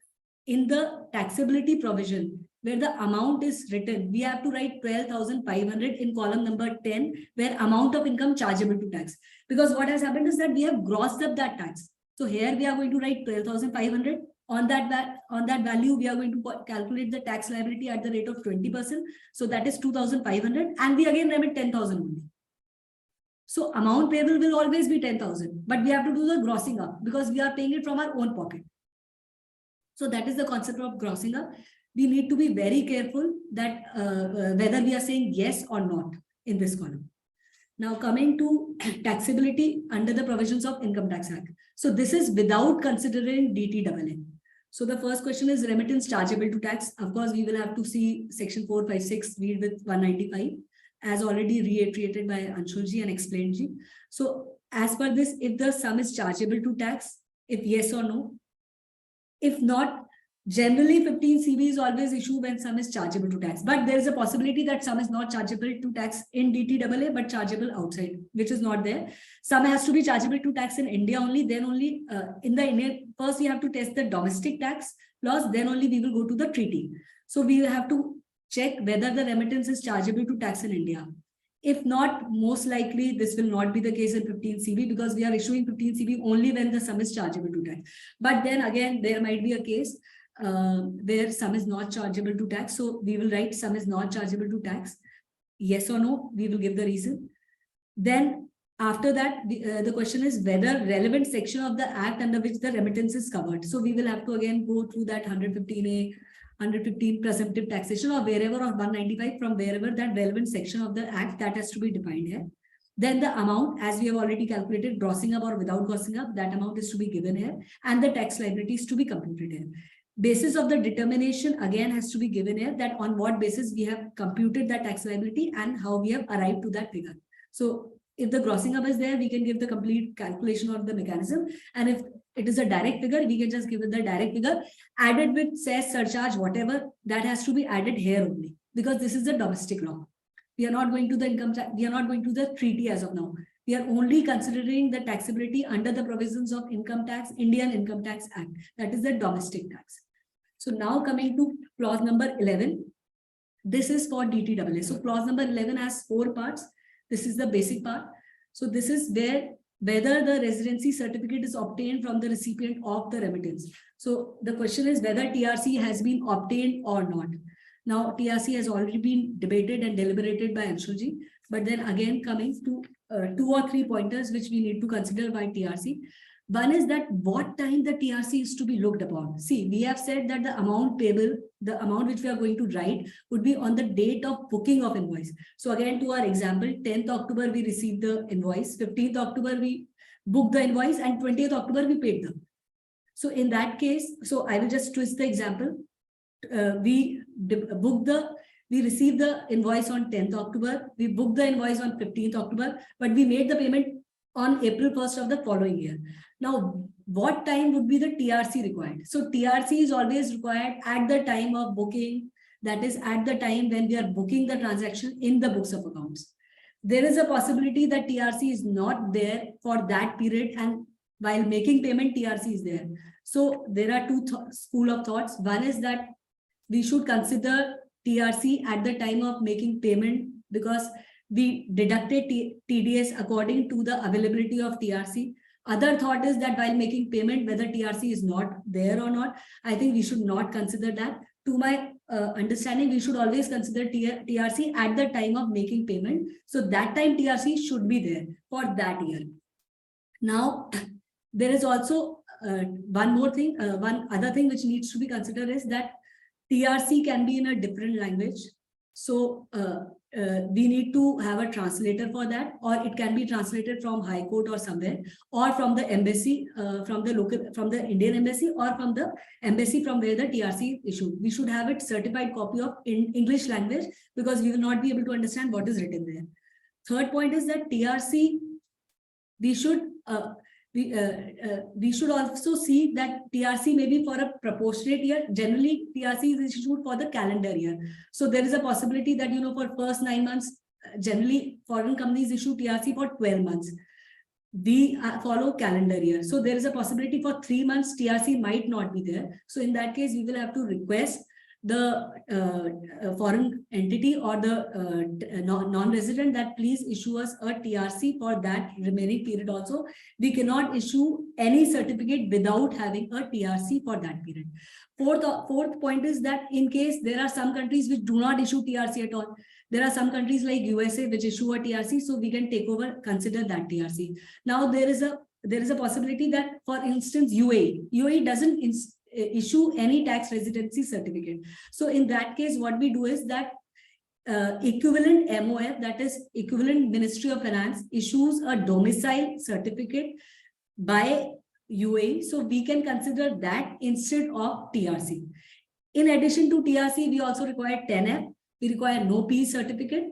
in the taxability provision, where the amount is written, we have to write 12,500 in column number 10, where amount of income chargeable to tax. Because what has happened is that we have grossed up that tax. So here we are going to write 12,500. On that value, we are going to calculate the tax liability at the rate of 20%. So that is 2,500. And we again remit 10,000 only. So amount payable will always be 10,000. But we have to do the grossing up because we are paying it from our own pocket. So that is the concept of grossing up. We need to be very careful that whether we are saying yes or not in this column. Now coming to taxability under the provisions of Income Tax Act. So this is without considering DTAA. So the first question is remittance chargeable to tax. Of course, we will have to see section 456 read with 195 as already reiterated by Anshul ji and explained ji. So as per this, if the sum is chargeable to tax, if yes or no, if not, generally 15 CB is always issued when sum is chargeable to tax, but there is a possibility that sum is not chargeable to tax in DTAA but chargeable outside, which is not there. Sum has to be chargeable to tax in India only, then only in the Indian, first we have to test the domestic tax laws, then only we will go to the treaty. So we have to check whether the remittance is chargeable to tax in India. If not, most likely this will not be the case in 15 CB because we are issuing 15 CB only when the sum is chargeable to tax. But then again, there might be a case where sum is not chargeable to tax. So we will write sum is not chargeable to tax. Yes or no, we will give the reason. Then after that, the question is whether relevant section of the act under which the remittance is covered. So we will have to again go through that 115A, 115 presumptive taxation or wherever, or 195 from wherever that relevant section of the act that has to be defined here. Then the amount, as we have already calculated, grossing up or without grossing up, that amount is to be given here, and the tax liability is to be computed here. Basis of the determination again has to be given here, that on what basis we have computed that tax liability and how we have arrived to that figure. So if the grossing up is there, we can give the complete calculation of the mechanism, and if it is a direct figure, we can just give it the direct figure added with cess, surcharge, whatever, that has to be added here only, because this is the domestic law. We are not going to the income tax, we are not going to the treaty as of now. We are only considering the taxability under the provisions of Income Tax, Indian Income Tax Act, that is the domestic tax. So now coming to clause number 11, this is for DTAA. So clause number 11 has 4 parts. This is the basic part. So this is where whether the residency certificate is obtained from the recipient of the remittance. So the question is whether TRC has been obtained or not. Now TRC has already been debated and deliberated by Anshul ji, but then again coming to 2 or 3 pointers which we need to consider by TRC. One is that what time the TRC is to be looked upon. See, we have said that the amount payable, the amount which we are going to write would be on the date of booking of invoice. So again, to our example, 10th October, we received the invoice, 15th October, we booked the invoice, and 20th October, we paid them. So in that case, so I will just twist the example. We received the invoice on 10th October, we booked the invoice on 15th October, but we made the payment on April 1st of the following year. Now, what time would be the TRC required? So TRC is always required at the time of booking, that is at the time when we are booking the transaction in the books of accounts. There is a possibility that TRC is not there for that period, and while making payment, TRC is there. So there are 2 school of thoughts. One is that we should consider TRC at the time of making payment because we deducted TDS according to the availability of TRC. Other thought is that while making payment, whether TRC is not there or not, I think we should not consider that. To my understanding, we should always consider TRC at the time of making payment. So that time TRC should be there for that year. Now, there is also one more thing, one other thing which needs to be considered is that TRC can be in a different language. So we need to have a translator for that, or it can be translated from High Court or somewhere, or from the embassy, from the Indian embassy, or from the embassy from where the TRC is issued. We should have it certified copy of in English language because we will not be able to understand what is written there. Third point is that TRC, we should also see that TRC may be for a proportionate year. Generally, TRC is issued for the calendar year. So there is a possibility that, for first 9 months, generally foreign companies issue TRC for 12 months. We follow calendar year. So there is a possibility for 3 months, TRC might not be there. So in that case, we will have to request the foreign entity or the non-resident that please issue us a TRC for that remaining period also. We cannot issue any certificate without having a TRC for that period. Fourth point is that in case there are some countries which do not issue TRC at all, there are some countries like USA which issue a TRC, so we can take over, consider that TRC. Now there is a possibility that, for instance, UAE doesn't issue any tax residency certificate. So in that case, what we do is that equivalent MOF, that is equivalent Ministry of Finance, issues a domicile certificate by UAE. So we can consider that instead of TRC. In addition to TRC, we also require 10F. We require no P certificate.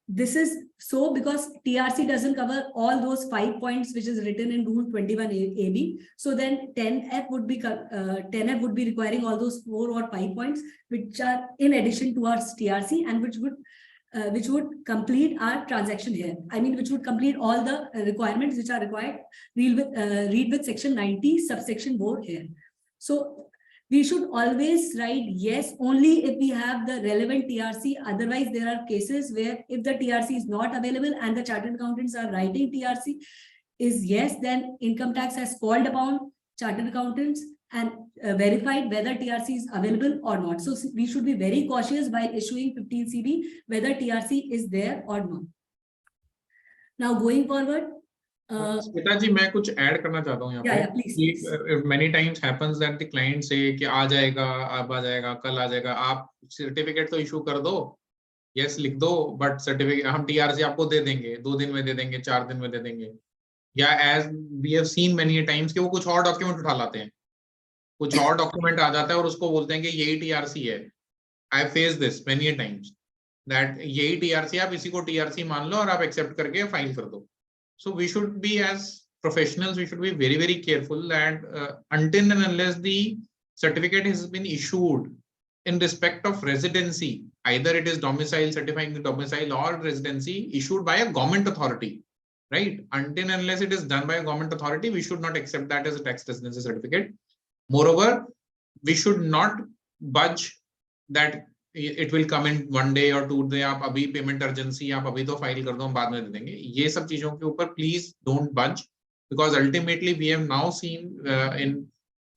This is so because TRC doesn't cover all those 5 points which is written in Rule 21 AB. So then 10F would be requiring all those 4 or 5 points which are in addition to our TRC and which would complete our transaction here. I mean, which would complete all the requirements which are required. Read with section 90 subsection 4 here. So we should always write yes only if we have the relevant TRC. Otherwise, there are cases where if the TRC is not available and the chartered accountants are writing TRC is yes, then income tax has called upon chartered accountants and verified whether TRC is available or not. So we should be very cautious while issuing 15 CB whether TRC is there or not. Now going forward. Smita ji, मैं कुछ add करना चाहता हूँ यहाँ पे. Please. Many times happens that the client say कि आ जाएगा, अब आ जाएगा, कल आ जाएगा. आप सर्टिफिकेट तो इशू कर दो, यस लिख दो, बट सर्टिफिकेट हम TRC आपको दे देंगे, 2 दिन में दे देंगे, 4 दिन में दे देंगे. या as we have seen many times कि वो कुछ और डॉक्यूमेंट उठा लाते हैं, कुछ और डॉक्यूमेंट आ जाता है और उसको बोलते हैं कि यही TRC है. I faced this many times that यही TRC, आप इसी को TRC मान लो और आप एक्सेप्ट करके फाइल कर दो. So we should be, as professionals, we should be very, very careful that until and unless the certificate has been issued in respect of residency, either it is domicile, certifying the domicile, or residency issued by a government authority, right? Until and unless it is done by a government authority, we should not accept that as a tax residency certificate. Moreover, we should not budge that it will come in 1 day or 2 day. आप अभी payment urgency, आप अभी तो file कर दो, हम बाद में दे देंगे. ये सब चीजों के ऊपर please don't budge, because ultimately we have now seen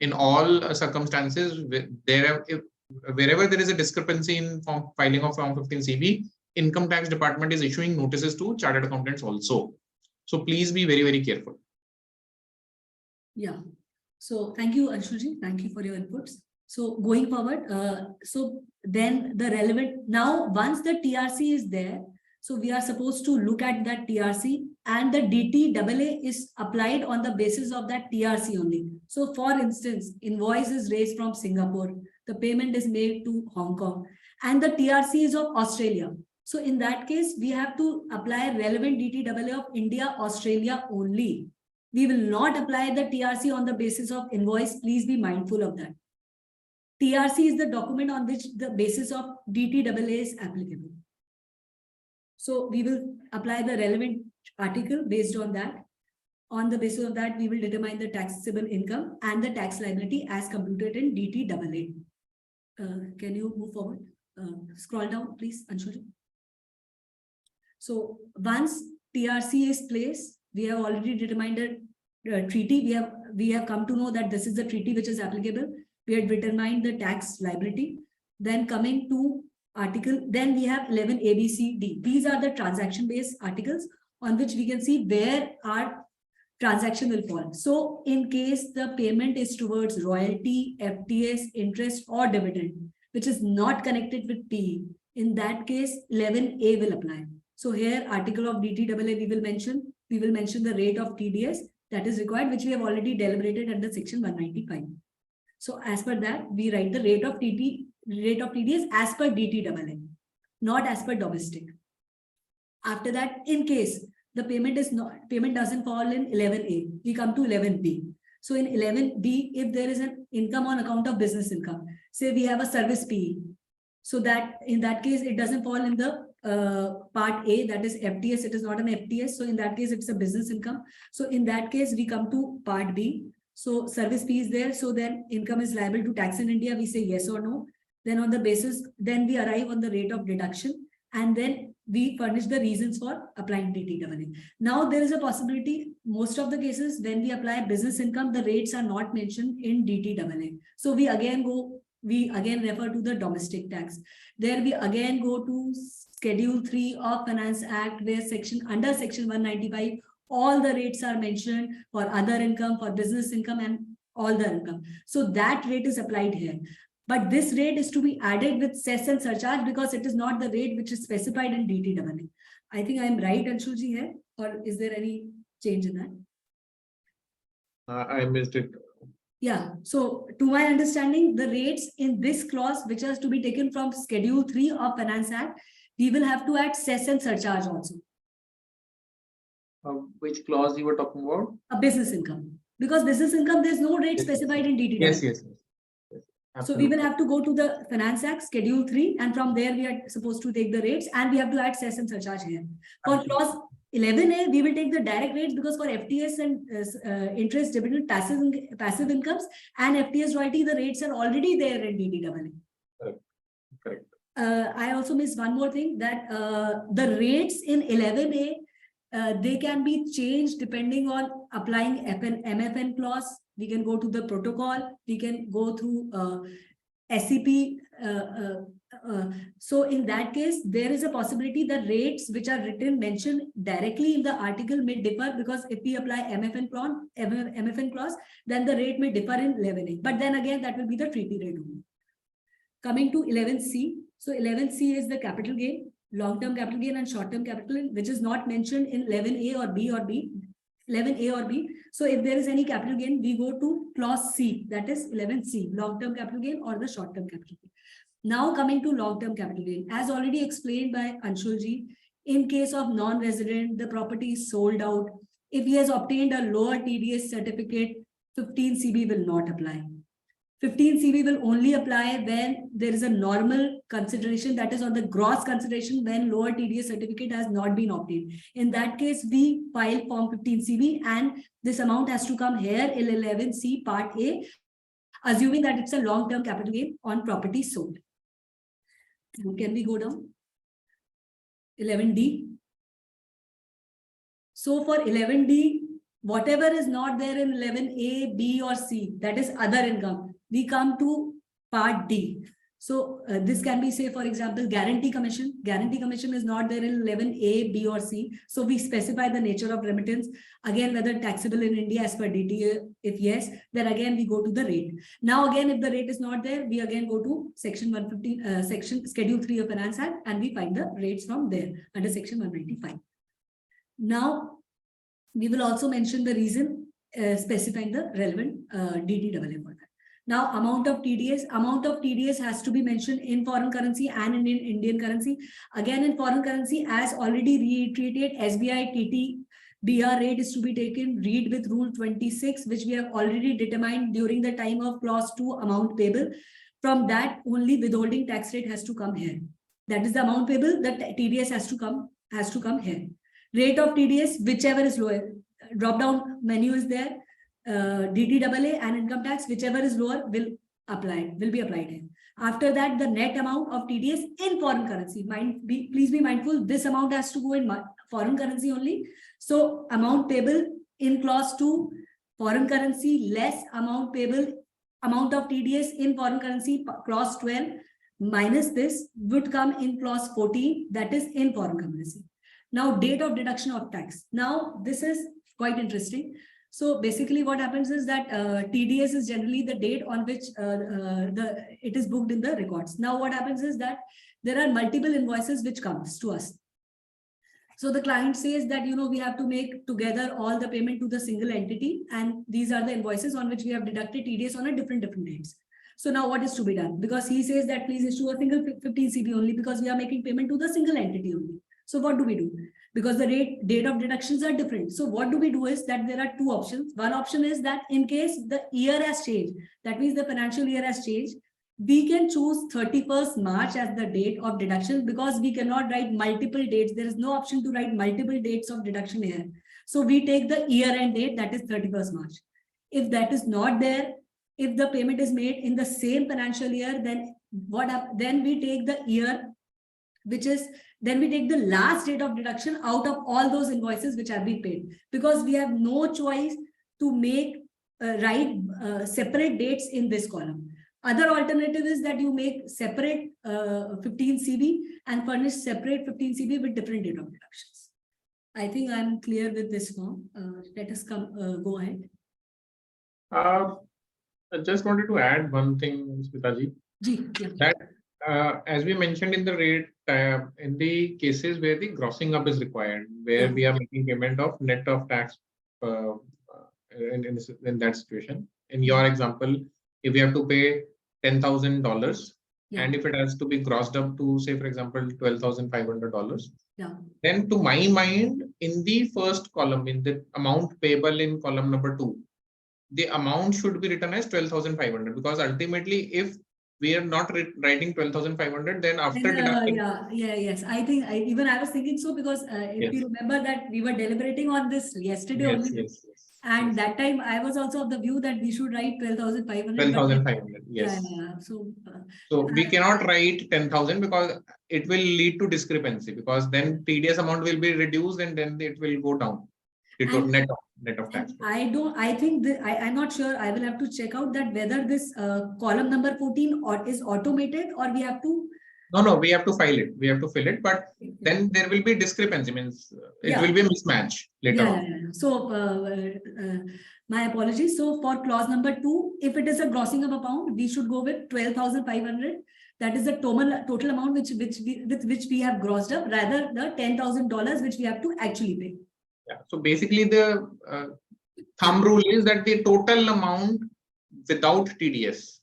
in all circumstances wherever there is a discrepancy in filing of Form 15 CB, Income Tax Department is issuing notices to chartered accountants also. So please be very, very careful. Yeah. So thank you, Anshulji. Thank you for your inputs. So going forward, so then the relevant, now once the TRC is there, so we are supposed to look at that TRC and the DTAA is applied on the basis of that TRC only. So for instance, invoice is raised from Singapore, the payment is made to Hong Kong and the TRC is of Australia. So in that case, we have to apply relevant DTAA of India, Australia only. We will not apply the TRC on the basis of invoice. Please be mindful of that. TRC is the document on which the basis of DTAA is applicable. So we will apply the relevant article based on that. On the basis of that, we will determine the taxable income and the tax liability as computed in DTAA. Can you move forward? Scroll down, please, Anshul. So once TRC is placed, we have already determined a treaty. We have come to know that this is the treaty which is applicable. We have determined the tax liability. Then coming to article, then we have 11 A, B, C, D. These are the transaction-based articles on which we can see where our transaction will fall. So in case the payment is towards royalty, FTS, interest, or dividend, which is not connected with PE, in that case, 11A will apply. So here, article of DTAA, we will mention the rate of TDS that is required, which we have already deliberated under section 195. So as per that, we write the rate of TDS as per DTAA, not as per domestic. After that, in case the payment doesn't fall in 11A, we come to 11B. So in 11B, if there is an income on account of business income, say we have a service PE, so that in that case, it doesn't fall in the part A, that is FTS, it is not an FTS. So in that case, it's a business income. So in that case, we come to part B. So service fee is there. So then income is liable to tax in India. We say yes or no. Then on the basis, then we arrive on the rate of deduction and then we furnish the reasons for applying DTAA. Now there is a possibility, most of the cases when we apply business income, the rates are not mentioned in DTAA. So we again refer to the domestic tax. There we again go to Schedule 3 of Finance Act where under section 195, all the rates are mentioned for other income, for business income, and all the income. So that rate is applied here. But this rate is to be added with cess and surcharge because it is not the rate which is specified in DTAA. I think I am right, Anshulji, here, or is there any change in that? I missed it. Yeah, so to my understanding, the rates in this clause, which has to be taken from Schedule 3 of Finance Act, we will have to add cess and surcharge also. Which clause you were talking about? A business income. Because business income, there's no rate specified in DTAA. Yes. So we will have to go to the Finance Act, Schedule 3, and from there we are supposed to take the rates, and we have to add cess and surcharge here. For clause 11A, we will take the direct rates because for FTS and interest, dividend, passive incomes, and FTS royalty, the rates are already there in DTAA. Correct. I also missed one more thing, that the rates in 11A, they can be changed depending on applying MFN clause. We can go to the protocol. We can go through SCP. So in that case, there is a possibility that rates which are mentioned directly in the article may differ, because if we apply MFN clause, then the rate may differ in 11A. But then again, that will be the treaty rate only. Coming to 11C. So 11C is the capital gain, long-term capital gain and short-term capital gain, which is not mentioned in 11A or B or B. 11A or B. So if there is any capital gain, we go to clause C, that is 11C, long-term capital gain or the short-term capital gain. Now coming to long-term capital gain, as already explained by Anshulji, in case of non-resident, the property is sold out. If he has obtained a lower TDS certificate, 15 CB will not apply. 15 CB will only apply when there is a normal consideration, that is on the gross consideration, when lower TDS certificate has not been obtained. In that case, we file form 15 CB and this amount has to come here in 11C part A, assuming that it's a long-term capital gain on property sold. Can we go down? 11D. So for 11D, whatever is not there in 11A, B or C, that is other income, we come to part D. So this can be, say, for example, guarantee commission. Guarantee commission is not there in 11A, B or C. So we specify the nature of remittance. Again, whether taxable in India as per DTA. If yes, then again we go to the rate. Now again, if the rate is not there, we again go to section 115, Schedule 3 of Finance Act, and we find the rates from there under section 195. Now, we will also mention the reason specifying the relevant DTAA for that. Now, amount of TDS has to be mentioned in foreign currency and in Indian currency. Again, in foreign currency, as already reiterated, SBI TT BR rate is to be taken, read with rule 26, which we have already determined during the time of clause 2 amount payable. From that, only withholding tax rate has to come here. That is the amount payable, the TDS has to come here. Rate of TDS, whichever is lower, drop down menu is there. DTAA and income tax, whichever is lower, will be applied here. After that, the net amount of TDS in foreign currency. Please be mindful, this amount has to go in foreign currency only. So amount payable in clause 2, foreign currency less amount payable, amount of TDS in foreign currency, clause 12 minus this would come in clause 14, that is in foreign currency. Now, date of deduction of tax. Now, this is quite interesting. So basically what happens is that TDS is generally the date on which it is booked in the records. Now what happens is that there are multiple invoices which comes to us. So the client says that, we have to make together all the payment to the single entity, and these are the invoices on which we have deducted TDS on a different dates. So now what is to be done? Because he says that please issue a single 15 CB only because we are making payment to the single entity only. So what do we do? Because the date of deductions are different. So what do we do is that there are two options. One option is that in case the year has changed, that means the financial year has changed, we can choose 31st March as the date of deduction because we cannot write multiple dates. There is no option to write multiple dates of deduction here. So we take the year-end date, that is 31st March. If that is not there, if the payment is made in the same financial year, then then we take the year, then we take the last date of deduction out of all those invoices which have been paid, because we have no choice to write separate dates in this column. Other alternative is that you make separate 15 CB and furnish separate 15 CB with different date of deductions. I think I'm clear with this form. Let us go ahead. I just wanted to add one thing, Smitaji, Yeah. that as we mentioned in the rate, in the cases where the grossing up is required, where we are making payment of net of tax in that situation. In your example, if we have to pay $10,000, and if it has to be grossed up to, say, for example, $12,500, then to my mind, in the first column, in the amount payable in column number 2, the amount should be written as 12,500, because ultimately, if we are not writing 12,500, then after deducting. Yes. I think I was thinking so, because if you remember that we were deliberating on this yesterday only. And that time I was also of the view that we should write 12,500. 12,500, yes. So we cannot write 10,000 because it will lead to discrepancy, because then TDS amount will be reduced and then it will go down. Net of tax. I think I'm not sure. I will have to check out that whether this column number 14 is automated, or we have to. No, we have to file it. We have to fill it, but then there will be discrepancy. Means it will be a mismatch later on. So my apologies. So for clause number 2, if it is a grossing of amount, we should go with 12,500. That is the total amount with which we have grossed up, rather the $10,000 which we have to actually pay. Yeah. So basically, the thumb rule is that the total amount without TDS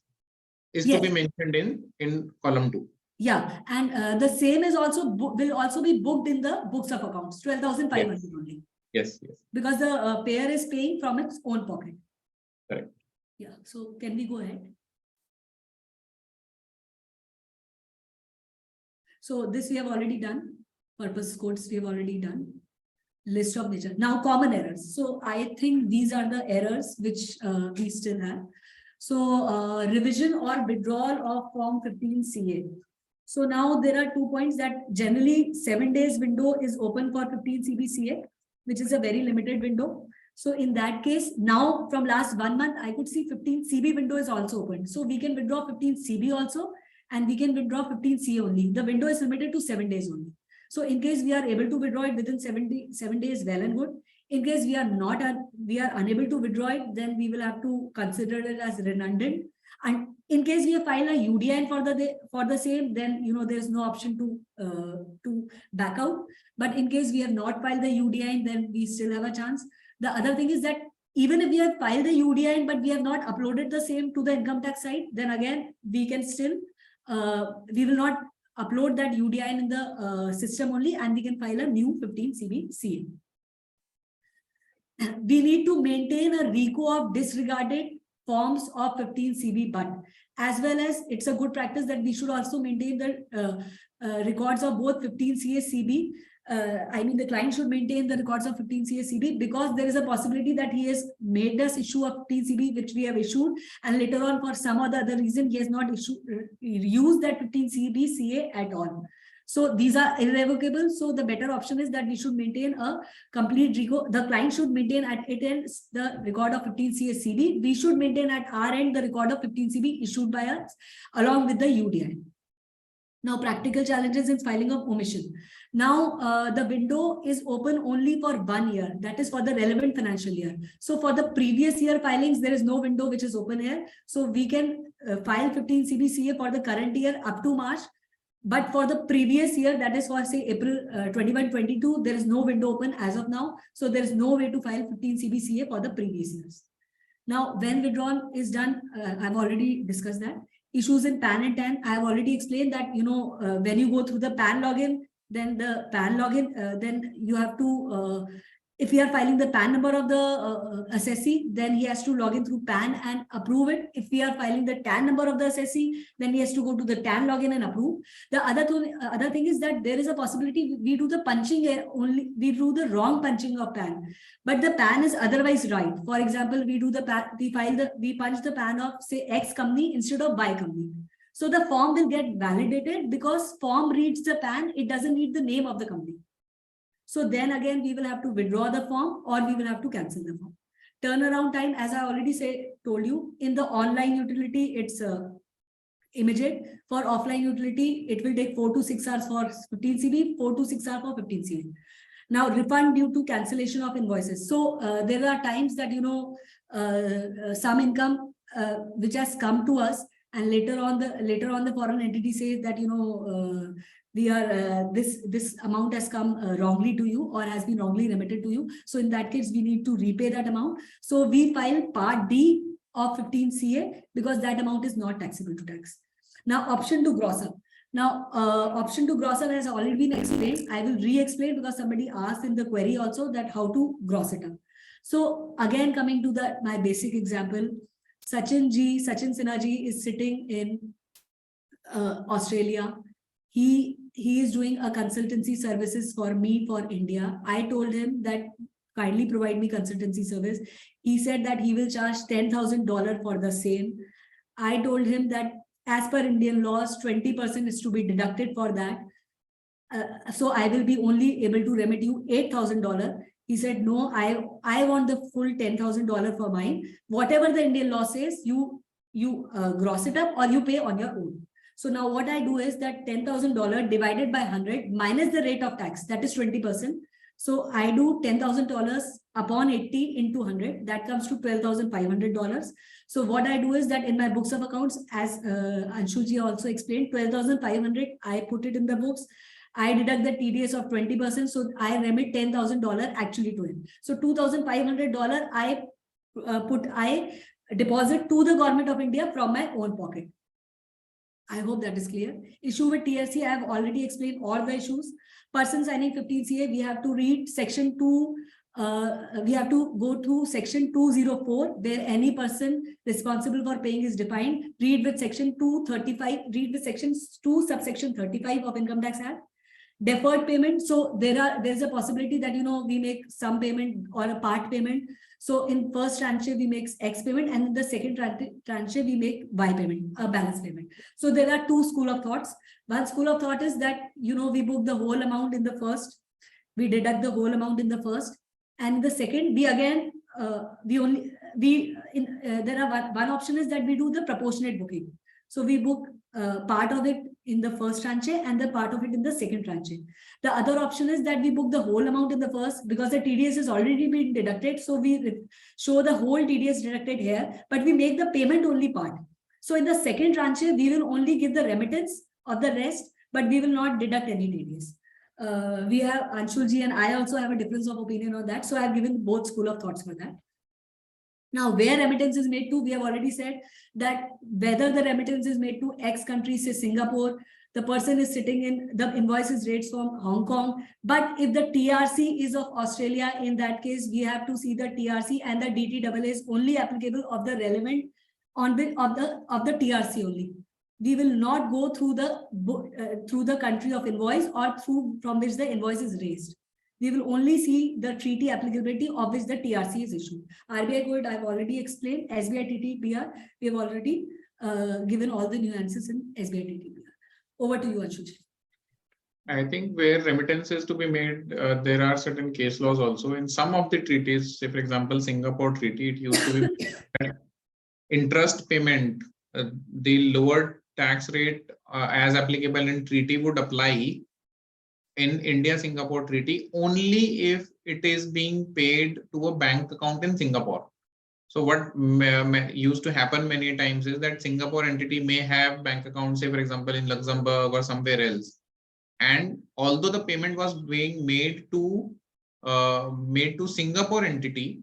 is to be mentioned in column 2. Yeah, and the same is will also be booked in the books of accounts, 12,500 only. Yes. Because the payer is paying from its own pocket. Correct. Yeah. So can we go ahead? So this we have already done. Purpose codes we have already done. List of nature. Now common errors. So I think these are the errors which we still have. So revision or withdrawal of Form 15CA. So now there are 2 points that generally 7 days window is open for 15CBCA, which is a very limited window. So in that case, now from last 1 month, I could see 15CB window is also open. So we can withdraw 15CB also, and we can withdraw 15CA only. The window is limited to 7 days only. So in case we are able to withdraw it within 7 days, well and good. In case we are unable to withdraw it, then we will have to consider it as redundant. And in case we file a UDIN for the same, then there's no option to back out. But in case we have not filed the UDIN, then we still have a chance. The other thing is that even if we have filed the UDIN but we have not uploaded the same to the income tax site, then again we can still we will not upload that UDIN in the system only, and we can file a new 15CBCA. We need to maintain a RECO of disregarded forms of 15CB, but as well as it's a good practice that we should also maintain the records of both 15CA-CB. I mean, the client should maintain the records of 15CA-CB, because there is a possibility that he has made us issue a 15CB which we have issued, and later on for some other reason he has not used that 15CB-CA at all. So these are irrevocable. So the better option is that we should maintain a complete RECO. The client should maintain at its end the record of 15CA-CB. We should maintain at our end the record of 15CB issued by us along with the UDI. Now, practical challenges in filing of omission. Now, the window is open only for 1 year. That is for the relevant financial year. So for the previous year filings, there is no window which is open here. So we can file 15CBCA for the current year up to March. But for the previous year, that is for say April 21-22, there is no window open as of now. So there is no way to file 15CBCA for the previous years. Now, when withdrawal is done, I've already discussed that. Issues in PAN and TAN, I have already explained that, when you go through the PAN login, then the PAN login, then you have to, if you are filing the PAN number of the assessee, then he has to log in through PAN and approve it. If we are filing the TAN number of the assessee, then he has to go to the TAN login and approve. The other thing is that there is a possibility we do the punching only, we do the wrong punching of PAN, but the PAN is otherwise right. For example, we punch the PAN of say X company instead of Y company. So the form will get validated because form reads the PAN, it doesn't read the name of the company. So then again, we will have to withdraw the form or we will have to cancel the form. Turnaround time, as I already told you, in the online utility, it's immediate. For offline utility, it will take 4 to 6 hours for 15CB, 4 to 6 hours for 15CB. Now, refund due to cancellation of invoices. So there are times that, some income which has come to us, and later on the foreign entity says that, you know, we are this amount has come wrongly to you or has been wrongly remitted to you. So in that case, we need to repay that amount. So we file Part D of 15 CA because that amount is not taxable to tax. Now, option to gross up. Now, option to gross up has already been explained. I will re-explain because somebody asked in the query also that how to gross it up. So again, coming to my basic example, Sachin Sinha ji is sitting in Australia. He is doing a consultancy services for me for India. I told him that kindly provide me consultancy service. He said that he will charge $10,000 for the same. I told him that as per Indian laws, 20% is to be deducted for that. So I will be only able to remit you $8,000. He said, no, I want the full $10,000 for mine. Whatever the Indian law says, you gross it up or you pay on your own. So now what I do is that $10,000 divided by 100 minus the rate of tax, that is 20%. So I do $10,000 upon 80 into 100, that comes to $12,500. So what I do is that in my books of accounts, as Anshul ji also explained, 12,500, I put it in the books. I deduct the TDS of 20%. So I remit $10,000 actually to him. So $2,500 I deposit to the government of India from my own pocket. I hope that is clear. Issue with TRC, I have already explained all the issues. Person signing 15 CA, we have to read section 2. We have to go through section 204, where any person responsible for paying is defined. Read with section 235, read with section 2 subsection 35 of Income Tax Act. Deferred payment. So there's a possibility that, you know, we make some payment or a part payment. So in first tranche we make X payment, and in the second tranche we make Y payment, a balance payment. So there are two school of thoughts. One school of thought is that, you know, we book the whole amount in the first, we deduct the whole amount in the first, and the second we again there are one option is that we do the proportionate booking. So we book part of it in the first tranche and the part of it in the second tranche. The other option is that we book the whole amount in the first because the TDS is already been deducted. So we show the whole TDS deducted here, but we make the payment only part. So in the second tranche, we will only give the remittance of the rest, but we will not deduct any TDS. We have Anshul ji and I also have a difference of opinion on that. So I have given both school of thoughts for that. Now, where remittance is made to, we have already said that whether the remittance is made to X country, say Singapore, the person is sitting in, the invoice is raised from Hong Kong. But if the TRC is of Australia, in that case, we have to see the TRC, and the DTAA is only applicable of the relevant of the TRC only. We will not go through the country of invoice or through from which the invoice is raised. We will only see the treaty applicability of which the TRC is issued. RBI code, I have already explained. SBI TTBR, we have already given all the nuances in SBI TTBR. Over to you, Anshul. I think where remittance is to be made, there are certain case laws also. In some of the treaties, say for example, Singapore Treaty, it used to be interest payment, the lower tax rate as applicable in treaty would apply in India-Singapore Treaty only if it is being paid to a bank account in Singapore. So what used to happen many times is that Singapore entity may have bank accounts, say for example, in Luxembourg or somewhere else. And although the payment was being made to Singapore entity,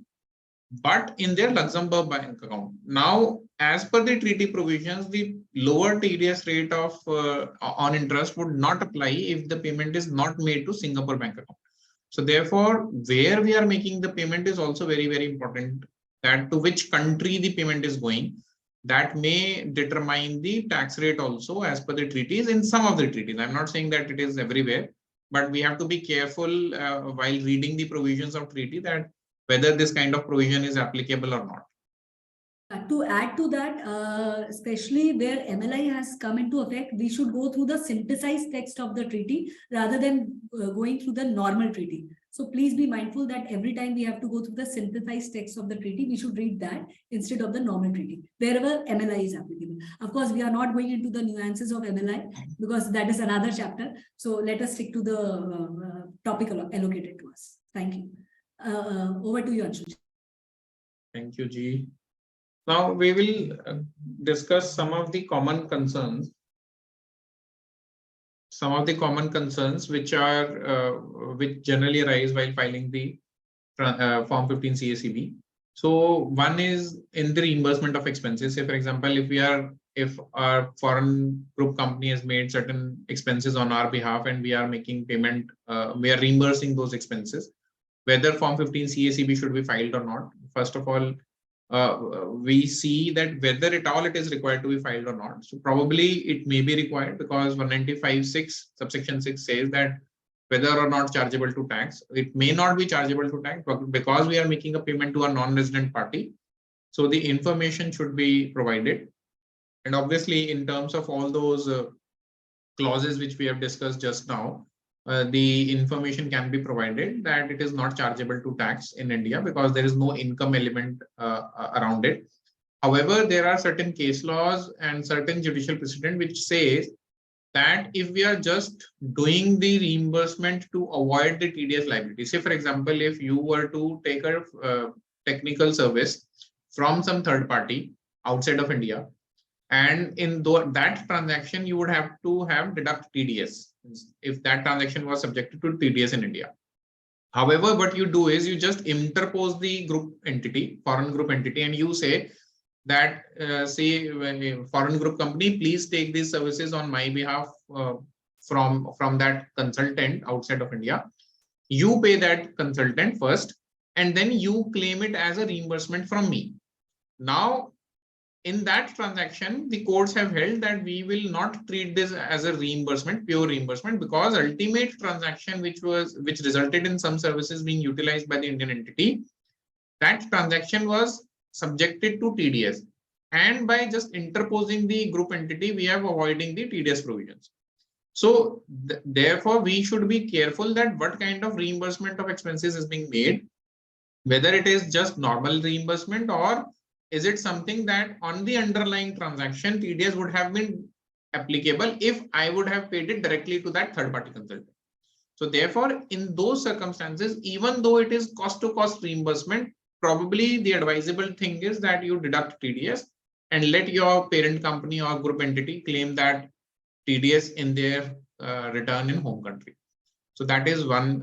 but in their Luxembourg bank account. Now, as per the treaty provisions, the lower TDS rate of on interest would not apply if the payment is not made to Singapore bank account. So therefore, where we are making the payment is also very, very important, that to which country the payment is going. That may determine the tax rate also as per the treaties in some of the treaties. I'm not saying that it is everywhere, but we have to be careful while reading the provisions of treaty that whether this kind of provision is applicable or not. To add to that, especially where MLI has come into effect, we should go through the synthesized text of the treaty rather than going through the normal treaty. So please be mindful that every time we have to go through the synthesized text of the treaty, we should read that instead of the normal treaty, wherever MLI is applicable. Of course, we are not going into the nuances of MLI because that is another chapter. So let us stick to the topic allocated to us. Thank you. Over to you, Anshul. Thank you, Ji. Now we will discuss some of the common concerns. Some of the common concerns which are which generally arise while filing the Form 15 CACB. So one is in the reimbursement of expenses. Say for example, if our foreign group company has made certain expenses on our behalf and we are making payment, we are reimbursing those expenses, whether Form 15 CACB should be filed or not. First of all, we see that whether at all it is required to be filed or not. So probably it may be required because 195(6) subsection 6 says that whether or not chargeable to tax, it may not be chargeable to tax, but because we are making a payment to a non-resident party, so the information should be provided. And obviously, in terms of all those clauses which we have discussed just now, the information can be provided that it is not chargeable to tax in India because there is no income element around it. However, there are certain case laws and certain judicial precedent which says that if we are just doing the reimbursement to avoid the TDS liability, say for example, if you were to take a technical service from some third party outside of India, and in that transaction, you would have to have deduct TDS if that transaction was subjected to TDS in India. However, what you do is you just interpose the group entity, foreign group entity, and you say that, say, when a foreign group company, please take these services on my behalf from that consultant outside of India. You pay that consultant first, and then you claim it as a reimbursement from me. Now, in that transaction, the courts have held that we will not treat this as a reimbursement, pure reimbursement, because ultimate transaction which resulted in some services being utilized by the Indian entity, that transaction was subjected to TDS. And by just interposing the group entity, we are avoiding the TDS provisions. So therefore, we should be careful that what kind of reimbursement of expenses is being made, whether it is just normal reimbursement or is it something that on the underlying transaction, TDS would have been applicable if I would have paid it directly to that third party consultant. So therefore, in those circumstances, even though it is cost to cost reimbursement, probably the advisable thing is that you deduct TDS and let your parent company or group entity claim that TDS in their return in home country. So that is one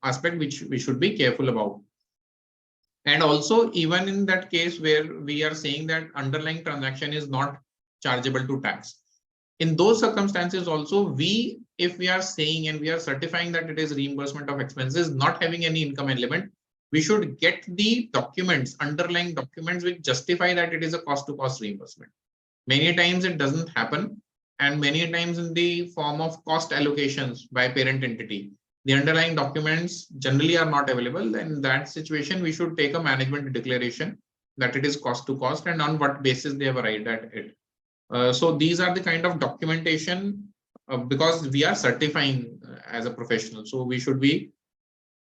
aspect which we should be careful about. And also, even in that case where we are saying that underlying transaction is not chargeable to tax, in those circumstances also, if we are saying and we are certifying that it is reimbursement of expenses, not having any income element, we should get the documents, underlying documents which justify that it is a cost to cost reimbursement. Many times it doesn't happen, and many times in the form of cost allocations by parent entity, the underlying documents generally are not available. In that situation, we should take a management declaration that it is cost to cost and on what basis they have arrived at it. So these are the kind of documentation because we are certifying as a professional. So we should be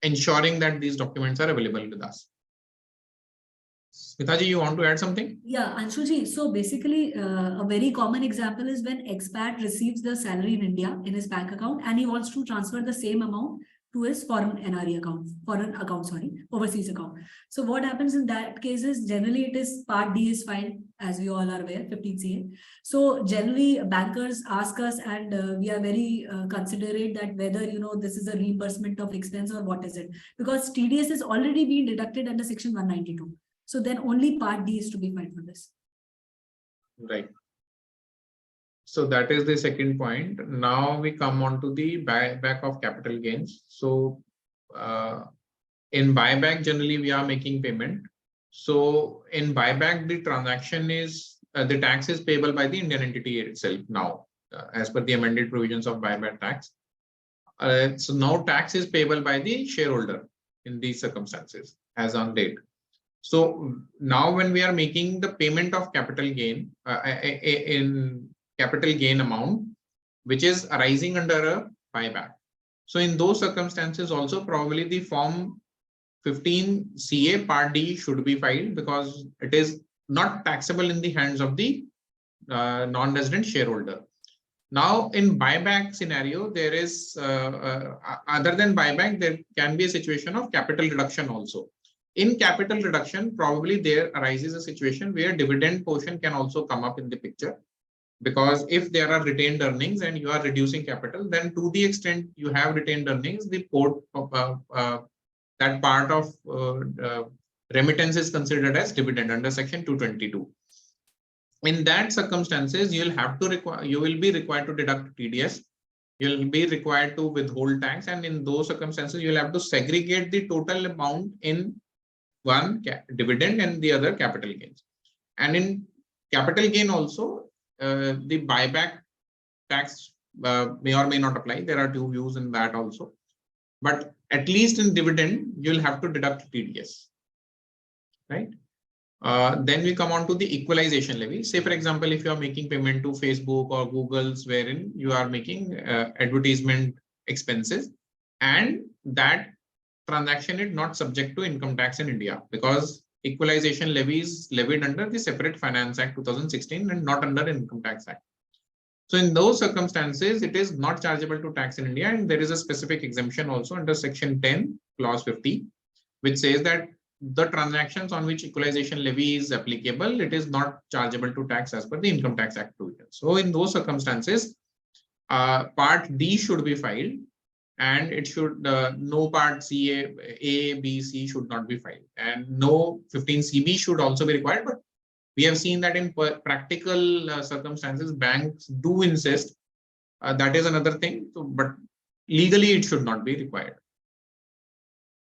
ensuring that these documents are available with us. Smita ji, you want to add something? Yeah, Anshulji. So basically, a very common example is when expat receives the salary in India in his bank account and he wants to transfer the same amount to his foreign overseas account. So what happens in that case is generally it is Part D is filed, as we all are aware, 15CA. So generally bankers ask us, and we are very considerate that whether this is a reimbursement of expense or what is it, because TDS is already being deducted under Section 192. So then only Part D is to be filed for this. Right. So that is the second point. Now we come on to the buyback of capital gains. So in buyback, generally we are making payment. So in buyback, the transaction is, the tax is payable by the Indian entity itself now, as per the amended provisions of buyback tax. So now tax is payable by the shareholder in these circumstances as on date. So now when we are making the payment of capital gain in capital gain amount, which is arising under a buyback. So in those circumstances also probably the Form 15 CA Part D should be filed because it is not taxable in the hands of the non-resident shareholder. Now in buyback scenario, there is other than buyback, there can be a situation of capital reduction also. In capital reduction, probably there arises a situation where dividend portion can also come up in the picture. Because if there are retained earnings and you are reducing capital, then to the extent you have retained earnings, the that part of remittance is considered as dividend under section 222. In that circumstances, you will be required to deduct TDS. You'll be required to withhold tax, and in those circumstances, you'll have to segregate the total amount in one dividend and the other capital gains. And in capital gain also, the buyback tax may or may not apply. There are two views in that also. But at least in dividend, you'll have to deduct TDS, right? Then we come on to the equalization levy. Say, for example, if you are making payment to Facebook or Google's, wherein you are making advertisement expenses, and that transaction is not subject to income tax in India, because equalization levy is levied under the Separate Finance Act 2016 and not under Income Tax Act. So in those circumstances, it is not chargeable to tax in India, and there is a specific exemption also under section 10, clause 50, which says that the transactions on which equalization levy is applicable, it is not chargeable to tax as per the Income Tax Act provision. So in those circumstances, part D should be filed, and it should no part C, A, B, C should not be filed, and no 15CB should also be required. But we have seen that in practical circumstances, banks do insist. That is another thing. So, but legally, it should not be required.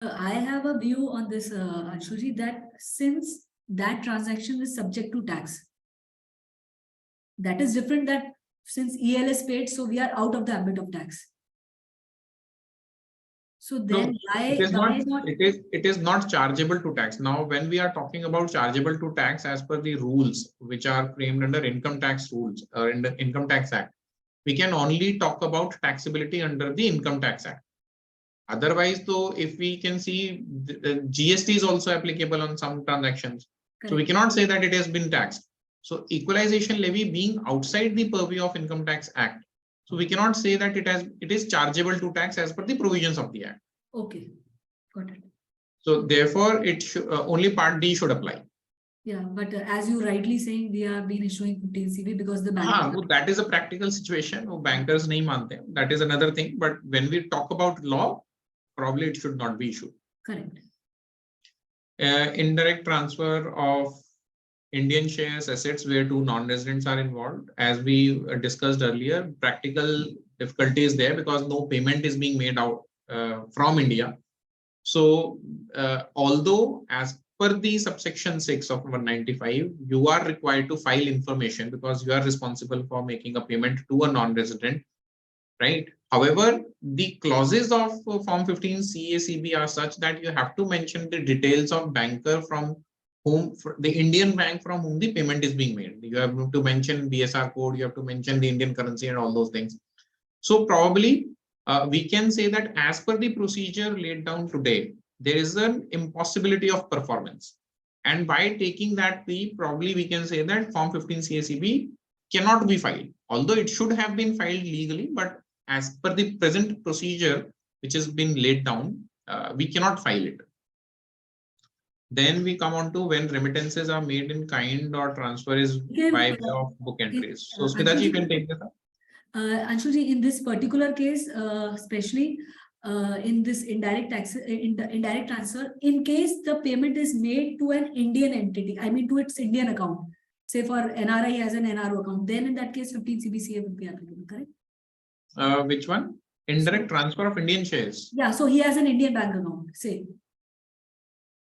I have a view on this, Anshulji, that since that transaction is subject to tax, that is different. That since EL is paid, so we are out of the ambit of tax. So then it is not chargeable to tax. Now, when we are talking about chargeable to tax as per the rules which are framed under income tax rules or in the Income Tax Act, we can only talk about taxability under the Income Tax Act. Otherwise, though, if we can see, the GST is also applicable on some transactions. Correct. So we cannot say that it has been taxed. So equalization levy being outside the purview of Income Tax Act, so we cannot say that it is chargeable to tax as per the provisions of the Act. Okay, got it. So therefore, it should only part D should apply. Yeah, but as you rightly saying, we have been issuing 15CB because the bank. That is a practical situation. Bankers nahi mante. That is another thing. But when we talk about law, probably it should not be issued. Correct. Indirect transfer of Indian shares assets where two non-residents are involved. As we discussed earlier, practical difficulty is there because no payment is being made out from India. So although as per the subsection 6 of 195, you are required to file information because you are responsible for making a payment to a non-resident, right? However, the clauses of Form 15 CACB are such that you have to mention the details of banker from whom, the Indian bank from whom the payment is being made. You have to mention BSR code, you have to mention the Indian currency and all those things. So probably we can say that as per the procedure laid down today, there is an impossibility of performance. And by taking that plea, probably we can say that Form 15 CACB cannot be filed, although it should have been filed legally, but as per the present procedure, which has been laid down, we cannot file it. Then we come on to when remittances are made in kind or transfer is by way of book entries. So Smita ji, you can take this up. Anshulji, in this particular case, especially in this indirect transfer, in case the payment is made to an Indian entity, I mean to its Indian account, say for NRI as an NRO account, then in that case 15 CBCA would be applicable, correct? Which one? Indirect transfer of Indian shares. Yeah, so he has an Indian bank account, say.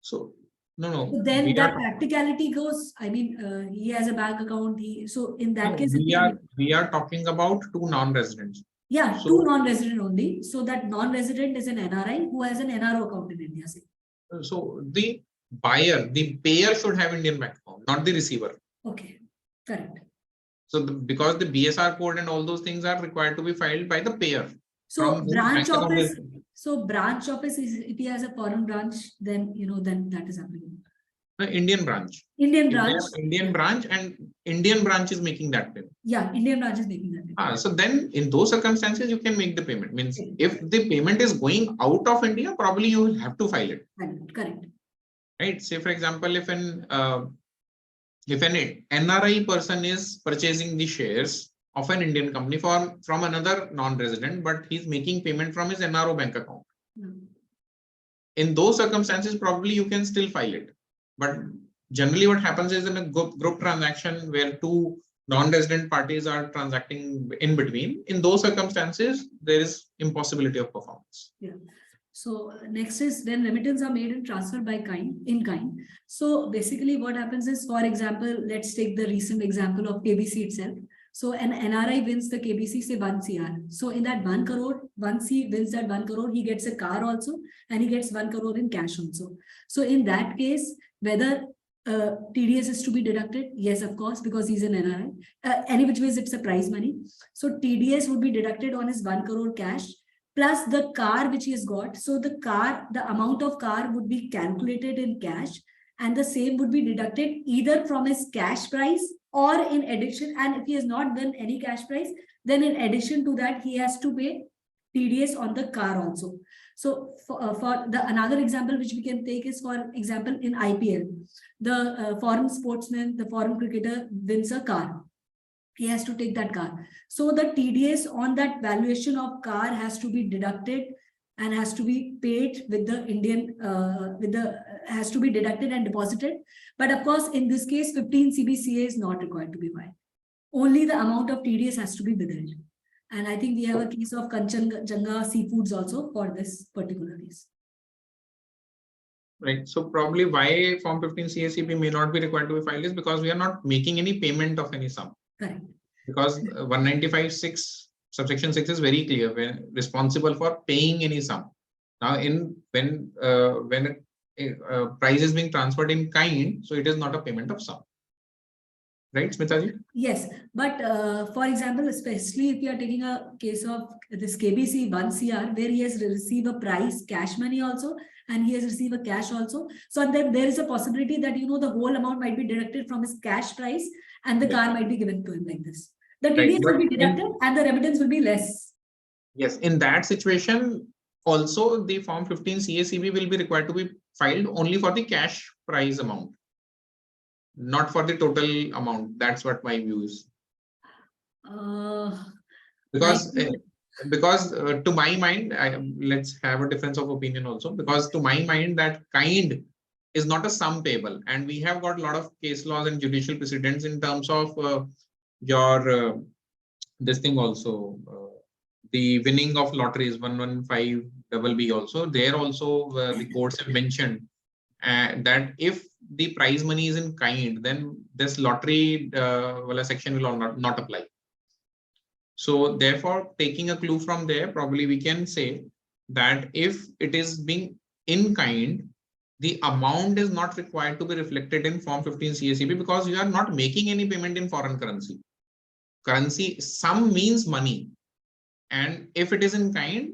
So no. So then that practicality goes. I mean, he has a bank account. So in that case, we are talking about two non-residents. Yeah, so, two non-resident only. So that non-resident is an NRI who has an NRO account in India. Say. So the buyer, the payer should have Indian bank account, not the receiver. Okay, correct. So because the BSR code and all those things are required to be filed by the payer. So branch office. So branch office is, if he has a foreign branch, then then that is applicable. The Indian branch. Indian branch. Indian branch, and Indian branch is making that payment. Yeah, Indian branch is making that payment. So then in those circumstances, you can make the payment. Means if the payment is going out of India, probably you will have to file it. Correct. right? Say for example, if an NRI person is purchasing the shares of an Indian company from another non-resident, but he's making payment from his NRO bank account. In those circumstances, probably you can still file it. But generally what happens is in a group transaction where two non-resident parties are transacting in between, in those circumstances, there is impossibility of performance. Yeah. So next is when remittance are made and transferred in kind. So basically what happens is, for example, let's take the recent example of KBC itself. So an NRI wins the KBC, say 1 CR. So in that 1 crore, once he wins that 1 crore, he gets a car also, and he gets 1 crore in cash also. So in that case, whether TDS is to be deducted, yes, of course, because he's an NRI. Any which ways, it's a prize money. So TDS would be deducted on his 1 crore cash, plus the car which he has got. So the amount of car would be calculated in cash, and the same would be deducted either from his cash price or in addition. And if he has not done any cash price, then in addition to that, he has to pay TDS on the car also. So for the another example which we can take is, for example, in IPL, the foreign sportsman, the foreign cricketer wins a car. He has to take that car. So the TDS on that valuation of car has to be deducted and has to be paid with the Indian, has to be deducted and deposited. But of course, in this case, 15 CBCA is not required to be filed. Only the amount of TDS has to be withheld. And I think we have a case of Kanchanjunga Seafoods also for this particular case. Right. So probably why Form 15 CACB may not be required to be filed is because we are not making any payment of any sum. Correct. Because 195(6) subsection 6 is very clear, when responsible for paying any sum. Now, when a price is being transferred in kind, so it is not a payment of sum. Right, Smita ji? Yes, but for example, especially if you are taking a case of this KBC 1 CR, where he has received a price, cash money also, and he has received a cash also. So then there is a possibility that, you know, the whole amount might be deducted from his cash price and the car might be given to him like this. The TDS will be deducted and the remittance will be less. Yes, in that situation, also the Form 15 CACB will be required to be filed only for the cash price amount, not for the total amount. That's what my view is. Because to my mind, let's have a difference of opinion also, because to my mind that kind is not a sum payable, and we have got a lot of case laws and judicial precedents in terms of this thing also, the winning of lotteries 115 BB also, there also the courts have mentioned that if the prize money is in kind, then this lottery section will not apply. So therefore, taking a clue from there, probably we can say that if it is being in kind, the amount is not required to be reflected in Form 15 CACB, because you are not making any payment in foreign currency. Currency sum means money, and if it is in kind,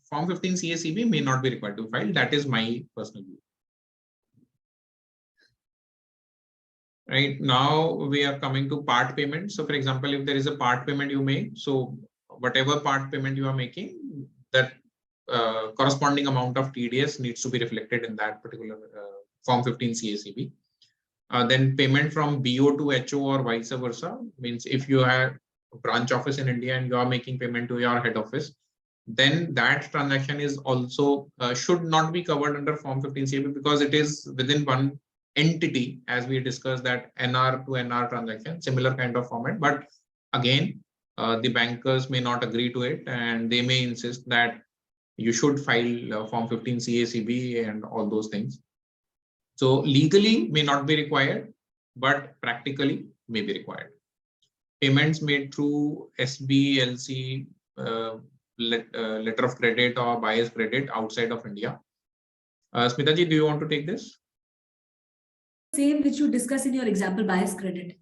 Form 15 CACB may not be required to file. That is my personal view. Right now, we are coming to part payment. So, for example, if there is a part payment you make, so whatever part payment you are making, that corresponding amount of TDS needs to be reflected in that particular Form 15 CACB. Then payment from BO to HO or vice versa, means if you have a branch office in India and you are making payment to your head office, then that transaction is also should not be covered under Form 15 CACB, because it is within one entity, as we discussed, that NR to NR transaction, similar kind of format. But again, the bankers may not agree to it, and they may insist that you should file Form 15 CACB and all those things. So legally may not be required, but practically may be required. Payments made through SBLC, letter of credit or buyer's credit outside of India. Smita ji, do you want to take this? Same which you discuss in your example, buyer's credit.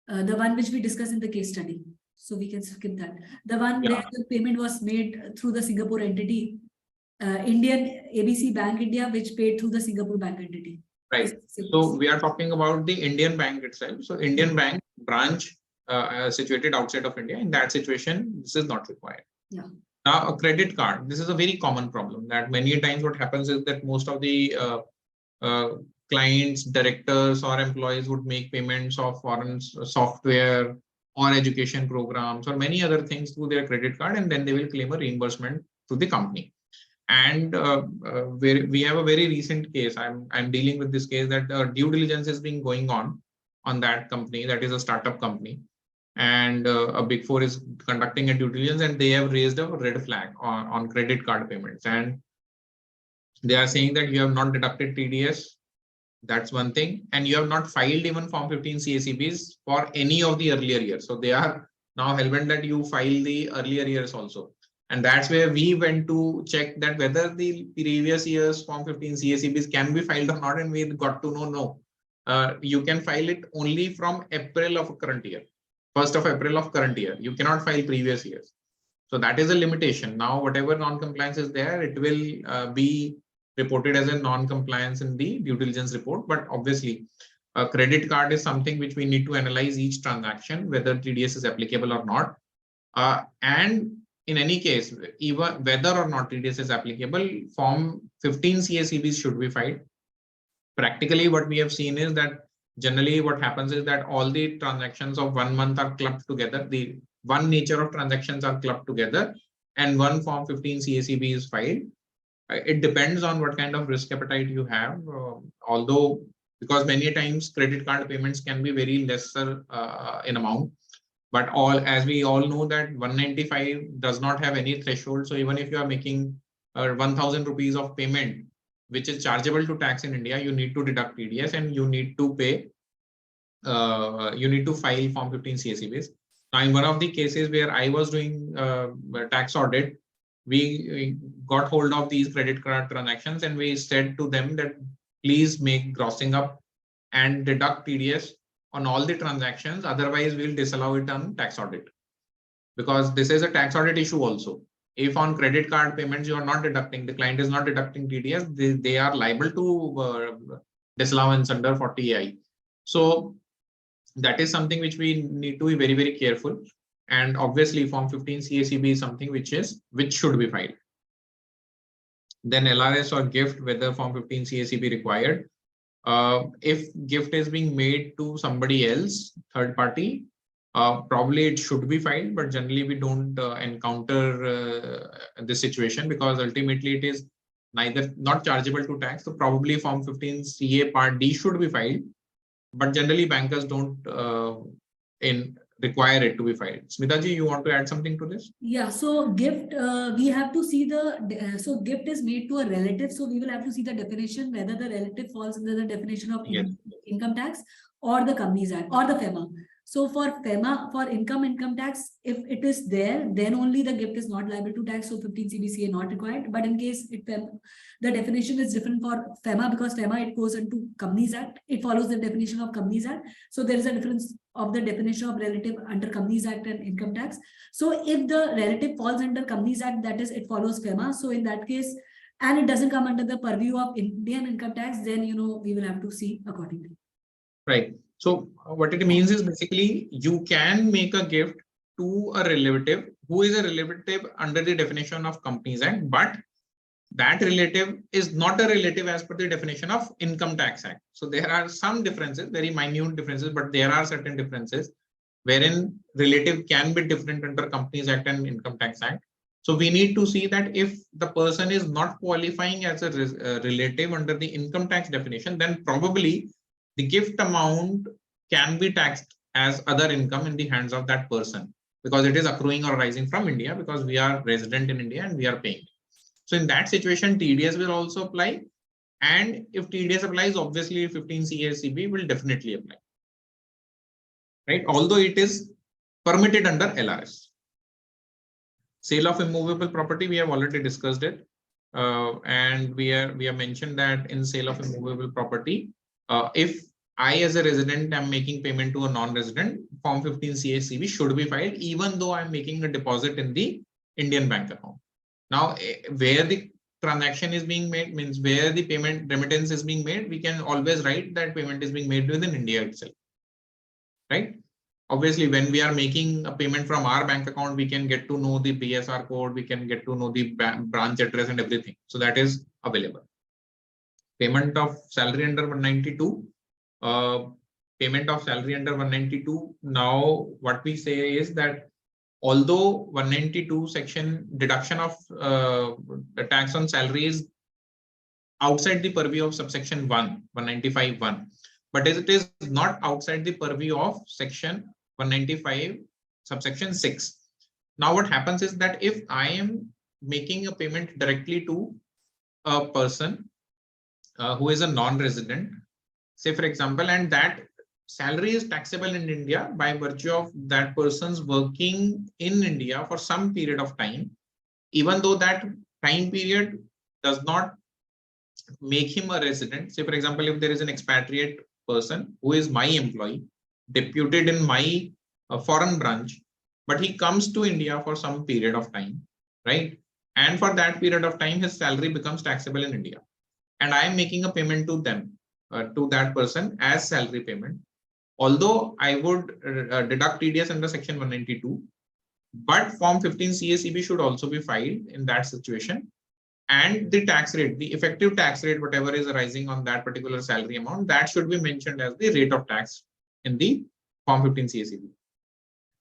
The one which we discussed in the case study. So we can skip that. The one where the payment was made through the Singapore entity, Indian ABC Bank India, which paid through the Singapore bank entity. Right. So we are talking about the Indian bank itself. So Indian bank branch situated outside of India. In that situation, this is not required. Yeah. Now, a credit card. This is a very common problem that many times what happens is that most of the clients, directors, or employees would make payments of foreign software or education programs or many other things through their credit card, and then they will claim a reimbursement to the company. And we have a very recent case. I'm dealing with this case that due diligence is being going on that company. That is a startup company, and a Big Four is conducting a due diligence, and they have raised a red flag on credit card payments, and they are saying that you have not deducted TDS. That's one thing, and you have not filed even Form 15 CACBs for any of the earlier years. So they are now hellbent that you file the earlier years also. And that's where we went to check that whether the previous year's Form 15 CACBs can be filed or not, and we got to know no. You can file it only from April of current year, 1st of April of current year. You cannot file previous years. So that is a limitation. Now, whatever non-compliance is there, it will be reported as a non-compliance in the due diligence report. But obviously, a credit card is something which we need to analyze each transaction, whether TDS is applicable or not. And in any case, even whether or not TDS is applicable, Form 15 CACBs should be filed. Practically, what we have seen is that generally what happens is that all the transactions of 1 month are clubbed together. The one nature of transactions are clubbed together, and one Form 15 CACB is filed. It depends on what kind of risk appetite you have. Although, because many times credit card payments can be very lesser in amount, but as we all know that 195 does not have any threshold. So even if you are making 1,000 rupees of payment, which is chargeable to tax in India, you need to deduct TDS and you need to pay. You need to file Form 15 CACBs. Now, in one of the cases where I was doing tax audit, we got hold of these credit card transactions, and we said to them that please make grossing up and deduct TDS on all the transactions. Otherwise, we'll disallow it on tax audit, because this is a tax audit issue also. If on credit card payments you are not deducting, the client is not deducting TDS, they are liable to disallowance under 40AI. So that is something which we need to be very, very careful. And obviously, Form 15 CACB is something which should be filed. Then LRS or gift, whether Form 15 CACB required. If gift is being made to somebody else, third party, probably it should be filed, but generally we don't encounter this situation, because ultimately it is not chargeable to tax. So probably Form 15 CA Part D should be filed, but generally bankers don't require it to be filed. Smita ji, you want to add something to this? Yeah, so gift, we have to see so gift is made to a relative. So we will have to see the definition, whether the relative falls under the definition of income tax or the Companies Act or the FEMA. So for FEMA, for income tax, if it is there, then only the gift is not liable to tax. So 15 CBCA not required. But in case the definition is different for FEMA, because FEMA, it goes into Companies Act. It follows the definition of Companies Act. So there is a difference of the definition of relative under Companies Act and income tax. So if the relative falls under Companies Act, that is, it follows FEMA. So in that case, and it doesn't come under the purview of Indian income tax, then, we will have to see accordingly. Right. So what it means is basically you can make a gift to a relative who is a relative under the definition of Companies Act, but that relative is not a relative as per the definition of Income Tax Act. So there are some differences, very minute differences, but there are certain differences wherein relative can be different under Companies Act and Income Tax Act. So we need to see that if the person is not qualifying as a relative under the income tax definition, then probably the gift amount can be taxed as other income in the hands of that person, because it is accruing or arising from India, because we are resident in India and we are paying. So in that situation, TDS will also apply. And if TDS applies, obviously 15 CACB will definitely apply. Right? Although it is permitted under LRS. Sale of immovable property, we have already discussed it. And we have mentioned that in sale of immovable property, if I as a resident am making payment to a non-resident, Form 15 CACB should be filed, even though I'm making a deposit in the Indian bank account. Now, where the transaction is being made, means where the payment remittance is being made, we can always write that payment is being made within India itself. Right? Obviously, when we are making a payment from our bank account, we can get to know the BSR code, we can get to know the branch address and everything. So that is available. payment of salary under 192, payment of salary under 192. Now, what we say is that although 192 section deduction of the tax on salary is outside the purview of subsection 195(1), but as it is not outside the purview of section 195 subsection 6. Now what happens is that if I am making a payment directly to a person who is a non-resident, say for example, and that salary is taxable in India by virtue of that person's working in India for some period of time, even though that time period does not make him a resident. Say for example, if there is an expatriate person who is my employee, deputed in my foreign branch, but he comes to India for some period of time, right? And for that period of time, his salary becomes taxable in India. And I am making a payment to them, to that person as salary payment. Although I would deduct TDS under section 192, but Form 15 CACB should also be filed in that situation. And the tax rate, the effective tax rate, whatever is arising on that particular salary amount, that should be mentioned as the rate of tax in the Form 15 CACB.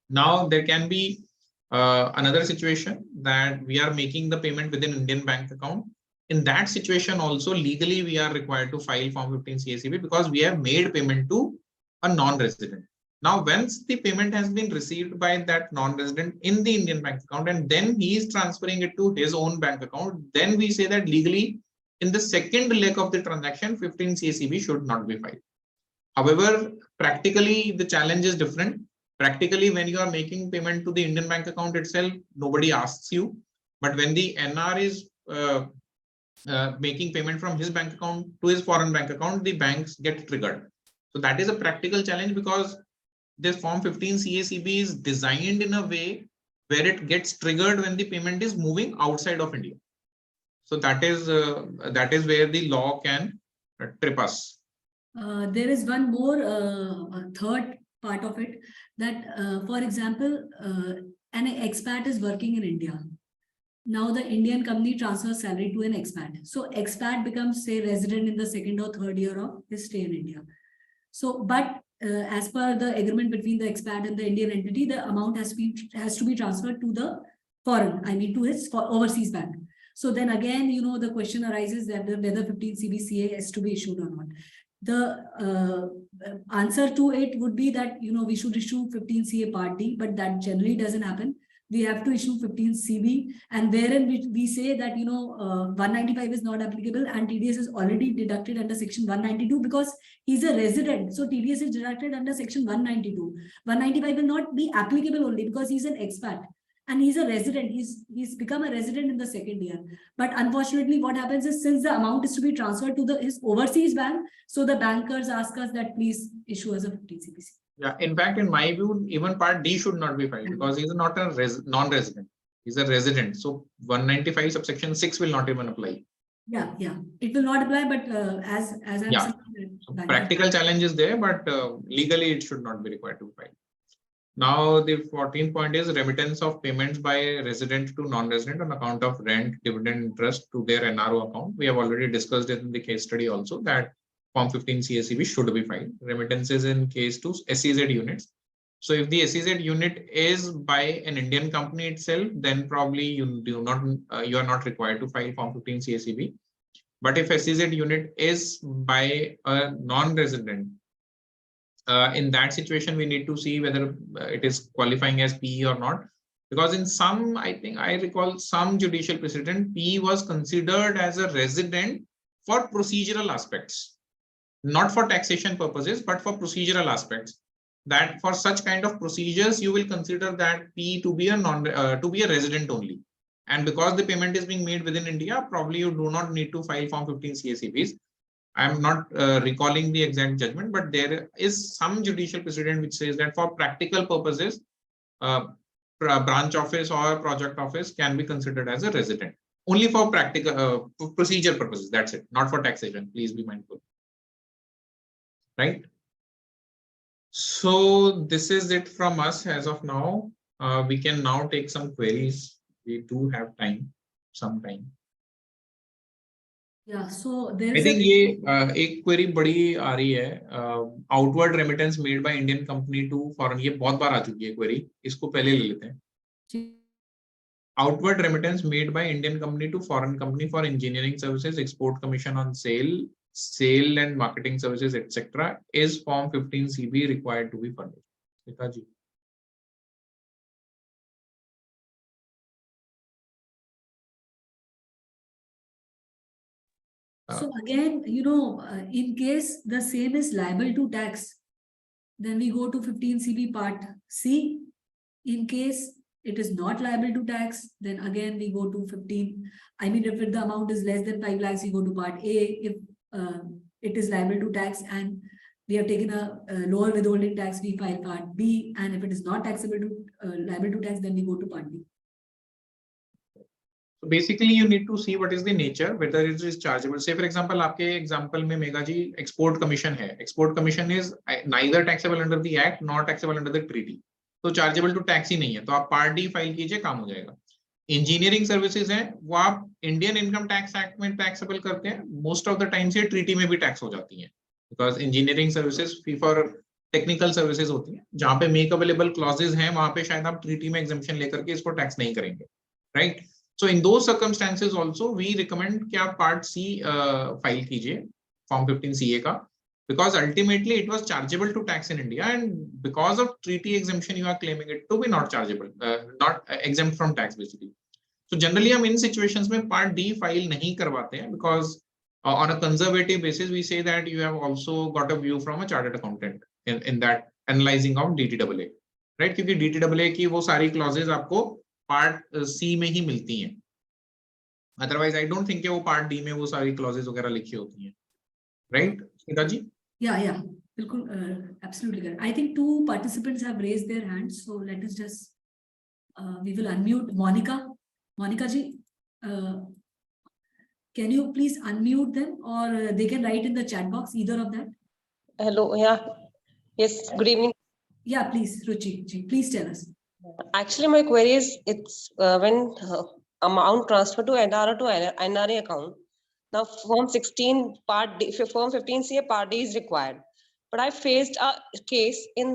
Now, there can be another situation that we are making the payment within Indian bank account. In that situation also, legally, we are required to file Form 15 CACB because we have made payment to a non-resident. Now, once the payment has been received by that non-resident in the Indian bank account, and then he is transferring it to his own bank account, then we say that legally, in the second leg of the transaction, 15 CACB should not be filed. However, practically, the challenge is different. Practically, when you are making payment to the Indian bank account itself, nobody asks you. But when the NR is making payment from his bank account to his foreign bank account, the banks get triggered. So that is a practical challenge because this Form 15 CACB is designed in a way where it gets triggered when the payment is moving outside of India. So that is where the law can trip us. There is one more third part of it that, for example, an expat is working in India. Now the Indian company transfers salary to an expat. So expat becomes, say, resident in the second or third year of his stay in India. So, but as per the agreement between the expat and the Indian entity, the amount has to be transferred to the foreign, I mean to his overseas bank. So then again, the question arises that whether 15 CBCA is to be issued or not. The answer to it would be that, we should issue 15 CA Part D, but that generally doesn't happen. We have to issue 15 CB, and wherein we say that 195 is not applicable and TDS is already deducted under section 192 because he's a resident. So TDS is deducted under section 192. 195 will not be applicable only because he's an expat and he's a resident. He's become a resident in the second year. But unfortunately, what happens is since the amount is to be transferred to his overseas bank, so the bankers ask us that please issue us a 15 CBC. Yeah, in fact, in my view, even Part D should not be filed because he's not a non-resident. He's a resident. So 195 subsection 6 will not even apply. Yeah, it will not apply. But as I'm saying, so practical challenge is there, but legally it should not be required to file. Now the 14th point is remittance of payments by resident to non-resident on account of rent, dividend, interest to their NRO account. We have already discussed it in the case study also that Form 15 CACB should be filed. Remittances in case to SEZ units. So if the SEZ unit is by an Indian company itself, then probably you are not required to file Form 15 CACB. But if SEZ unit is by a non-resident, in that situation, we need to see whether it is qualifying as PE or not. Because in some, I think I recall some judicial precedent, PE was considered as a resident for procedural aspects. Not for taxation purposes, but for procedural aspects. That for such kind of procedures, you will consider that PE to be a resident only. And because the payment is being made within India, probably you do not need to file Form 15 CACBs. I am not recalling the exact judgment, but there is some judicial precedent which says that for practical purposes, branch office or project office can be considered as a resident. Only for practical procedure purposes. That's it. Not for taxation. Please be mindful. Right. So this is it from us as of now. We can now take some queries. We do have time, some time. Yeah, so there I is think a ये एक query बड़ी आ रही है, outward remittance made by Indian company to foreign, ये बहुत बार आ चुकी है क्वेरी, इसको पहले ले लेते हैं. Outward remittance made by Indian company to foreign company for engineering services, export commission on sale and marketing services, etc. is Form 15CB required to be furnished. Smita ji. So again, in case the same is liable to tax, then we go to 15CB Part C. In case it is not liable to tax, then again we go to 15. I mean, if the amount is less than 5 lakhs, we go to Part A. If it is liable to tax and we have taken a lower withholding tax, we file Part B. And if it is not taxable to liable to tax, then we go to Part B. So basically, you need to see what is the nature, whether it is chargeable. Say, for example, आपके example में mega जी export commission है. Export commission is neither taxable under the act nor taxable under the treaty. तो chargeable to tax ही नहीं है, तो आप part D file कीजिए, काम हो जाएगा. इंजीनियरिंग सर्विसेज है, वो आप इंडियन इनकम टैक्स एक्ट में टैक्सेबल करते हैं. मोस्ट ऑफ द टाइम से ट्रीटी में भी टैक्स हो जाती है, because engineering services fee for technical services होती है. जहां पे मेक अवेलेबल क्लॉजेज हैं, वहां पे शायद आप ट्रीटी में एग्जेम्पशन लेकर के इसको टैक्स नहीं करेंगे, right. So in those circumstances also we recommend कि आप पार्ट सी फाइल कीजिए, फॉर्म 15CA का, because ultimately it was chargeable to tax in India, and because of treaty exemption you are claiming it to be not chargeable, not exempt from tax basically. So generally हम in situations में part D file नहीं करवाते हैं, because on a conservative basis we say that you have also got a view from a chartered accountant in that analyzing of DTAA, right? क्योंकि DTAA की वो सारी clauses आपको part C में ही मिलती हैं. Otherwise I don't think कि वो part D में वो सारी clauses वगैरह लिखी होती हैं, right? Smita ji? Yeah. Absolutely correct. I think 2 participants have raised their hands. So let us just, we will unmute Monica. Monica ji, can you please unmute them, or they can write in the chat box, either of that? Hello, yeah. Yes, good evening. Yeah, please, Ruchi ji, please tell us. Actually, my query is, it's when amount transfer to NRO to NRA account. Now, Form 16 Part D, Form 15CA Part D is required. But I faced a case in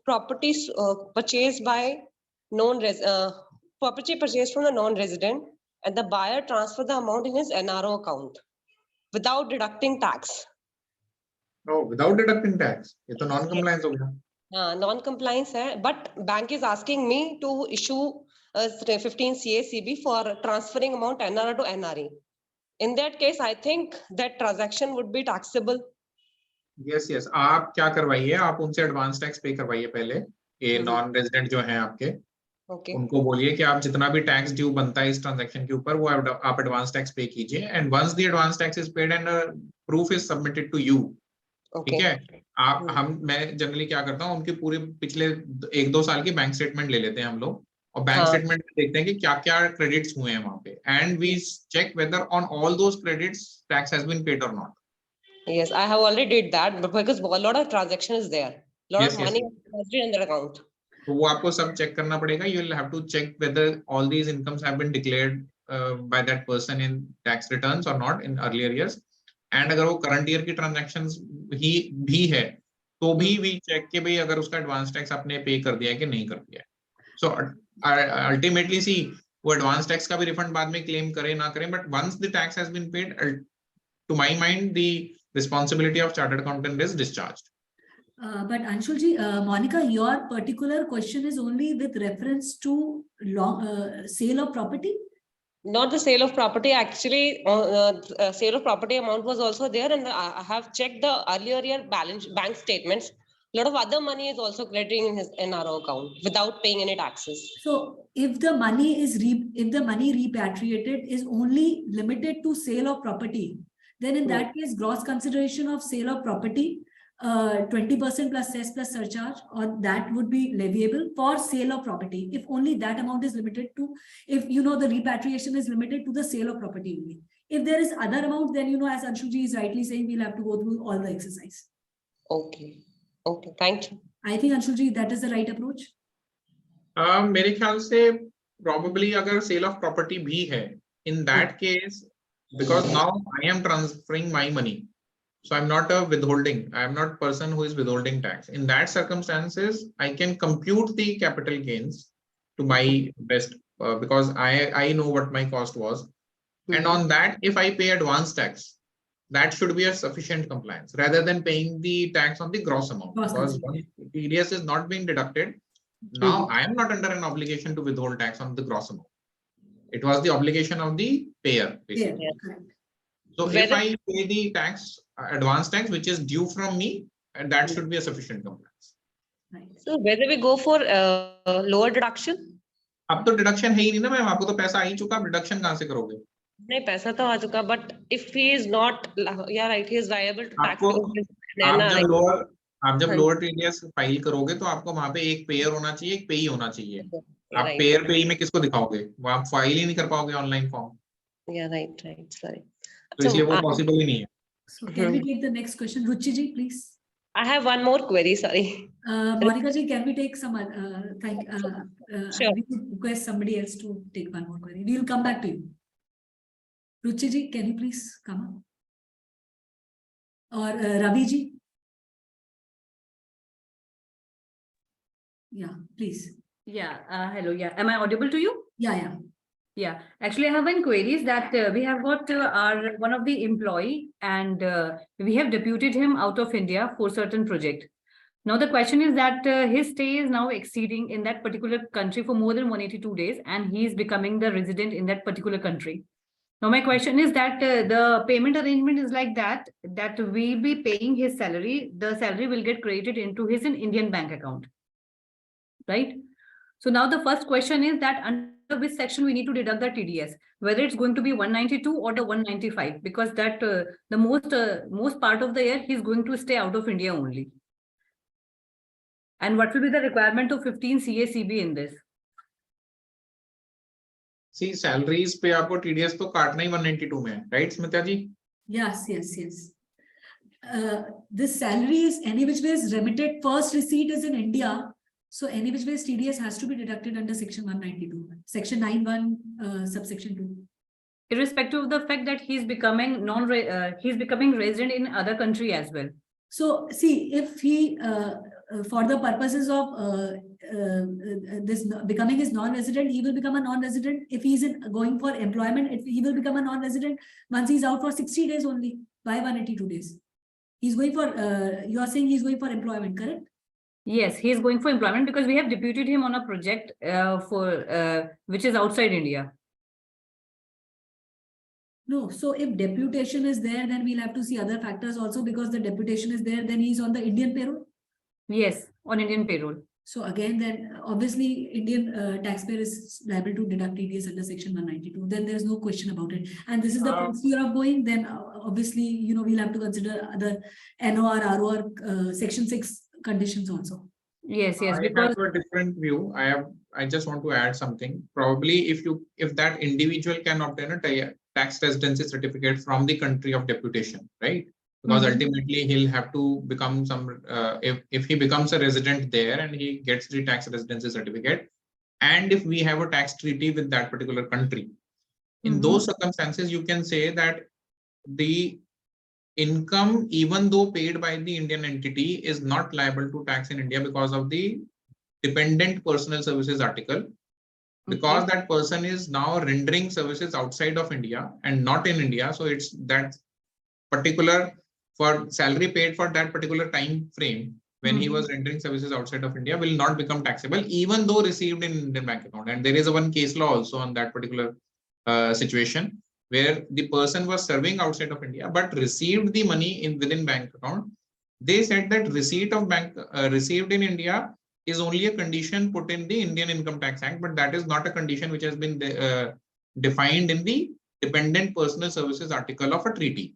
properties purchased by property purchased from the non-resident, and the buyer transferred the amount in his NRO account without deducting tax. Oh, without deducting tax, ये तो non-compliance हो गया. Non-compliance है, but bank is asking me to issue a 15CA CB for transferring amount NRA to NRE. In that case, I think that transaction would be taxable. Yes. आप क्या करवाइए, आप उनसे एडवांस टैक्स पे करवाइए पहले. ये नॉन रेजिडेंट जो हैं आपके, उनको बोलिए कि आप जितना भी टैक्स ड्यू बनता है इस ट्रांजैक्शन के ऊपर, वो आप एडवांस टैक्स पे कीजिए. And once the advance tax is paid and proof is submitted to you, ठीक है. मैं जनरली क्या करता हूँ, उनके पूरे पिछले 1-2 साल की बैंक स्टेटमेंट ले लेते हैं हम लोग, और बैंक स्टेटमेंट में देखते हैं कि क्या क्या क्रेडिट्स हुए हैं वहां पे, and we check whether on all those credits tax has been paid और not. Yes, I have already did that, but because a lot of transaction is there, lot of money is in their account. तो वो आपको सब check करना पड़ेगा. You will have to check whether all these incomes have been declared by that person in tax returns or not in earlier years. And अगर वो current year की transactions ही भी है, तो भी वी चेक कि भाई अगर उसका एडवांस टैक्स आपने पे कर दिया है कि नहीं कर दिया है. सो अल्टीमेटली सी, वो एडवांस टैक्स का भी रिफंड बाद में क्लेम करें ना करें, but once the tax has been paid, to my mind the responsibility of chartered accountant is discharged. But Anshul ji, Monica, your particular question is only with reference to sale of property? Not the sale of property, actually. Sale of property amount was also there, and I have checked the earlier year bank statements. A lot of other money is also crediting in his NRO account without paying any taxes. So if the money is repatriated is only limited to sale of property, then in that case, gross consideration of sale of property, 20% plus cess plus surcharge, or that would be leviable for sale of property. If only that amount is limited to, if the repatriation is limited to the sale of property only. If there is other amount, then as Anshul ji is rightly saying, we'll have to go through all the exercise. Okay, thank you. I think Anshul ji, that is the right approach. मेरे ख्याल से probably अगर sale of property भी है, in that case because now I am transferring my money. So I'm not a withholding. I am not person who is withholding tax. In that circumstances, I can compute the capital gains to my best because I know what my cost was. And on that, if I pay advance tax, that should be a sufficient compliance rather than paying the tax on the gross amount. Because once TDS is not being deducted, now I am not under an obligation to withhold tax on the gross amount. It was the obligation of the payer, basically. Yeah. So if I pay the tax, advance tax, which is due from me, and that should be a sufficient compliance. So whether we go for lower deduction? अब तो deduction है ही नहीं ना ma'am, आपको तो पैसा आ ही चुका, आप deduction कहाँ से करोगे? नहीं पैसा तो आ चुका, but if he is not, yeah right, he is liable to tax. आप जब lower TDS फाइल करोगे तो आपको वहां पे एक पेयर होना चाहिए, एक पेई होना चाहिए. आप पेयर पेई में किसको दिखाओगे? वो आप फाइल ही नहीं कर पाओगे online form. Yeah, right, sorry. तो इसलिए वो पॉसिबल ही नहीं है. So can we take the next question? Ruchi ji, please. I have one more query, sorry. Monica ji, can we take some, Sure. we could request somebody else to take one more query. We will come back to you. Ruchi ji, can you please come up? Or Ravi ji? Yeah, please. Yeah, hello. Yeah, am I audible to you? Yeah. Yeah, actually, I have one query is that we have got our one of the employee and we have deputed him out of India for certain project. Now the question is that his stay is now exceeding in that particular country for more than 182 days, and he is becoming the resident in that particular country. Now my question is that the payment arrangement is like that we'll be paying his salary. The salary will get credited into his Indian bank account, right? So now the first question is that under which section we need to deduct the TDS, whether it's going to be 192 or the 195, because that the most part of the year he's going to stay out of India only. And what will be the requirement of 15 CACB in this? See, salaries पे आपको TDS तो काटना ही 192 में है, right, Smita ji? Yes. This salary is any which way is remitted. First receipt is in India. So any which ways TDS has to be deducted under section 192, section 91, subsection 2. Irrespective of the fact that he's becoming resident in other country as well. So see, if he, for the purposes of this becoming his non-resident, he will become a non-resident. If he's going for employment, he will become a non-resident once he's out for 60 days only, by 182 days. He's going for, you are saying he's going for employment, correct? Yes, he is going for employment because we have deputed him on a project which is outside India. No, so if deputation is there, then we'll have to see other factors also, because the deputation is there, then he's on the Indian payroll. Yes, on Indian payroll. So again, then obviously Indian taxpayer is liable to deduct TDS under section 192. Then there's no question about it. And this is the first year of going. Then obviously, we'll have to consider other NOR, ROR, section 6 conditions also. Yes, I because have a different view. I just want to add something. Probably if that individual can obtain a tax residency certificate from the country of deputation, right? Because ultimately he'll have to become some, if he becomes a resident there and he gets the tax residency certificate, and if we have a tax treaty with that particular country, in those circumstances, you can say that the income, even though paid by the Indian entity, is not liable to tax in India because of the dependent personal services article, because that person is now rendering services outside of India and not in India. So it's that particular, for salary paid for that particular time frame when he was rendering services outside of India will not become taxable, even though received in Indian bank account. And there is one case law also on that particular situation, where the person was serving outside of India but received the money within bank account. They said that receipt of bank received in India is only a condition put in the Indian Income Tax Act, but that is not a condition which has been defined in the dependent personal services article of a treaty.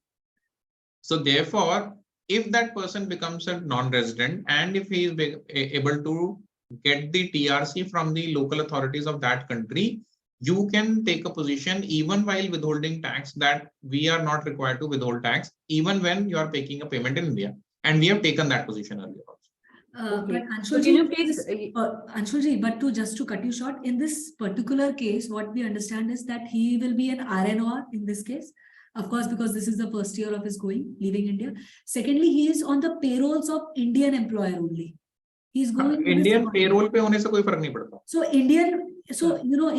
So therefore, if that person becomes a non-resident and if he is able to get the TRC from the local authorities of that country, you can take a position even while withholding tax that we are not required to withhold tax, even when you are making a payment in India. And we have taken that position earlier also. But Anshulji, but just to cut you short, in this particular case, what we understand is that he will be an RNOR in this case. Of course, because this is the first year of his leaving India. Secondly, he is on the payrolls of Indian employer only. He's going to this Indian economy. Payroll पे होने से कोई फर्क नहीं पड़ता. So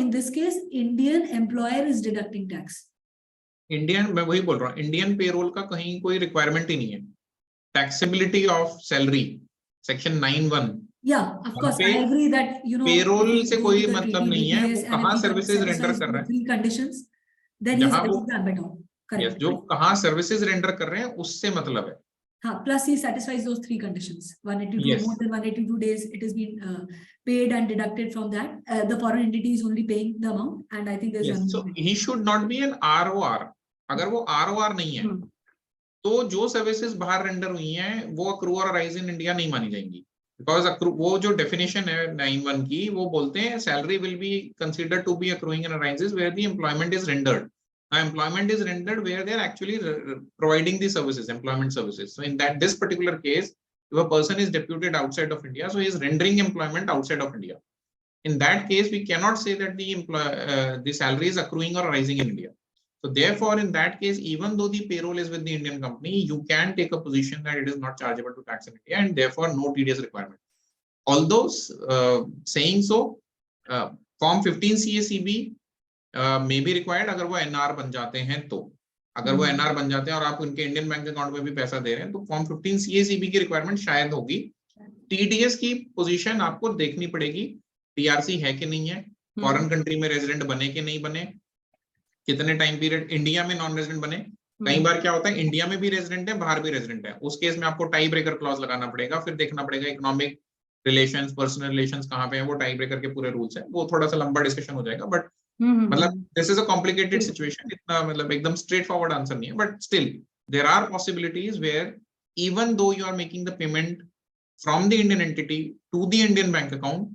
in this case, Indian employer is deducting tax. Indian, मैं वही बोल रहा हूँ, इंडियन पेरोल का कहीं कोई रिक्वायरमेंट ही नहीं है. Taxability of salary section 9(1). Yeah, of course, I agree that payroll if से you go कोई to the मतलब TD, नहीं है. BPS, वो and if कहाँ he सर्विसेज रेंडर satisfies कर रहा the है, 3 conditions, then he is जहाँ वो eligible to ambit out. Correct. जो कहाँ सर्विसेज रेंडर कर रहे हैं उससे मतलब है. हाँ, plus he satisfies those 3 conditions. 182 Yes. more than 182 days, it has been paid and deducted from that. The foreign entity is only paying the amount, and I think there's Yes. So he should not be an ROR. अगर वो ROR नहीं है, तो जो services बाहर render हुई हैं वो अक्रू और राइज इन इंडिया नहीं मानी जाएंगी. बिकॉज वो जो डेफिनेशन है 9(1) की, वो बोलते हैं salary will be considered to be accruing in arises where the employment is rendered. Employment is rendered where they are actually providing the services, employment services. So in this particular case, if a person is deputed outside of India, so he is rendering employment outside of India. In that case, we cannot say that the salary is accruing or rising in India. So therefore, in that case, even though the payroll is with the Indian company, you can take a position that it is not chargeable to tax in India, and therefore no TDS requirement. Although saying so, Form 15 CACB may be required अगर वो NR बन जाते हैं तो. अगर वो NR बन जाते हैं और आप उनके इंडियन बैंक अकाउंट में भी पैसा दे रहे हैं, तो फॉर्म 15 CACB की रिक्वायरमेंट शायद होगी. TDS की पोजीशन आपको देखनी पड़ेगी, TRC है कि नहीं है, फॉरेन कंट्री में रेजिडेंट बने कि नहीं बने, कितने टाइम पीरियड इंडिया में नॉन रेजिडेंट बने. कई बार क्या होता है, इंडिया में भी रेजिडेंट है, बाहर भी रेजिडेंट है. उस केस में आपको टाई ब्रेकर क्लॉज लगाना पड़ेगा. फिर देखना पड़ेगा इकोनॉमिक रिलेशंस, पर्सनल रिलेशंस कहाँ पे है, वो टाई ब्रेकर के पूरे रूल्स है. वो थोड़ा सा लंबा डिस्कशन हो जाएगा, बट मतलब this is a complicated situation. इतना मतलब एकदम स्ट्रेट फॉरवर्ड आंसर नहीं है, but still there are possibilities where even though you are making the payment from the Indian entity to the Indian bank account,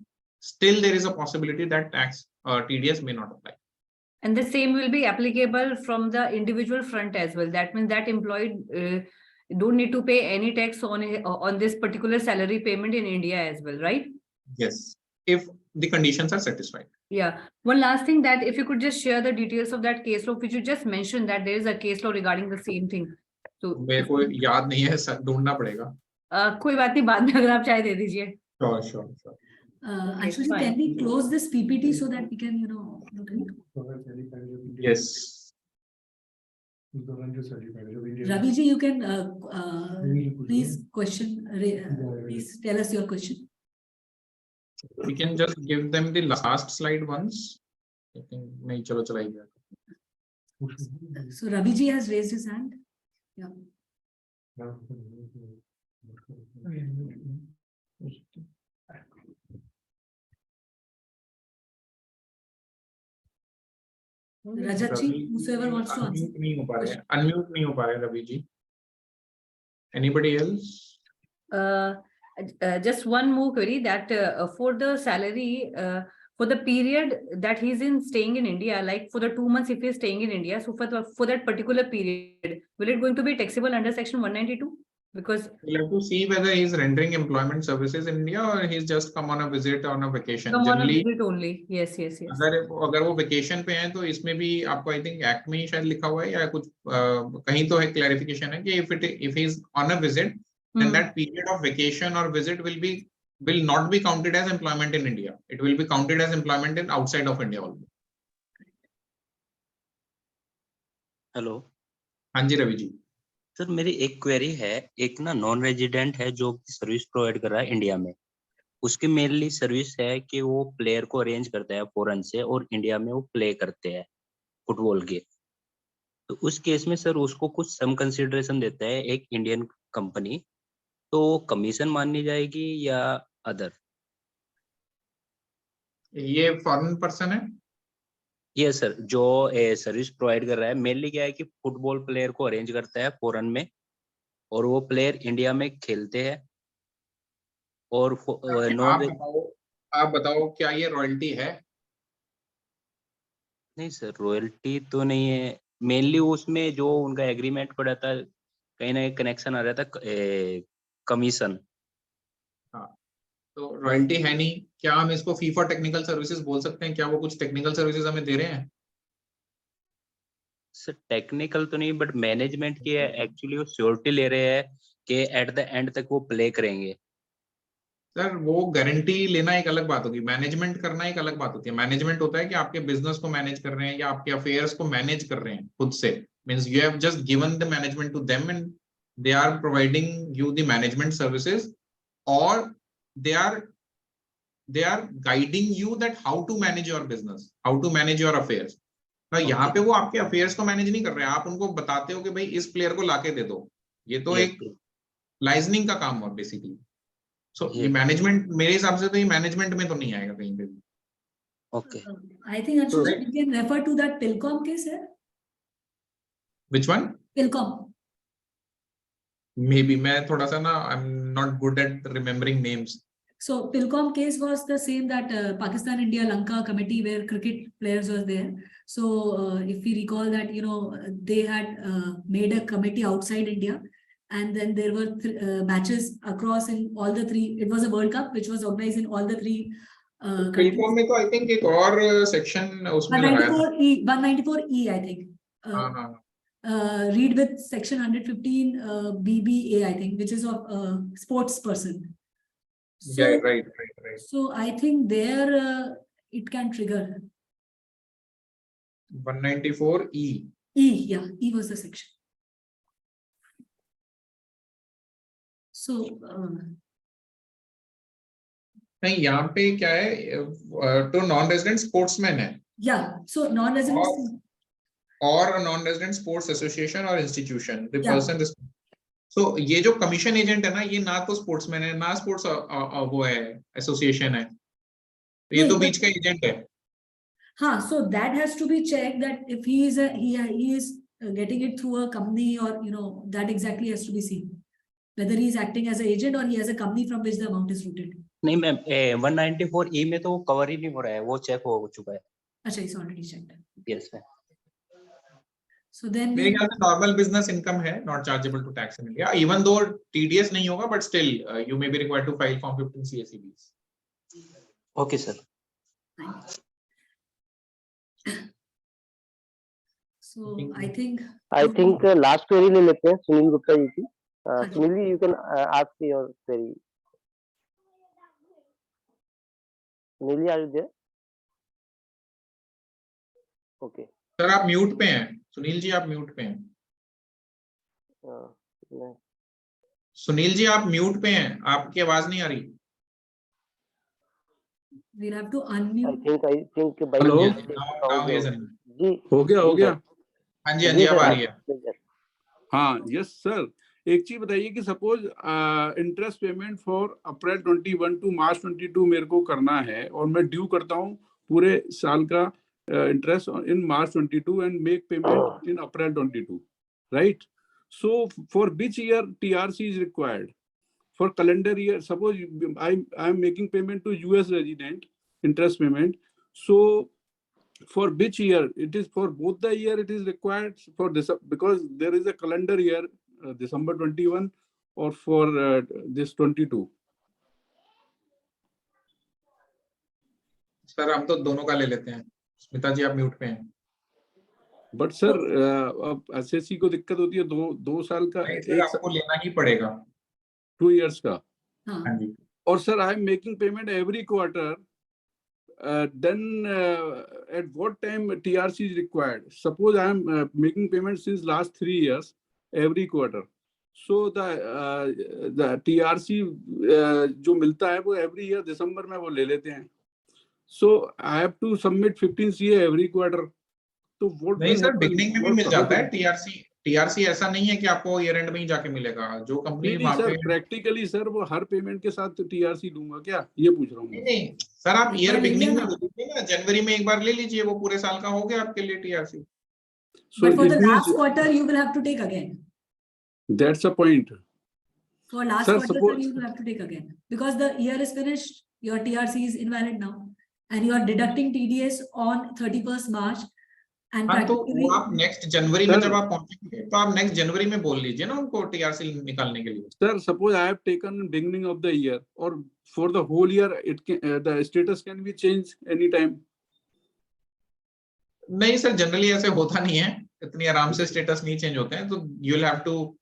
still there is a possibility that tax TDS may not apply. And the same will be applicable from the individual front as well. That means that employee don't need to pay any tax on this particular salary payment in India as well, right? Yes, if the conditions are satisfied. Yeah. One last thing, that if you could just share the details of that case law, which you just mentioned that there is a case law regarding the same thing. So मेरे को याद नहीं है, ढूंढना पड़ेगा. कोई बात नहीं, बाद में अगर आप चाहे दे दीजिए. Sure. Actually, can we close this PPT so that we can, look at it? Yes. Ravi ji, you can please please tell us your question. We can just give them the last slide once. I think नहीं, चलो चलाइए. So Ravi ji has raised his hand. Yeah. Rajat ji, whosoever wants to answer. Unmute नहीं हो पा रहे Ravi ji. Anybody else? Just one more query, that for the salary, for the period that he's staying in India, like for the 2 months if he's staying in India, so for that particular period, will it going to be taxable under section 192? Because we'll have to see whether he's rendering employment services in India or he's just come on a visit on a vacation. Come Generally, on a visit only. Yes. अगर वो vacation पे हैं तो इसमें भी आपको I think act में ही शायद लिखा हुआ है या कुछ कहीं तो है क्लैरिफिकेशन है कि if he is on a visit, then that period of vacation or visit will not be counted as employment in India. It will be counted as employment in outside of India also. Hello. हाँ जी Ravi ji. Sir मेरी एक query है. एक ना non resident है जो service provide कर रहा है इंडिया में, उसकी मेनली सर्विस है कि वो प्लेयर को अरेंज करता है फॉरेन से और इंडिया में वो प्ले करते हैं फुटबॉल के. तो उस केस में सर उसको कुछ सम कंसिडरेशन देता है एक इंडियन कंपनी, तो कमीशन माननी जाएगी या अदर? ये फॉरेन पर्सन है? ये सर जो सर्विस प्रोवाइड कर रहा है, मेनली क्या है कि फुटबॉल प्लेयर को अरेंज करता है फॉरेन में और वो प्लेयर इंडिया में खेलते हैं. और आप बताओ क्या ये रॉयल्टी है? नहीं सर, रॉयल्टी तो नहीं है. मेनली उसमें जो उनका एग्रीमेंट पड़ा था, कहीं ना कहीं कनेक्शन आ रहा था कमीशन. हाँ, तो रॉयल्टी है नहीं. क्या हम इसको फी फॉर टेक्निकल सर्विसेज बोल सकते हैं? क्या वो कुछ टेक्निकल सर्विसेज हमें दे रहे हैं? सर टेक्निकल तो नहीं, बट मैनेजमेंट की एक्चुअली वो श्योरिटी ले रहे हैं कि एट द एंड तक वो प्ले करेंगे। सर वो गारंटी लेना एक अलग बात होगी, मैनेजमेंट करना एक अलग बात होती है। मैनेजमेंट होता है कि आपके बिजनेस को मैनेज कर रहे हैं या आपके अफेयर्स को मैनेज कर रहे हैं खुद से, means you have just given the management to them and they are providing you the management services, और they are guiding you that how to manage your business, how to manage your affairs. यहाँ पे वो आपके affairs को manage नहीं कर रहे हैं, आप उनको बताते हो कि भाई इस प्लेयर को लाके दे दो। ये तो एक लाइजनिंग का काम हुआ बेसिकली। सो ये मैनेजमेंट, मेरे हिसाब से तो ये मैनेजमेंट में तो नहीं आएगा कहीं पे भी। Okay, I think Anshul, you can refer to that Pilcom case है. Which one? Pilcom. Maybe मैं थोड़ा सा ना, I'm not good at remembering names. So Pilcom case was the same that Pakistan India Lanka committee where cricket players were there. So if we recall that, you know, they had made a committee outside India, and then there were matches across in all the three. It was a World Cup which was organized in all the three countries. Pilcom में तो I think एक और section उसमें लगाया था। 194E I think. Read with section 115 BBA I think, which is of sports person. So, Yeah, right. So I think there it can trigger. 194E. Yeah, E was the section. So नहीं, यहाँ पे क्या है, तो non resident sportsman है। yeah, so non-resident. और non resident sports association और institution, the Yeah. Person. सो ये जो कमीशन एजेंट है ना, ये ना तो स्पोर्ट्समैन है ना स्पोर्ट्स वो है, एसोसिएशन है, तो ये तो बीच का एजेंट है। हाँ, so that has to be checked that if he is getting it through a company, or you know, that exactly has to be seen whether he is acting as an agent or he has a company from which the amount is routed. नहीं ma'am, 194E में तो वो cover ही नहीं हो रहा है, वो check हो चुका है। अच्छा, it's already checked. Yes ma'am. So then मेरे ख्याल से नॉर्मल बिजनेस इनकम है, not chargeable to tax in India, even though TDS नहीं होगा, but still you may be required to file form 15 CSEBs. Okay sir. So I think last query ले लेते हैं सुनील गुप्ता जी की। Sunil ji, you can ask your query. Sunil ji, are you there? Okay sir आप mute पे हैं, सुनील जी आप म्यूट पे हैं। सुनील जी आप म्यूट पे हैं, आपकी आवाज नहीं आ रही। we'll have to unmute. I think hello जी, हो गया हाँ जी अब आ रही है। हाँ, यस सर। एक चीज बताइए कि suppose interest payment for April 21 to March 22 मेरे को करना है, और मैं ड्यू करता हूँ पूरे साल का interest in March 22 and make payment in April 22, right? So for which year TRC is required? For calendar year, suppose I am making payment to US resident, interest payment. So for which year? It is for both the year it is required for this, because there is a calendar year, December 21 or for this 22. Sir हम तो दोनों का ले लेते हैं। स्मिता जी आप mute पे हैं। बट सर अब SSC को दिक्कत होती है, दो साल का, एक आपको लेना ही पड़ेगा 2 years का। हाँ जी। और sir I am making payment every quarter, then at what time TRC is required? Suppose I am making payments since last 3 years every quarter, so the TRC जो मिलता है वो every year दिसंबर में वो ले लेते हैं, so I have to submit 15 CA every quarter. तो वो नहीं सर, बिगनिंग में भी मिल जाता है TRC ऐसा नहीं है कि आपको ईयर एंड में ही जाके मिलेगा। जो कंपनी नहीं सर, प्रैक्टिकली सर वो हर पेमेंट के साथ TRC दूंगा क्या, ये पूछ रहा हूँ। नहीं सर, आप ईयर बिगनिंग में ले लीजिए ना, जनवरी में एक बार ले लीजिए, वो पूरे साल का हो गया आपके लिए TRC। But for the last quarter you will have to take again. That's a point. For last quarter you will have to take again, because the year is finished, your TRC is invalid now, and you are deducting TDS on 31st March. हाँ, तो वो आप next जनवरी में जब आप पहुंचेंगे तो आप नेक्स्ट जनवरी में बोल लीजिए ना उनको TRC निकालने के लिए। Sir suppose I have taken beginning of the year, और for the whole year it the status can be change any time. नहीं सर, जनरली ऐसे होता नहीं है, इतनी आराम से स्टेटस नहीं चेंज होते हैं, तो you will have to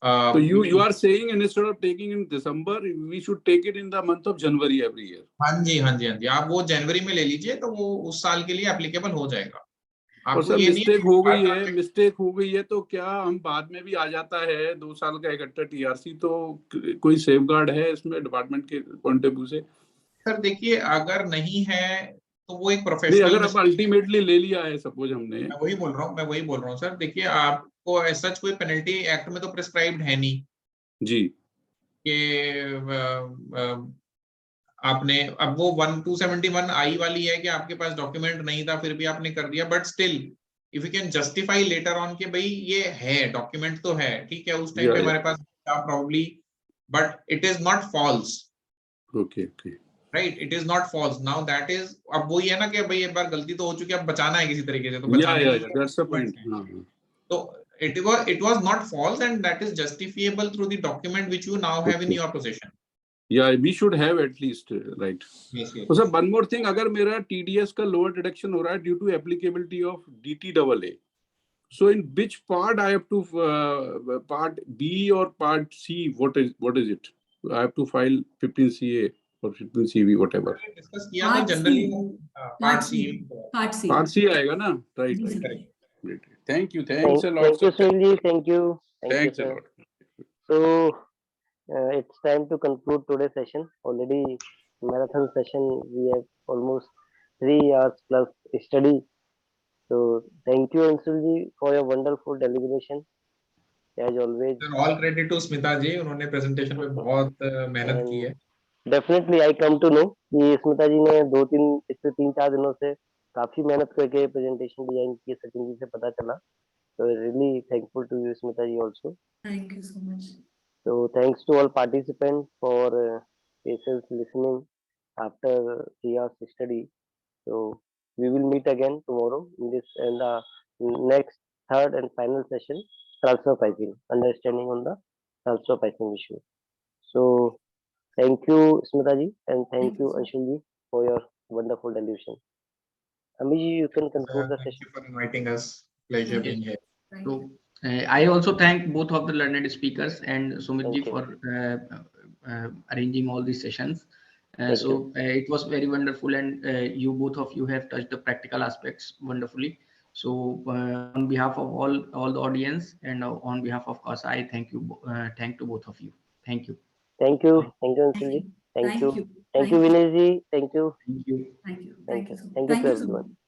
So you are saying instead of taking in December, we should take it in the month of January every year. हाँ जी, हाँ जी, हाँ जी, आप वो जनवरी में ले लीजिए, तो वो उस साल के लिए एप्लीकेबल हो जाएगा। और आपको सर ये नहीं है मिस्टेक हो गई है तो क्या हम बाद में भी आ जाता है 2 साल का इकट्ठा टीआरसी, तो कोई सेफगार्ड है इसमें डिपार्टमेंट के पॉइंट ऑफ व्यू से? सर देखिए, अगर नहीं है तो वो एक नहीं, प्रोफेशनल, अगर आप अल्टीमेटली ले लिया है सपोज हमने, मैं वही बोल रहा हूँ सर। देखिए, आपको ऐसा कोई पेनल्टी एक्ट में तो प्रिस्क्राइब्ड है नहीं जी, कि आपने, अब वो 271 आई वाली है कि आपके पास डॉक्यूमेंट नहीं था फिर भी आपने कर दिया, but still if you can justify later on कि भाई ये है, डॉक्यूमेंट तो है, ठीक है, उस टाइम पे हमारे पास था probably, but it is not false, okay okay, right, it is not false. Now that is, अब वो ये है ना कि भाई एक बार गलती तो हो चुकी है, अब बचाना है किसी तरीके से, तो बचाने के लिए दैट्स द पॉइंट। तो it was not false, and that is justifiable through the document which you now have in your possession. Yeah, we should have at least, right? Yes, yes. तो सर one more thing, अगर मेरा TDS का lower deduction हो रहा है due to applicability of DTAA, so in which part I have to part B or part C? What is it? I have to file 15CA or 15CV, whatever. Discuss किया था generally part C. Part C आएगा ना? Right. Correct. Great. Thank you. Thanks a lot. Thank you, Sunil. Thank you. Thanks a sir. lot. So it's time to conclude today's session. Already marathon session. We have almost 3 hours plus study. So thank you, Anshul ji, for your wonderful deliberation. As always. Sir, all credit to Smita ji, उन्होंने presentation में बहुत मेहनत की है। Definitely, I come to know कि स्मिता जी ने 3-4 दिनों से काफी मेहनत करके प्रेजेंटेशन डिजाइन की, सचिन जी से पता चला। So really thankful to you, Smita ji, also. Thank you so much. So thanks to all participants for patience listening after 3 hours study. So we will meet again tomorrow in this and the next third and final session, transfer pricing, understanding on the transfer pricing issue. So thank you, Smita ji, and thank you, Anshul ji, for your wonderful delusion. Ami ji, you can conclude the Thank session. you for inviting us. Pleasure being here. Thank So you. I also thank both of the learned speakers and Sumit ji Thank you. for arranging all these sessions. Thank So it was very wonderful, and you both of you have touched the practical aspects wonderfully. So on behalf of all the audience and on behalf of CASA, I thank to both of you. Thank you. Thank you, Anshul ji. Thank you, Thank you. Vinay ji. Thank you. Thank you. Thank you. Thank you. So much. Thank you Thank to you so everyone. much.